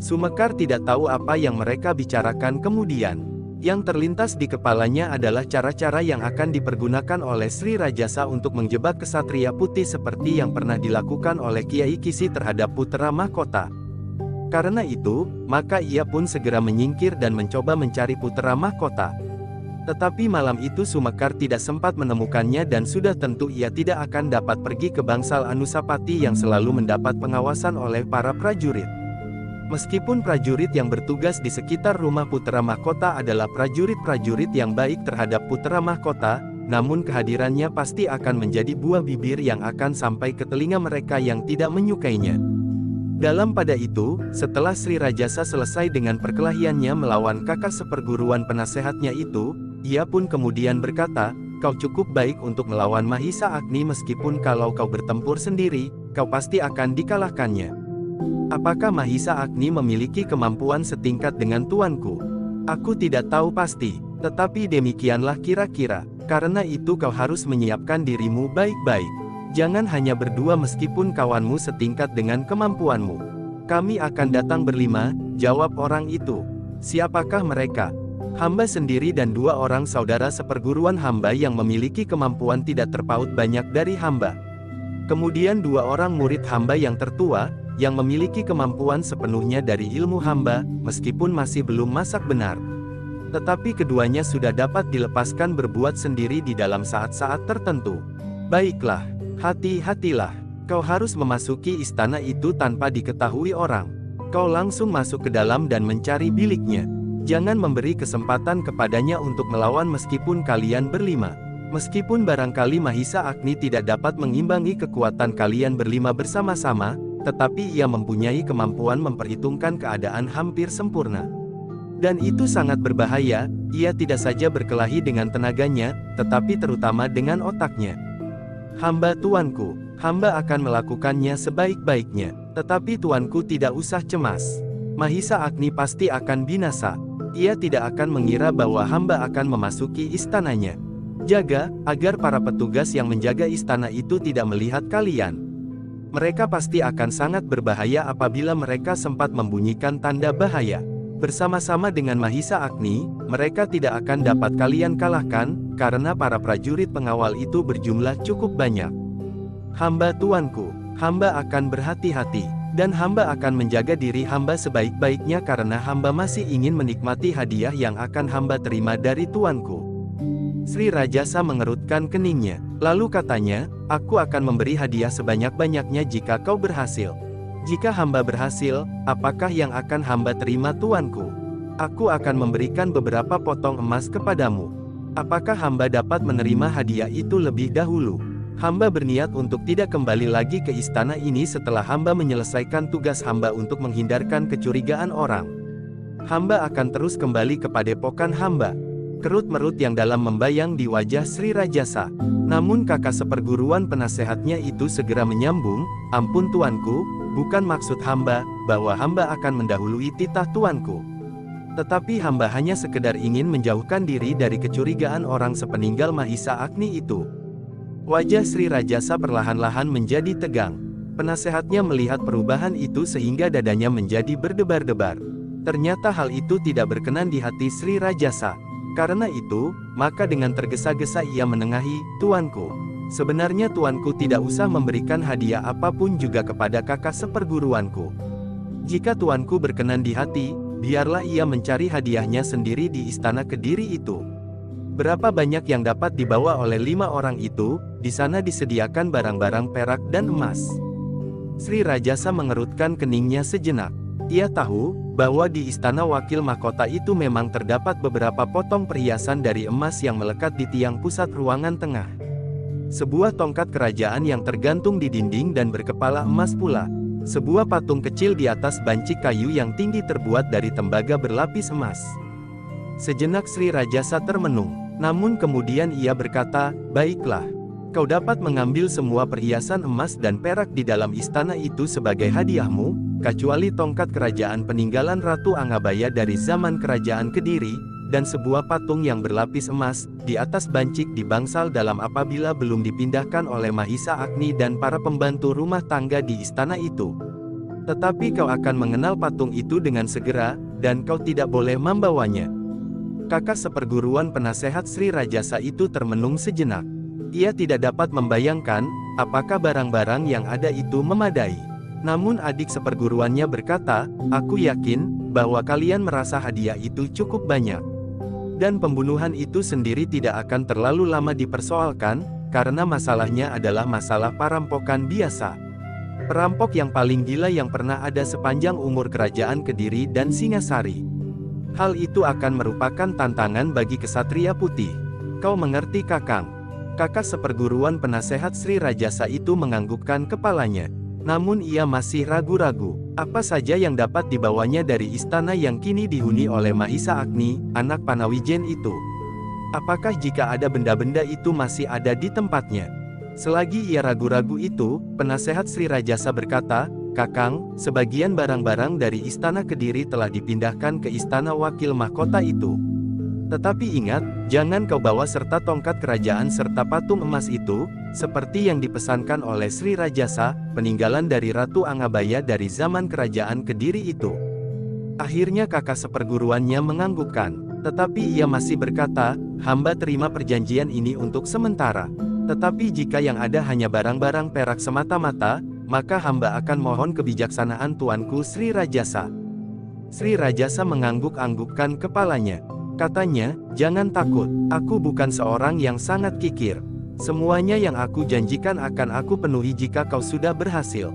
Sumekar tidak tahu apa yang mereka bicarakan kemudian. Yang terlintas di kepalanya adalah cara-cara yang akan dipergunakan oleh Sri Rajasa untuk menjebak kesatria putih seperti yang pernah dilakukan oleh Kiai Kisi terhadap putra mahkota. Karena itu, maka ia pun segera menyingkir dan mencoba mencari putra mahkota. Tetapi malam itu Sumekar tidak sempat menemukannya dan sudah tentu ia tidak akan dapat pergi ke bangsal Anusapati yang selalu mendapat pengawasan oleh para prajurit. Meskipun prajurit yang bertugas di sekitar rumah putra mahkota adalah prajurit-prajurit yang baik terhadap putra mahkota, namun kehadirannya pasti akan menjadi buah bibir yang akan sampai ke telinga mereka yang tidak menyukainya. Dalam pada itu, setelah Sri Rajasa selesai dengan perkelahiannya melawan kakak seperguruan penasehatnya itu, ia pun kemudian berkata, "Kau cukup baik untuk melawan Mahisa Agni meskipun kalau kau bertempur sendiri, kau pasti akan dikalahkannya." Apakah Mahisa Agni memiliki kemampuan setingkat dengan tuanku? Aku tidak tahu pasti, tetapi demikianlah kira-kira. Karena itu kau harus menyiapkan dirimu baik-baik. Jangan hanya berdua meskipun kawanmu setingkat dengan kemampuanmu. Kami akan datang berlima, jawab orang itu. Siapakah mereka? Hamba sendiri dan 2 orang saudara seperguruan hamba yang memiliki kemampuan tidak terpaut banyak dari hamba. Kemudian 2 orang murid hamba yang tertua, yang memiliki kemampuan sepenuhnya dari ilmu hamba, meskipun masih belum masak benar. Tetapi keduanya sudah dapat dilepaskan berbuat sendiri di dalam saat-saat tertentu. Baiklah, hati-hatilah. Kau harus memasuki istana itu tanpa diketahui orang. Kau langsung masuk ke dalam dan mencari biliknya. Jangan memberi kesempatan kepadanya untuk melawan meskipun kalian berlima. Meskipun barangkali Mahisa Agni tidak dapat mengimbangi kekuatan kalian berlima bersama-sama, tetapi ia mempunyai kemampuan memperhitungkan keadaan hampir sempurna. Dan itu sangat berbahaya, ia tidak saja berkelahi dengan tenaganya, tetapi terutama dengan otaknya. Hamba tuanku, hamba akan melakukannya sebaik-baiknya, tetapi tuanku tidak usah cemas. Mahisa Agni pasti akan binasa. Ia tidak akan mengira bahwa hamba akan memasuki istananya. Jaga, agar para petugas yang menjaga istana itu tidak melihat kalian. Mereka pasti akan sangat berbahaya apabila mereka sempat membunyikan tanda bahaya. Bersama-sama dengan Mahisa Agni, mereka tidak akan dapat kalian kalahkan, karena para prajurit pengawal itu berjumlah cukup banyak. Hamba tuanku, hamba akan berhati-hati. Dan hamba akan menjaga diri hamba sebaik-baiknya karena hamba masih ingin menikmati hadiah yang akan hamba terima dari tuanku. Sri Rajasa mengerutkan keningnya. Lalu katanya, aku akan memberi hadiah sebanyak-banyaknya jika kau berhasil. Jika hamba berhasil, apakah yang akan hamba terima tuanku? Aku akan memberikan beberapa potong emas kepadamu. Apakah hamba dapat menerima hadiah itu lebih dahulu? Hamba berniat untuk tidak kembali lagi ke istana ini setelah hamba menyelesaikan tugas hamba untuk menghindarkan kecurigaan orang. Hamba akan terus kembali ke padepokan hamba. Kerut-merut yang dalam membayang di wajah Sri Rajasa. Namun kakak seperguruan penasehatnya itu segera menyambung, ampun tuanku, bukan maksud hamba, bahwa hamba akan mendahului titah tuanku. Tetapi hamba hanya sekedar ingin menjauhkan diri dari kecurigaan orang sepeninggal Mahisa Agni itu. Wajah Sri Rajasa perlahan-lahan menjadi tegang. Penasehatnya melihat perubahan itu sehingga dadanya menjadi berdebar-debar. Ternyata hal itu tidak berkenan di hati Sri Rajasa. Karena itu, maka dengan tergesa-gesa ia menengahi, tuanku. Sebenarnya tuanku tidak usah memberikan hadiah apapun juga kepada kakak seperguruanku. Jika tuanku berkenan di hati, biarlah ia mencari hadiahnya sendiri di istana Kediri itu. Berapa banyak yang dapat dibawa oleh 5 orang itu, di sana disediakan barang-barang perak dan emas. Sri Rajasa mengerutkan keningnya sejenak. Ia tahu, bahwa di istana wakil mahkota itu memang terdapat beberapa potong perhiasan dari emas yang melekat di tiang pusat ruangan tengah. Sebuah tongkat kerajaan yang tergantung di dinding dan berkepala emas pula. Sebuah patung kecil di atas banci kayu yang tinggi terbuat dari tembaga berlapis emas. Sejenak Sri Rajasa termenung. Namun kemudian ia berkata, baiklah. Kau dapat mengambil semua perhiasan emas dan perak di dalam istana itu sebagai hadiahmu, kecuali tongkat kerajaan peninggalan Ratu Angabaya dari zaman kerajaan Kediri, dan sebuah patung yang berlapis emas, di atas bancik di bangsal dalam apabila belum dipindahkan oleh Mahisa Agni dan para pembantu rumah tangga di istana itu. Tetapi kau akan mengenal patung itu dengan segera, dan kau tidak boleh membawanya. Kakak seperguruan penasehat Sri Rajasa itu termenung sejenak. Ia tidak dapat membayangkan, apakah barang-barang yang ada itu memadai. Namun adik seperguruannya berkata, aku yakin, bahwa kalian merasa hadiah itu cukup banyak. Dan pembunuhan itu sendiri tidak akan terlalu lama dipersoalkan, karena masalahnya adalah masalah perampokan biasa. Perampok yang paling gila yang pernah ada sepanjang umur kerajaan Kediri dan Singasari. Hal itu akan merupakan tantangan bagi kesatria putih. Kau mengerti kakang? Kakak seperguruan penasehat Sri Rajasa itu menganggukkan kepalanya. Namun ia masih ragu-ragu. Apa saja yang dapat dibawanya dari istana yang kini dihuni oleh Mahisa Agni, anak Panawijen itu? Apakah jika ada benda-benda itu masih ada di tempatnya? Selagi ia ragu-ragu itu, penasehat Sri Rajasa berkata, Kakang, sebagian barang-barang dari Istana Kediri telah dipindahkan ke Istana Wakil Mahkota itu. Tetapi ingat, jangan kau bawa serta tongkat kerajaan serta patung emas itu, seperti yang dipesankan oleh Sri Rajasa, peninggalan dari Ratu Angabaya dari zaman kerajaan Kediri itu. Akhirnya kakak seperguruannya menganggukkan, tetapi ia masih berkata, hamba terima perjanjian ini untuk sementara. Tetapi jika yang ada hanya barang-barang perak semata-mata, maka hamba akan mohon kebijaksanaan tuanku Sri Rajasa. Sri Rajasa mengangguk-anggukkan kepalanya. Katanya, jangan takut, aku bukan seorang yang sangat kikir. Semuanya yang aku janjikan akan aku penuhi jika kau sudah berhasil.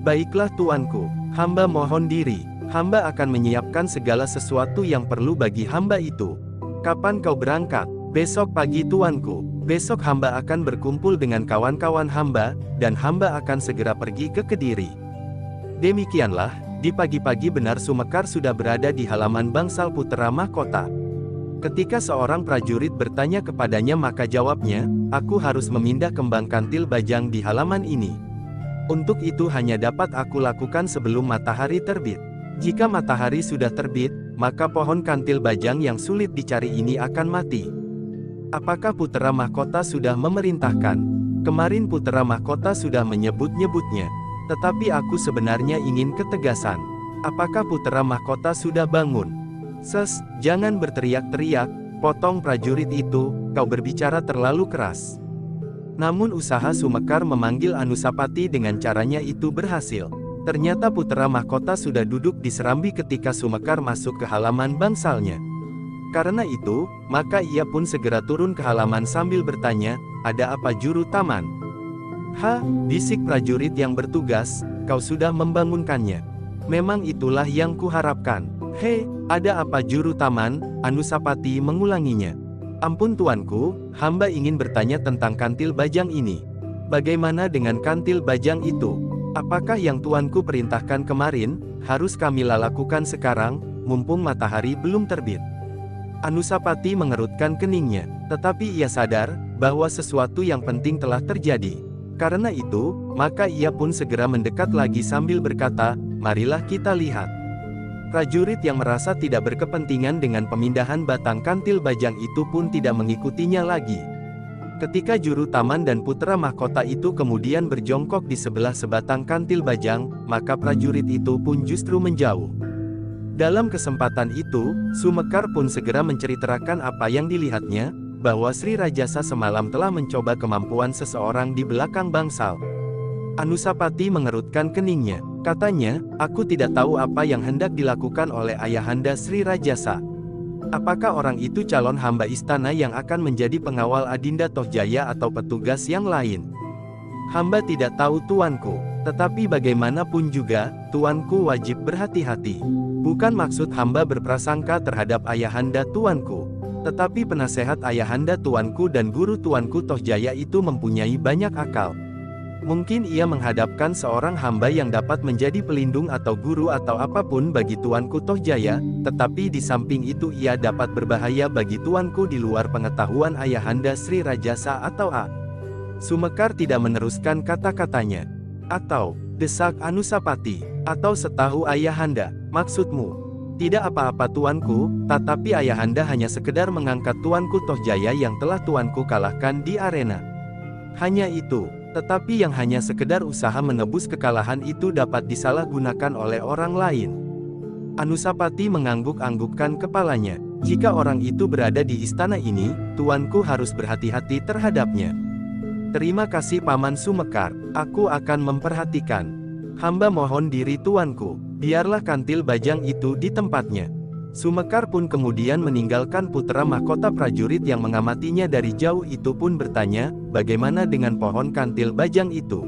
Baiklah tuanku, hamba mohon diri, hamba akan menyiapkan segala sesuatu yang perlu bagi hamba itu. Kapan kau berangkat? Besok pagi tuanku. Besok hamba akan berkumpul dengan kawan-kawan hamba, dan hamba akan segera pergi ke Kediri. Demikianlah, di pagi-pagi benar Sumekar sudah berada di halaman bangsal Putera Mahkota. Ketika seorang prajurit bertanya kepadanya maka jawabnya, aku harus memindah kembang kantil bajang di halaman ini. Untuk itu hanya dapat aku lakukan sebelum matahari terbit. Jika matahari sudah terbit, maka pohon kantil bajang yang sulit dicari ini akan mati. Apakah Putera Mahkota sudah memerintahkan? Kemarin Putera Mahkota sudah menyebut-nyebutnya. Tetapi aku sebenarnya ingin ketegasan. Apakah Putera Mahkota sudah bangun? Jangan berteriak-teriak, potong prajurit itu, kau berbicara terlalu keras. Namun usaha Sumekar memanggil Anusapati dengan caranya itu berhasil. Ternyata Putera Mahkota sudah duduk di serambi ketika Sumekar masuk ke halaman bangsalnya. Karena itu, maka ia pun segera turun ke halaman sambil bertanya, ada apa juru taman? Bisik prajurit yang bertugas, kau sudah membangunkannya. Memang itulah yang kuharapkan. Ada apa juru taman? Anusapati mengulanginya. Ampun tuanku, hamba ingin bertanya tentang kantil bajang ini. Bagaimana dengan kantil bajang itu? Apakah yang tuanku perintahkan kemarin, harus kami lakukan sekarang, mumpung matahari belum terbit? Anusapati mengerutkan keningnya, tetapi ia sadar, bahwa sesuatu yang penting telah terjadi. Karena itu, maka ia pun segera mendekat lagi sambil berkata, marilah kita lihat. Prajurit yang merasa tidak berkepentingan dengan pemindahan batang kantil bajang itu pun tidak mengikutinya lagi. Ketika juru taman dan Putera Mahkota itu kemudian berjongkok di sebelah sebatang kantil bajang, maka prajurit itu pun justru menjauh. Dalam kesempatan itu, Sumekar pun segera menceritakan apa yang dilihatnya, bahwa Sri Rajasa semalam telah mencoba kemampuan seseorang di belakang bangsal. Anusapati mengerutkan keningnya, katanya, aku tidak tahu apa yang hendak dilakukan oleh ayahanda Sri Rajasa. Apakah orang itu calon hamba istana yang akan menjadi pengawal Adinda Tohjaya atau petugas yang lain? Hamba tidak tahu tuanku, tetapi bagaimanapun juga, tuanku wajib berhati-hati. Bukan maksud hamba berprasangka terhadap ayahanda tuanku, tetapi penasehat ayahanda tuanku dan guru tuanku Tohjaya itu mempunyai banyak akal. Mungkin ia menghadapkan seorang hamba yang dapat menjadi pelindung atau guru atau apapun bagi tuanku Tohjaya, tetapi di samping itu ia dapat berbahaya bagi tuanku di luar pengetahuan ayahanda Sri Rajasa atau A. Sumekar tidak meneruskan kata-katanya. Atau, desak Anusapati, atau setahu ayahanda, maksudmu? Tidak apa-apa tuanku, tetapi ayahanda hanya sekedar mengangkat tuanku Tohjaya yang telah tuanku kalahkan di arena. Hanya itu, tetapi yang hanya sekedar usaha menebus kekalahan itu dapat disalahgunakan oleh orang lain. Anusapati mengangguk-anggukkan kepalanya. Jika orang itu berada di istana ini, tuanku harus berhati-hati terhadapnya. Terima kasih Paman Sumekar, aku akan memperhatikan. Hamba mohon diri tuanku, biarlah kantil bajang itu di tempatnya. Sumekar pun kemudian meninggalkan Putera Mahkota. Prajurit yang mengamatinya dari jauh itu pun bertanya, bagaimana dengan pohon kantil bajang itu?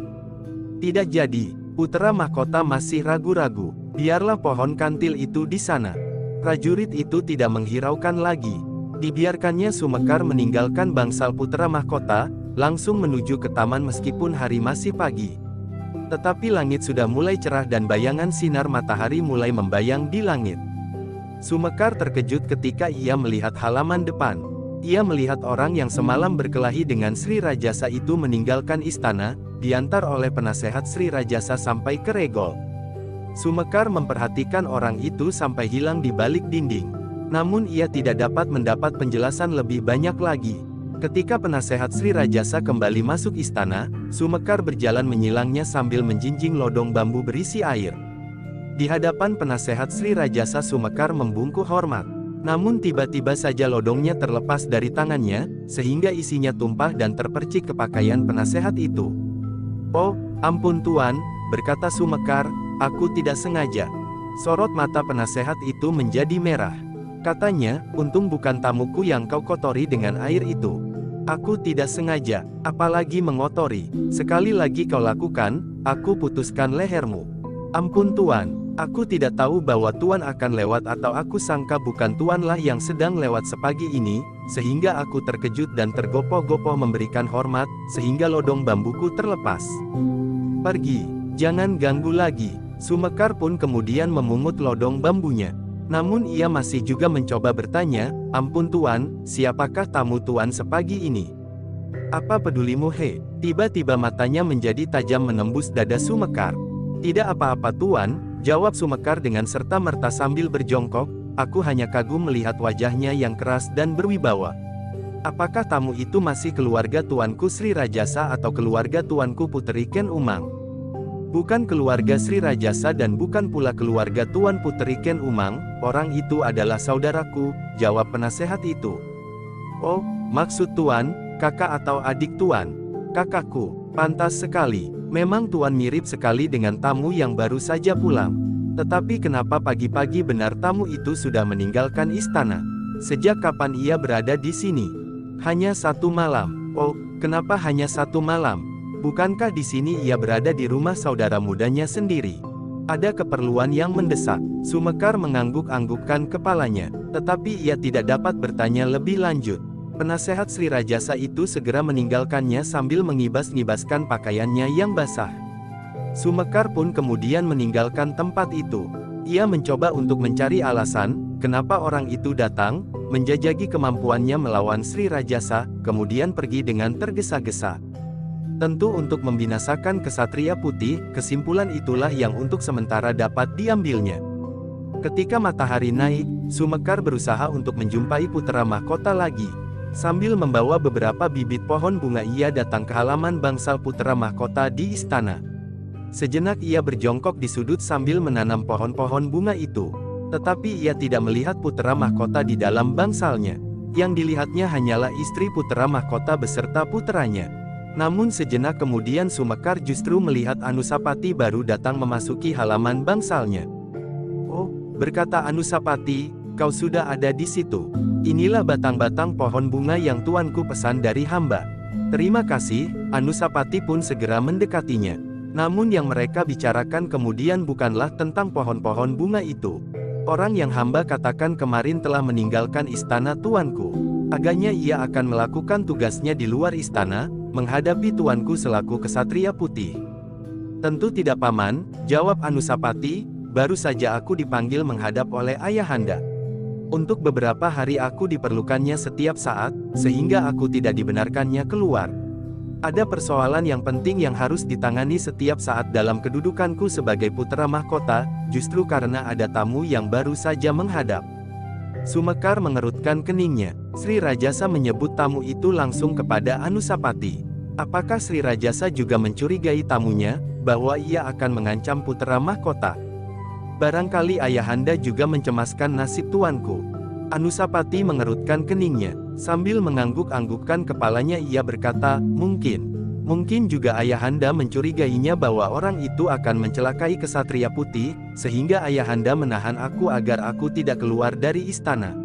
Tidak jadi, Putera Mahkota masih ragu-ragu, biarlah pohon kantil itu di sana. Prajurit itu tidak menghiraukan lagi. Dibiarkannya Sumekar meninggalkan bangsal Putera Mahkota, langsung menuju ke taman meskipun hari masih pagi. Tetapi langit sudah mulai cerah dan bayangan sinar matahari mulai membayang di langit. Sumekar terkejut ketika ia melihat halaman depan. Ia melihat orang yang semalam berkelahi dengan Sri Rajasa itu meninggalkan istana, diantar oleh penasehat Sri Rajasa sampai ke Regol. Sumekar memperhatikan orang itu sampai hilang di balik dinding. Namun ia tidak dapat mendapat penjelasan lebih banyak lagi. Ketika penasehat Sri Rajasa kembali masuk istana, Sumekar berjalan menyilangnya sambil menjinjing lodong bambu berisi air. Di hadapan penasehat Sri Rajasa, Sumekar membungkuk hormat. Namun tiba-tiba saja lodongnya terlepas dari tangannya, sehingga isinya tumpah dan terpercik ke pakaian penasehat itu. "Oh, ampun Tuan," berkata Sumekar, "aku tidak sengaja." Sorot mata penasehat itu menjadi merah. Katanya, "Untung bukan tamuku yang kau kotori dengan air itu." "Aku tidak sengaja, apalagi mengotori. Sekali lagi kau lakukan, aku putuskan lehermu." "Ampun Tuan, aku tidak tahu bahwa Tuan akan lewat atau aku sangka bukan Tuanlah yang sedang lewat sepagi ini, sehingga aku terkejut dan tergopoh-gopoh memberikan hormat, sehingga lodong bambuku terlepas. Pergi, jangan ganggu lagi." Sumekar pun kemudian memungut lodong bambunya. Namun ia masih juga mencoba bertanya, "Ampun Tuan, siapakah tamu Tuan sepagi ini?" "Apa pedulimu he?" Tiba-tiba matanya menjadi tajam menembus dada Sumekar. "Tidak apa-apa Tuan," jawab Sumekar dengan serta-merta sambil berjongkok, "aku hanya kagum melihat wajahnya yang keras dan berwibawa." "Apakah tamu itu masih keluarga Tuanku Sri Rajasa atau keluarga Tuanku Puteri Ken Umang?" "Bukan keluarga Sri Rajasa dan bukan pula keluarga Tuan Puteri Ken Umang, orang itu adalah saudaraku," jawab penasehat itu. "Oh, maksud Tuan, kakak atau adik Tuan?" "Kakakku, pantas sekali. Memang Tuan mirip sekali dengan tamu yang baru saja pulang. Tetapi kenapa pagi-pagi benar tamu itu sudah meninggalkan istana? Sejak kapan ia berada di sini?" "Hanya 1 malam." "Oh, kenapa hanya 1 malam? Bukankah di sini ia berada di rumah saudara mudanya sendiri?" "Ada keperluan yang mendesak." Sumekar mengangguk-anggukkan kepalanya, tetapi ia tidak dapat bertanya lebih lanjut. Penasehat Sri Rajasa itu segera meninggalkannya sambil mengibas-ngibaskan pakaiannya yang basah. Sumekar pun kemudian meninggalkan tempat itu. Ia mencoba untuk mencari alasan, kenapa orang itu datang, menjajaki kemampuannya melawan Sri Rajasa, kemudian pergi dengan tergesa-gesa. Tentu untuk membinasakan kesatria putih, kesimpulan itulah yang untuk sementara dapat diambilnya. Ketika matahari naik, Sumekar berusaha untuk menjumpai putra mahkota lagi. Sambil membawa beberapa bibit pohon bunga ia datang ke halaman bangsal putra mahkota di istana. Sejenak ia berjongkok di sudut sambil menanam pohon-pohon bunga itu. Tetapi ia tidak melihat putra mahkota di dalam bangsalnya. Yang dilihatnya hanyalah istri putra mahkota beserta puteranya. Namun sejenak kemudian Sumekar justru melihat Anusapati baru datang memasuki halaman bangsalnya. "Oh," berkata Anusapati, "kau sudah ada di situ. Inilah batang-batang pohon bunga yang tuanku pesan dari hamba." "Terima kasih." Anusapati pun segera mendekatinya. Namun yang mereka bicarakan kemudian bukanlah tentang pohon-pohon bunga itu. "Orang yang hamba katakan kemarin telah meninggalkan istana tuanku. Agaknya ia akan melakukan tugasnya di luar istana, menghadapi tuanku selaku kesatria putih." "Tentu tidak Paman," jawab Anusapati, "baru saja aku dipanggil menghadap oleh ayahanda. Untuk beberapa hari aku diperlukannya setiap saat, sehingga aku tidak dibenarkannya keluar. Ada persoalan yang penting yang harus ditangani setiap saat dalam kedudukanku sebagai putra mahkota, justru karena ada tamu yang baru saja menghadap." Sumekar mengerutkan keningnya. Sri Rajasa menyebut tamu itu langsung kepada Anusapati. Apakah Sri Rajasa juga mencurigai tamunya, bahwa ia akan mengancam putra mahkota? "Barangkali ayahanda juga mencemaskan nasib tuanku." Anusapati mengerutkan keningnya. Sambil mengangguk-anggukkan kepalanya ia berkata, Mungkin juga ayahanda mencurigainya bahwa orang itu akan mencelakai kesatria putih, sehingga ayahanda menahan aku agar aku tidak keluar dari istana."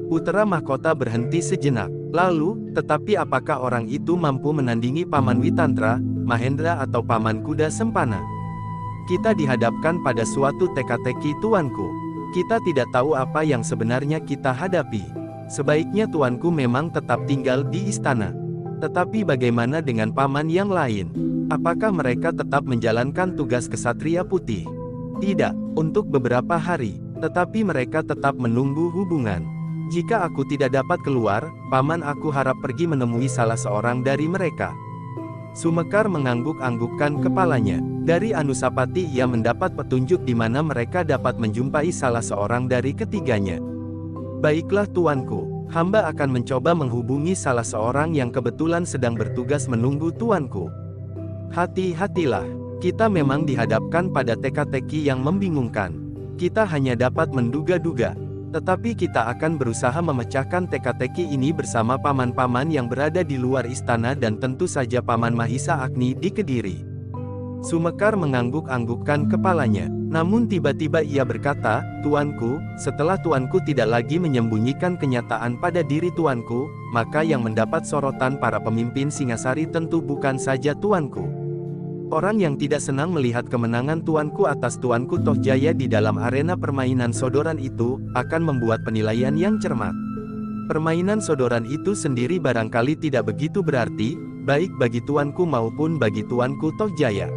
Putra mahkota berhenti sejenak. Lalu, "Tetapi apakah orang itu mampu menandingi Paman Witantra, Mahendra atau Paman Kuda Sempana? Kita dihadapkan pada suatu teka-teki tuanku. Kita tidak tahu apa yang sebenarnya kita hadapi. Sebaiknya tuanku memang tetap tinggal di istana. Tetapi bagaimana dengan paman yang lain? Apakah mereka tetap menjalankan tugas kesatria putih?" "Tidak, untuk beberapa hari. Tetapi mereka tetap menunggu hubungan. Jika aku tidak dapat keluar, Paman aku harap pergi menemui salah seorang dari mereka." Sumekar mengangguk-anggukkan kepalanya. Dari Anusapati ia mendapat petunjuk di mana mereka dapat menjumpai salah seorang dari ketiganya. Baiklah tuanku, hamba akan mencoba menghubungi salah seorang yang kebetulan sedang bertugas menunggu tuanku. Hati-hatilah, kita memang dihadapkan pada teka-teki yang membingungkan. Kita hanya dapat menduga-duga. Tetapi kita akan berusaha memecahkan teka-teki ini bersama paman-paman yang berada di luar istana dan tentu saja Paman Mahisa Agni di Kediri. Sumekar mengangguk-anggukkan kepalanya. Namun tiba-tiba ia berkata, "Tuanku, setelah tuanku tidak lagi menyembunyikan kenyataan pada diri tuanku, maka yang mendapat sorotan para pemimpin Singasari tentu bukan saja tuanku. Orang yang tidak senang melihat kemenangan tuanku atas tuanku Tohjaya di dalam arena permainan sodoran itu, akan membuat penilaian yang cermat. Permainan sodoran itu sendiri barangkali tidak begitu berarti, baik bagi tuanku maupun bagi tuanku Tohjaya.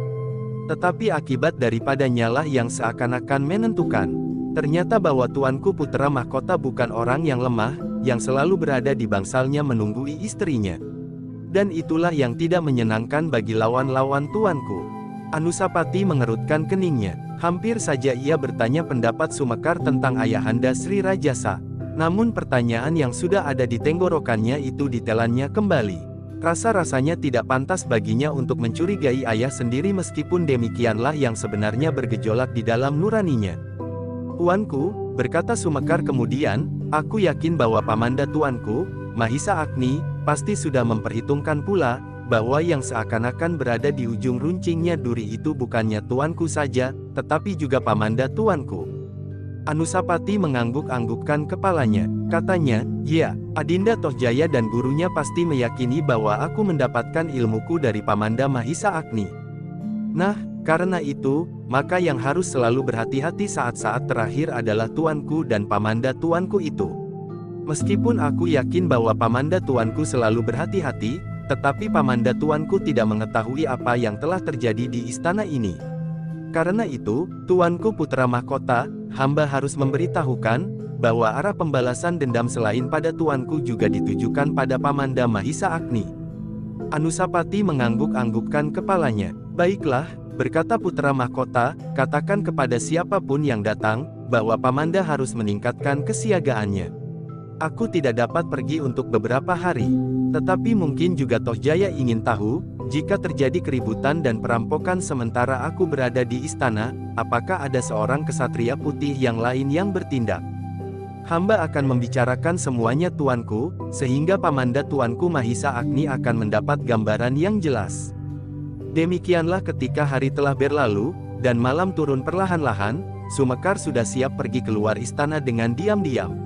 Tetapi akibat daripadanya lah yang seakan-akan menentukan. Ternyata bahwa tuanku putra mahkota bukan orang yang lemah, yang selalu berada di bangsalnya menunggui istrinya. Dan itulah yang tidak menyenangkan bagi lawan-lawan tuanku." Anusapati mengerutkan keningnya. Hampir saja ia bertanya pendapat Sumekar tentang ayahanda Sri Rajasa. Namun pertanyaan yang sudah ada di tenggorokannya itu ditelannya kembali. Rasa-rasanya tidak pantas baginya untuk mencurigai ayah sendiri meskipun demikianlah yang sebenarnya bergejolak di dalam nuraninya. "Tuanku," berkata Sumekar kemudian, "aku yakin bahwa pamanda tuanku, Mahisa Agni, pasti sudah memperhitungkan pula, bahwa yang seakan-akan berada di ujung runcingnya duri itu bukannya tuanku saja, tetapi juga pamanda tuanku." Anusapati mengangguk-anggukkan kepalanya. Katanya, "Ya, Adinda Tohjaya dan gurunya pasti meyakini bahwa aku mendapatkan ilmuku dari pamanda Mahisa Agni. Nah, karena itu, maka yang harus selalu berhati-hati saat-saat terakhir adalah tuanku dan pamanda tuanku itu. Meskipun aku yakin bahwa pamanda tuanku selalu berhati-hati, tetapi pamanda tuanku tidak mengetahui apa yang telah terjadi di istana ini. Karena itu, tuanku putra mahkota, hamba harus memberitahukan, bahwa arah pembalasan dendam selain pada tuanku juga ditujukan pada pamanda Mahisa Agni." Anusapati mengangguk-anggukkan kepalanya. "Baiklah," berkata putra mahkota, "katakan kepada siapapun yang datang, bahwa pamanda harus meningkatkan kesiagaannya. Aku tidak dapat pergi untuk beberapa hari. Tetapi mungkin juga Tohjaya ingin tahu, jika terjadi keributan dan perampokan sementara aku berada di istana, apakah ada seorang kesatria putih yang lain yang bertindak. Hamba akan membicarakan semuanya tuanku, sehingga pamanda tuanku Mahisa Agni akan mendapat gambaran yang jelas." Demikianlah ketika hari telah berlalu, dan malam turun perlahan-lahan, Sumekar sudah siap pergi keluar istana dengan diam-diam.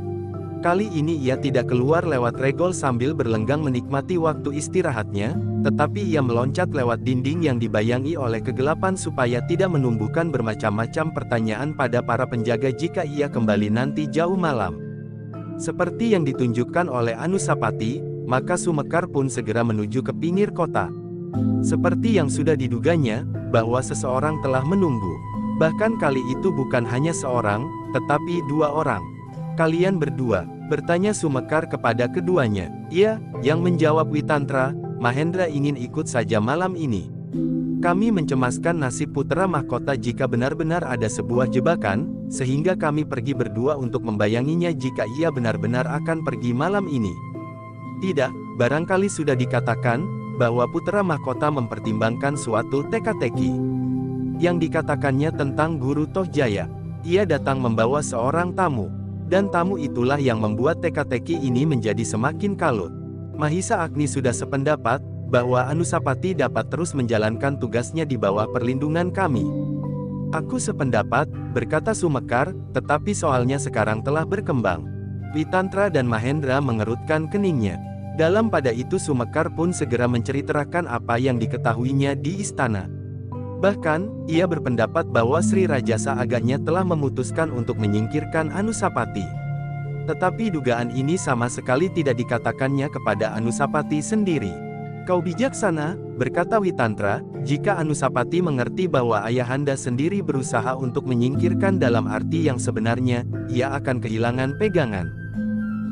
Kali ini ia tidak keluar lewat regol sambil berlenggang menikmati waktu istirahatnya, tetapi ia meloncat lewat dinding yang dibayangi oleh kegelapan supaya tidak menumbuhkan bermacam-macam pertanyaan pada para penjaga jika ia kembali nanti jauh malam. Seperti yang ditunjukkan oleh Anusapati, maka Sumekar pun segera menuju ke pinggir kota. Seperti yang sudah diduganya, bahwa seseorang telah menunggu. Bahkan kali itu bukan hanya seorang, tetapi dua orang. "Kalian berdua?" bertanya Sumekar kepada keduanya. "Iya," yang menjawab Witantra, "Mahendra ingin ikut saja malam ini. Kami mencemaskan nasib putra mahkota jika benar-benar ada sebuah jebakan, sehingga kami pergi berdua untuk membayanginya jika ia benar-benar akan pergi malam ini." "Tidak, barangkali sudah dikatakan, bahwa putra mahkota mempertimbangkan suatu teka-teki. Yang dikatakannya tentang Guru Tohjaya. Ia datang membawa seorang tamu. Dan tamu itulah yang membuat teka-teki ini menjadi semakin kalut. Mahisa Agni sudah sependapat, bahwa Anusapati dapat terus menjalankan tugasnya di bawah perlindungan kami." "Aku sependapat," berkata Sumekar, "tetapi soalnya sekarang telah berkembang." Witantra dan Mahendra mengerutkan keningnya. Dalam pada itu Sumekar pun segera menceritakan apa yang diketahuinya di istana. Bahkan, ia berpendapat bahwa Sri Rajasa agaknya telah memutuskan untuk menyingkirkan Anusapati. Tetapi dugaan ini sama sekali tidak dikatakannya kepada Anusapati sendiri. "Kau bijaksana," berkata Witantra, "jika Anusapati mengerti bahwa ayahanda sendiri berusaha untuk menyingkirkan dalam arti yang sebenarnya, ia akan kehilangan pegangan.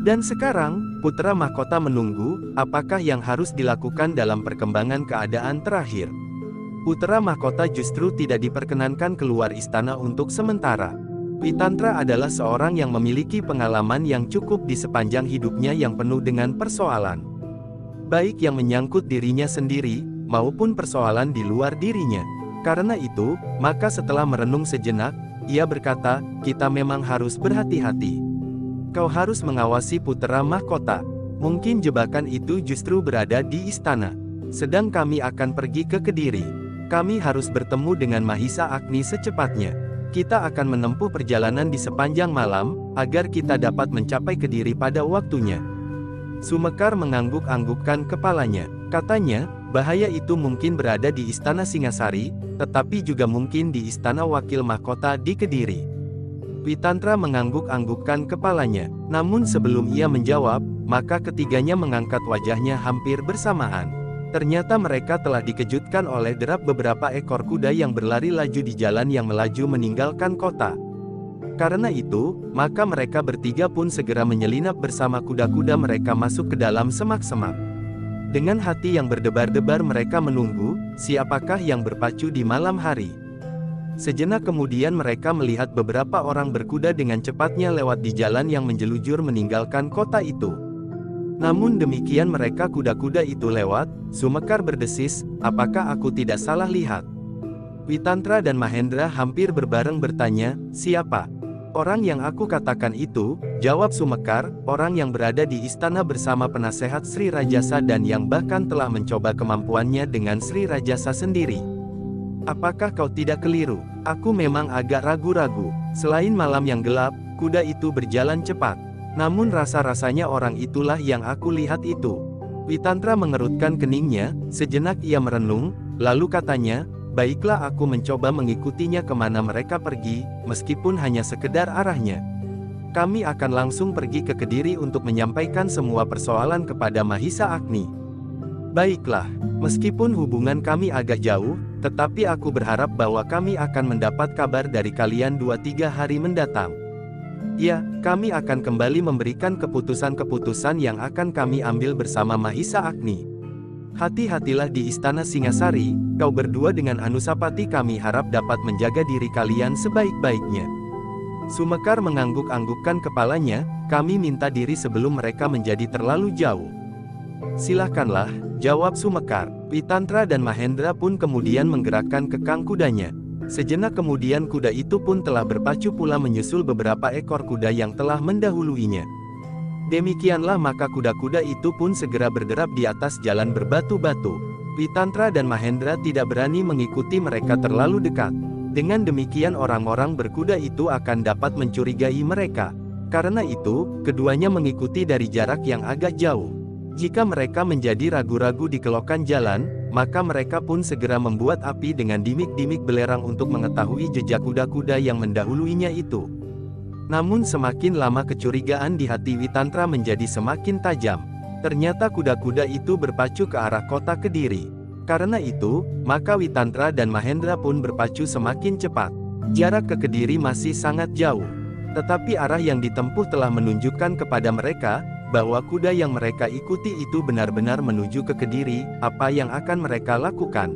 Dan sekarang, putra mahkota menunggu, apakah yang harus dilakukan dalam perkembangan keadaan terakhir. Putra mahkota justru tidak diperkenankan keluar istana untuk sementara. Witantra adalah seorang yang memiliki pengalaman yang cukup di sepanjang hidupnya yang penuh dengan persoalan. Baik yang menyangkut dirinya sendiri, maupun persoalan di luar dirinya. Karena itu, maka setelah merenung sejenak, ia berkata, kita memang harus berhati-hati. Kau harus mengawasi putra mahkota. Mungkin jebakan itu justru berada di istana. Sedang kami akan pergi ke Kediri. Kami harus bertemu dengan Mahisa Agni secepatnya. Kita akan menempuh perjalanan di sepanjang malam, agar kita dapat mencapai Kediri pada waktunya. Sumekar mengangguk-anggukkan kepalanya. Katanya, bahaya itu mungkin berada di istana Singasari, tetapi juga mungkin di istana wakil mahkota di Kediri. Witantra mengangguk-anggukkan kepalanya. Namun sebelum ia menjawab, maka ketiganya mengangkat wajahnya hampir bersamaan. Ternyata mereka telah dikejutkan oleh derap beberapa ekor kuda yang berlari laju di jalan yang melaju meninggalkan kota. Karena itu, maka mereka bertiga pun segera menyelinap bersama kuda-kuda mereka masuk ke dalam semak-semak. Dengan hati yang berdebar-debar mereka menunggu, siapakah yang berpacu di malam hari. Sejenak kemudian mereka melihat beberapa orang berkuda dengan cepatnya lewat di jalan yang menjelujur meninggalkan kota itu. Namun demikian mereka kuda-kuda itu lewat, Sumekar berdesis, apakah aku tidak salah lihat? Witantra dan Mahendra hampir berbareng bertanya, siapa? Orang yang aku katakan itu, jawab Sumekar, orang yang berada di istana bersama penasehat Sri Rajasa dan yang bahkan telah mencoba kemampuannya dengan Sri Rajasa sendiri. Apakah kau tidak keliru? Aku memang agak ragu-ragu. Selain malam yang gelap, kuda itu berjalan cepat. Namun rasa-rasanya orang itulah yang aku lihat itu. Witantra mengerutkan keningnya, sejenak ia merenung, lalu katanya, baiklah aku mencoba mengikutinya kemana mereka pergi, meskipun hanya sekedar arahnya. Kami akan langsung pergi ke Kediri untuk menyampaikan semua persoalan kepada Mahisa Agni. Baiklah, meskipun hubungan kami agak jauh, tetapi aku berharap bahwa kami akan mendapat kabar dari kalian 2-3 hari mendatang. Ya, kami akan kembali memberikan keputusan-keputusan yang akan kami ambil bersama Mahisa Agni. Hati-hatilah di istana Singasari, kau berdua dengan Anusapati kami harap dapat menjaga diri kalian sebaik-baiknya. Sumekar mengangguk-anggukkan kepalanya, kami minta diri sebelum mereka menjadi terlalu jauh. Silahkanlah, jawab Sumekar. Witantra dan Mahendra pun kemudian menggerakkan kekang kudanya. Sejenak kemudian kuda itu pun telah berpacu pula menyusul beberapa ekor kuda yang telah mendahuluinya. Demikianlah maka kuda-kuda itu pun segera berderap di atas jalan berbatu-batu. Witantra dan Mahendra tidak berani mengikuti mereka terlalu dekat. Dengan demikian orang-orang berkuda itu akan dapat mencurigai mereka. Karena itu, keduanya mengikuti dari jarak yang agak jauh. Jika mereka menjadi ragu-ragu di kelokan jalan, maka mereka pun segera membuat api dengan dimik-dimik belerang untuk mengetahui jejak kuda-kuda yang mendahuluinya itu. Namun semakin lama kecurigaan di hati Witantra menjadi semakin tajam. Ternyata kuda-kuda itu berpacu ke arah kota Kediri. Karena itu, maka Witantra dan Mahendra pun berpacu semakin cepat. Jarak ke Kediri masih sangat jauh. Tetapi arah yang ditempuh telah menunjukkan kepada mereka, bahwa kuda yang mereka ikuti itu benar-benar menuju ke Kediri. Apa yang akan mereka lakukan?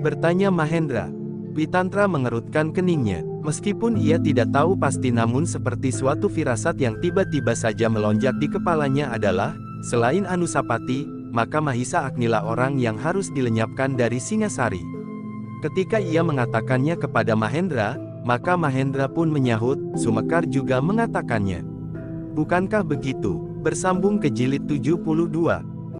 Bertanya Mahendra. Witantra mengerutkan keningnya. Meskipun ia tidak tahu pasti namun seperti suatu firasat yang tiba-tiba saja melonjak di kepalanya adalah, selain Anusapati, maka Mahisa Agnilah orang yang harus dilenyapkan dari Singasari. Ketika ia mengatakannya kepada Mahendra, maka Mahendra pun menyahut, Sumekar juga mengatakannya. Bukankah begitu? Bersambung ke jilid 72.